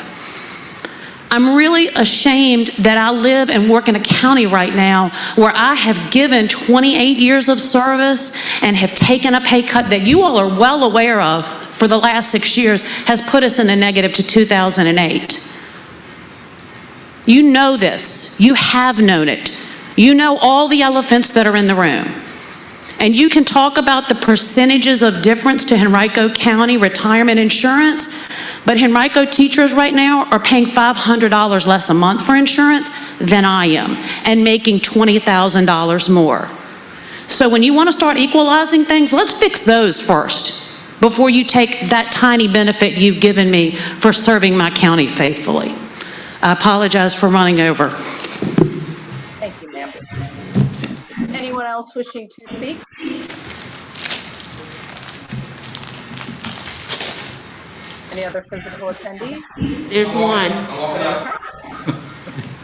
I'm really ashamed that I live and work in a county right now where I have given 28 years of service and have taken a pay cut that you all are well aware of for the last 6 years has put us in the negative to 2008. You know this. You have known it. You know all the elephants that are in the room. And you can talk about the percentages of difference to Henrico County retirement insurance, But Henrico teachers right now are paying $500 less a month for insurance than I am, and making $20,000 more. So when you want to start equalizing things, let's fix those first, before you take that tiny benefit you've given me for serving my county faithfully. I apologize for running over. Thank you, ma'am. Anyone else wishing to speak? Any other physical attendees? There's one.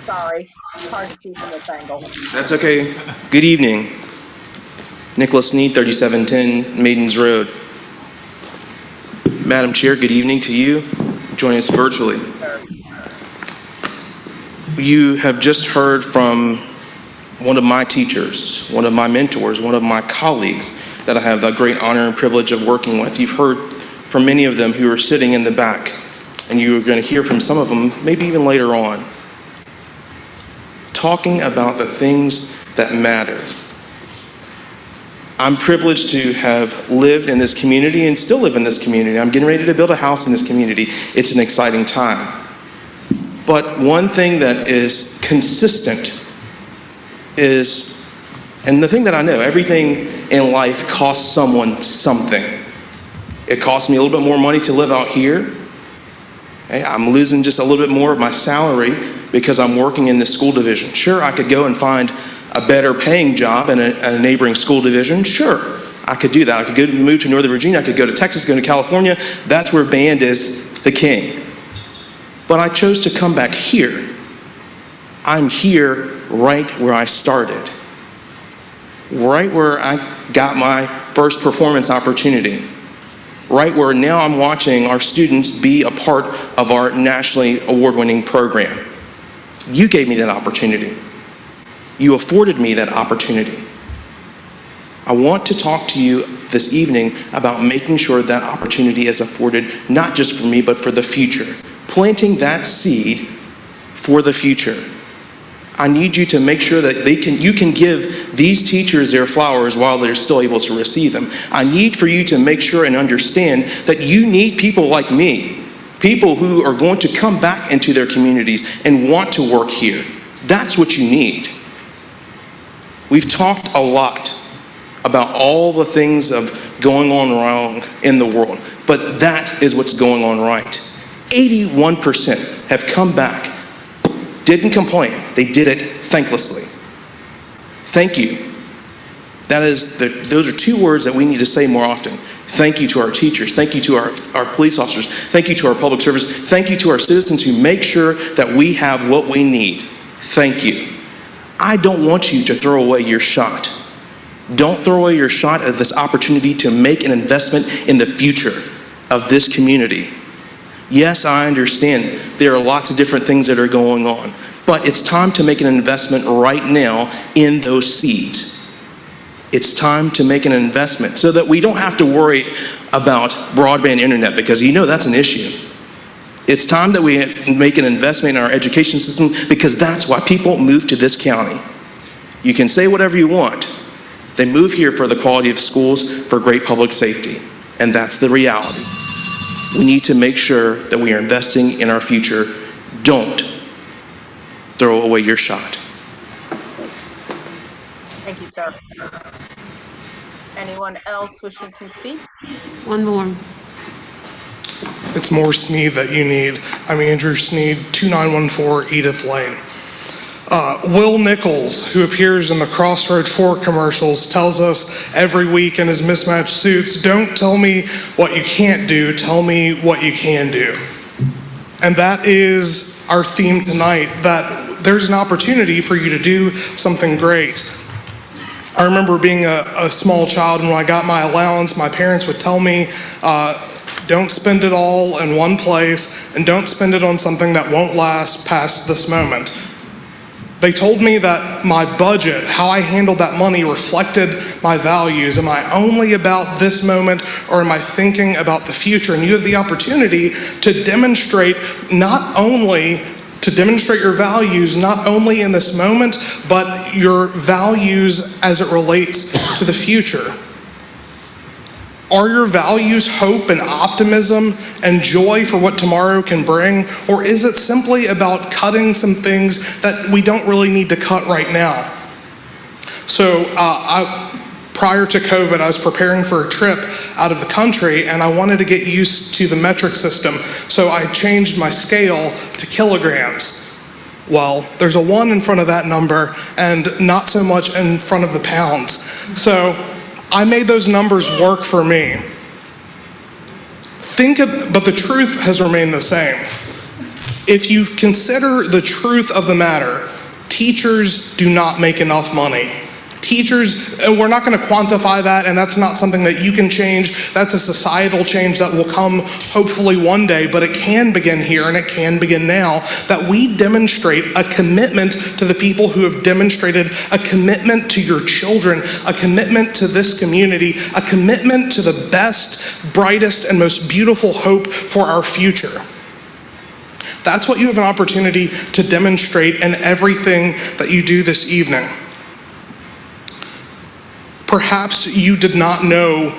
Sorry, it's hard to see from this angle. That's okay. Good evening. Nicholas Sneed, 3710 Maidens Road. Madam Chair, good evening to you, joining us virtually. You have just heard from one of my teachers, one of my mentors, one of my colleagues that I have the great honor and privilege of working with. You've heard from many of them who are sitting in the back, and you are going to hear from some of them maybe even later on, talking about the things that matter. I'm privileged to have lived in this community and still live in this community. I'm getting ready to build a house in this community. It's an exciting time. But one thing that is consistent is, and the thing that I know, everything in life costs someone something. It costs me a little bit more money to live out here. Okay, I'm losing just a little bit more of my salary because I'm working in the school division. Sure, I could go and find a better paying job in a neighboring school division. Sure, I could do that. I could go to move to Northern Virginia. I could go to Texas, go to California. That's where band is the king. But I chose to come back here. I'm here right where I started. Right where I got my first performance opportunity. Right where now I'm watching our students be a part of our nationally award-winning program. You gave me that opportunity. You afforded me that opportunity. I want to talk to you this evening about making sure that opportunity is afforded not just for me, but for the future. Planting that seed for the future. I need you to make sure that you can give these teachers their flowers while they're still able to receive them. I need for you to make sure and understand that you need people like me, people who are going to come back into their communities and want to work here. That's what you need. We've talked a lot about all the things of going on wrong in the world, but that is what's going on right. 81% have come back, didn't complain, they did it thanklessly. Thank you. Those are two words that we need to say more often. Thank you to our teachers, thank you to our police officers, thank you to our public service, thank you to our citizens who make sure that we have what we need. Thank you. I don't want you to throw away your shot. Don't throw away your shot at this opportunity to make an investment in the future of this community. Yes, I understand there are lots of different things that are going on, but it's time to make an investment right now in those seeds. It's time to make an investment so that we don't have to worry about broadband internet, because you know that's an issue. It's time that we make an investment in our education system, because that's why people move to this county. You can say whatever you want. They move here for the quality of schools, for great public safety, and that's the reality. We need to make sure that we are investing in our future. Don't throw away your shot. Thank you, sir. Anyone else wishing to speak? One more. It's more Sneed that you need. I'm Andrew Sneed, 2914 Edith Lane. Will Nichols, who appears in the Crossroad 4 commercials, tells us every week in his mismatched suits, don't tell me what you can't do, tell me what you can do. And that is our theme tonight, that there's an opportunity for you to do something great. I remember being a small child, and when I got my allowance, my parents would tell me, don't spend it all in one place, and don't spend it on something that won't last past this moment. They told me that my budget, how I handled that money, reflected my values. Am I only about this moment, or am I thinking about the future? And you have the opportunity to demonstrate your values, not only in this moment, but your values as it relates to the future. Are your values hope and optimism and joy for what tomorrow can bring? Or is it simply about cutting some things that we don't really need to cut right now? So prior to COVID, I was preparing for a trip out of the country, and I wanted to get used to the metric system. So I changed my scale to kilograms. Well, there's a 1 in front of that number and not so much in front of the pounds. So I made those numbers work for me. But the truth has remained the same. If you consider the truth of the matter, teachers do not make enough money. Teachers, and we're not going to quantify that, and that's not something that you can change. That's a societal change that will come hopefully one day, but it can begin here and it can begin now, that we demonstrate a commitment to the people who have demonstrated a commitment to your children, a commitment to this community, a commitment to the best, brightest, and most beautiful hope for our future. That's what you have an opportunity to demonstrate in everything that you do this evening. Perhaps you did not know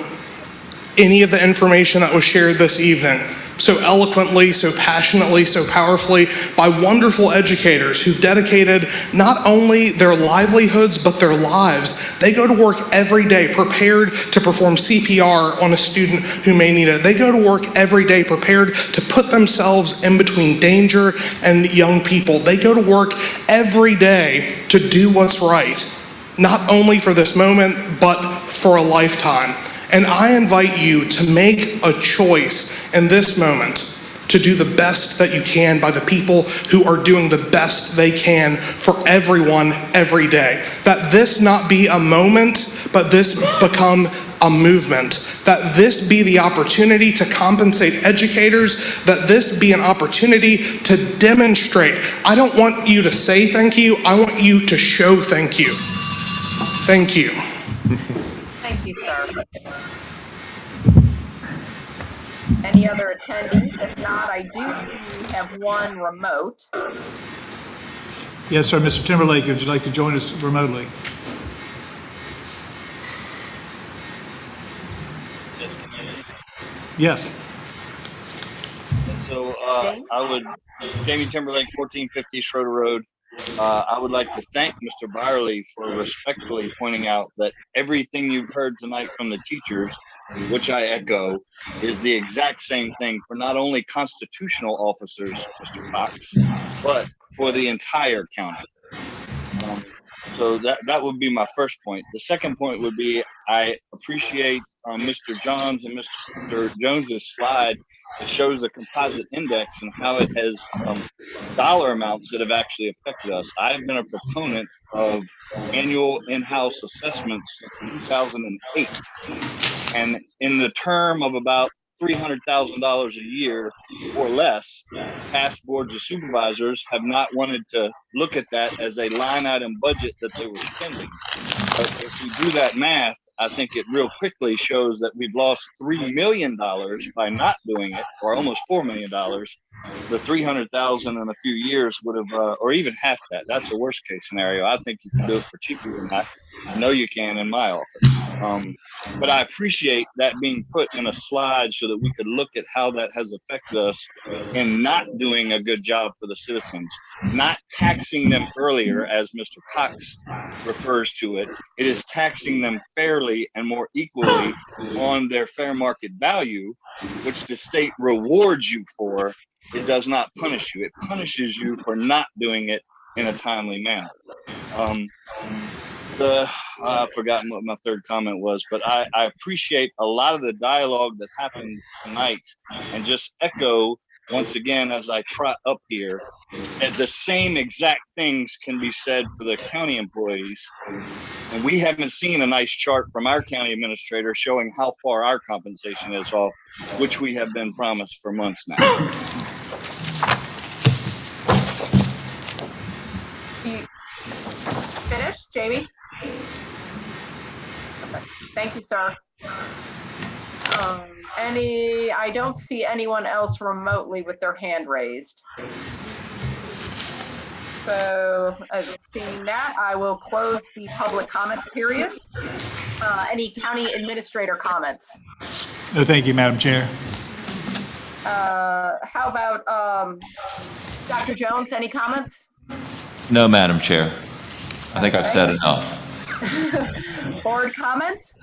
any of the information that was shared this evening so eloquently, so passionately, so powerfully by wonderful educators who've dedicated not only their livelihoods but their lives. They go to work every day prepared to perform CPR on a student who may need it. They go to work every day prepared to put themselves in between danger and young people. They go to work every day to do what's right. Not only for this moment, but for a lifetime. And I invite you to make a choice in this moment to do the best that you can by the people who are doing the best they can for everyone every day. That this not be a moment, but this become a movement. That this be the opportunity to compensate educators, that this be an opportunity to demonstrate. I don't want you to say thank you, I want you to show thank you. Thank you. Thank you, sir. Any other attendees? If not, I do see we have one remote. Yes, sir. Mr. Timberlake, would you like to join us remotely? Yes. So Jamie Timberlake, 1450 Schroeder Road. I would like to thank Mr. Byerly for respectfully pointing out that everything you've heard tonight from the teachers, which I echo, is the exact same thing for not only constitutional officers, Mr. Cox, but for the entire county. So that would be my first point. The second point would be I appreciate Mr. Johns and Mr. Jones's slide that shows the composite index and how it has dollar amounts that have actually affected us. I've been a proponent of annual in-house assessments since 2008. And in the term of about $300,000 a year or less, past boards of supervisors have not wanted to look at that as a line item budget that they were spending. But if we do that math, I think it real quickly shows that we've lost $3 million by not doing it, or almost $4 million. The $300,000 in a few years would have, or even half that. That's the worst case scenario. I think you can do it for cheaper than that. I know you can in my office. But I appreciate that being put in a slide so that we could look at how that has affected us in not doing a good job for the citizens, not taxing them earlier, as Mr. Cox refers to it. It is taxing them fairly and more equally on their fair market value, which the state rewards you for. It does not punish you. It punishes you for not doing it in a timely manner. I've forgotten what my third comment was, but I appreciate a lot of the dialogue that happened tonight, and just echo once again as I trot up here, that the same exact things can be said for the county employees. And we haven't seen a nice chart from our county administrator showing how far our compensation is off, which we have been promised for months now. Finished, Jamie? Okay. Thank you, sir. I don't see anyone else remotely with their hand raised. So, seeing that, I will close the public comment period. Any county administrator comments? No, thank you, Madam Chair. How about Dr. Jones, any comments? No, Madam Chair. I think I've said enough. Board comments?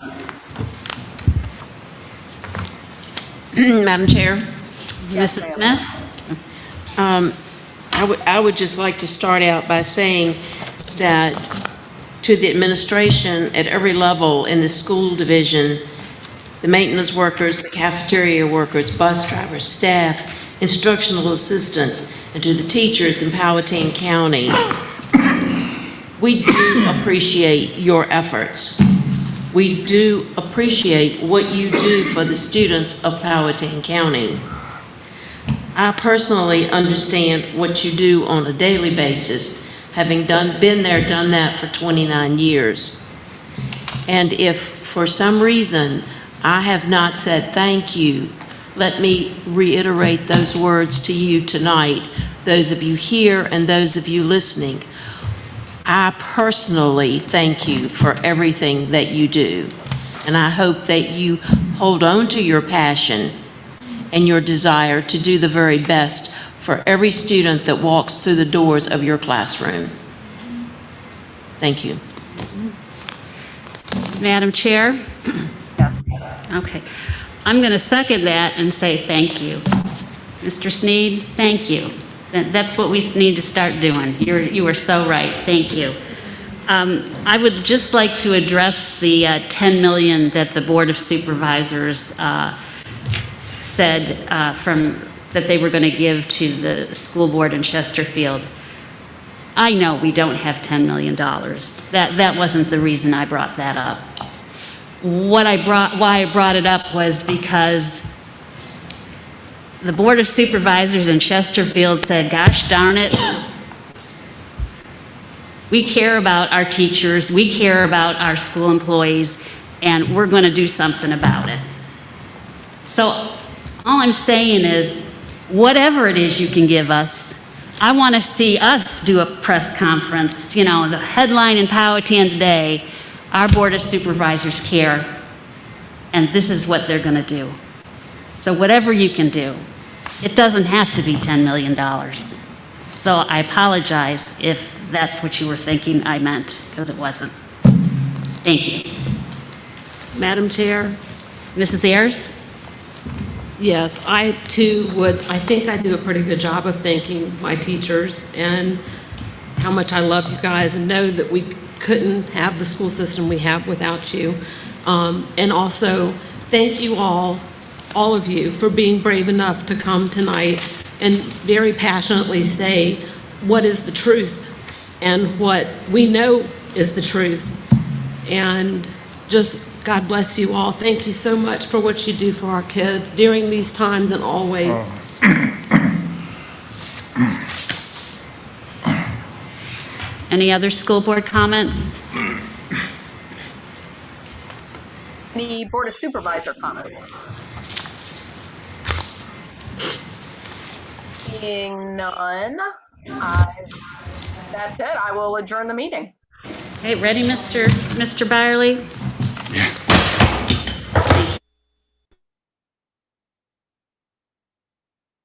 Madam Chair? Yes, Mrs. ma'am. Smith? I would just like to start out by saying that to the administration at every level in the school division, the maintenance workers, the cafeteria workers, bus drivers, staff, instructional assistants, and to the teachers in Powhatan County, we do appreciate your efforts. We do appreciate what you do for the students of Powhatan County. I personally understand what you do on a daily basis, having been there, done that for 29 years. And if for some reason I have not said thank you, let me reiterate those words to you tonight, those of you here and those of you listening. I personally thank you for everything that you do. And I hope that you hold on to your passion and your desire to do the very best for every student that walks through the doors of your classroom. Thank you. Madam Chair? Okay. I'm going to second that and say thank you. Mr. Sneed, thank you. That's what we need to start doing. You are so right. Thank you. I would just like to address the $10 million that the Board of Supervisors said that they were going to give to the school board in Chesterfield. I know we don't have $10 million. That wasn't the reason I brought that up. Why I brought it up was because the Board of Supervisors in Chesterfield said, gosh darn it, we care about our teachers, we care about our school employees, and we're going to do something about it. So all I'm saying is, whatever it is you can give us, I want to see us do a press conference. You know, the headline in Powhatan today, our Board of Supervisors care, and this is what they're going to do. So whatever you can do, it doesn't have to be $10 million. So I apologize if that's what you were thinking I meant, because it wasn't. Thank you. Madam Chair? Mrs. Ayers? Yes, I too I think I do a pretty good job of thanking my teachers and how much I love you guys and know that we couldn't have the school system we have without you. And also, thank you all of you, for being brave enough to come tonight and very passionately say what is the truth and what we know is the truth. And just God bless you all. Thank you so much for what you do for our kids during these times and always. Any other school board comments? Any Board of Supervisor comments? Seeing none, that's it. I will adjourn the meeting. Okay, ready, Mr. Byerly? Yeah.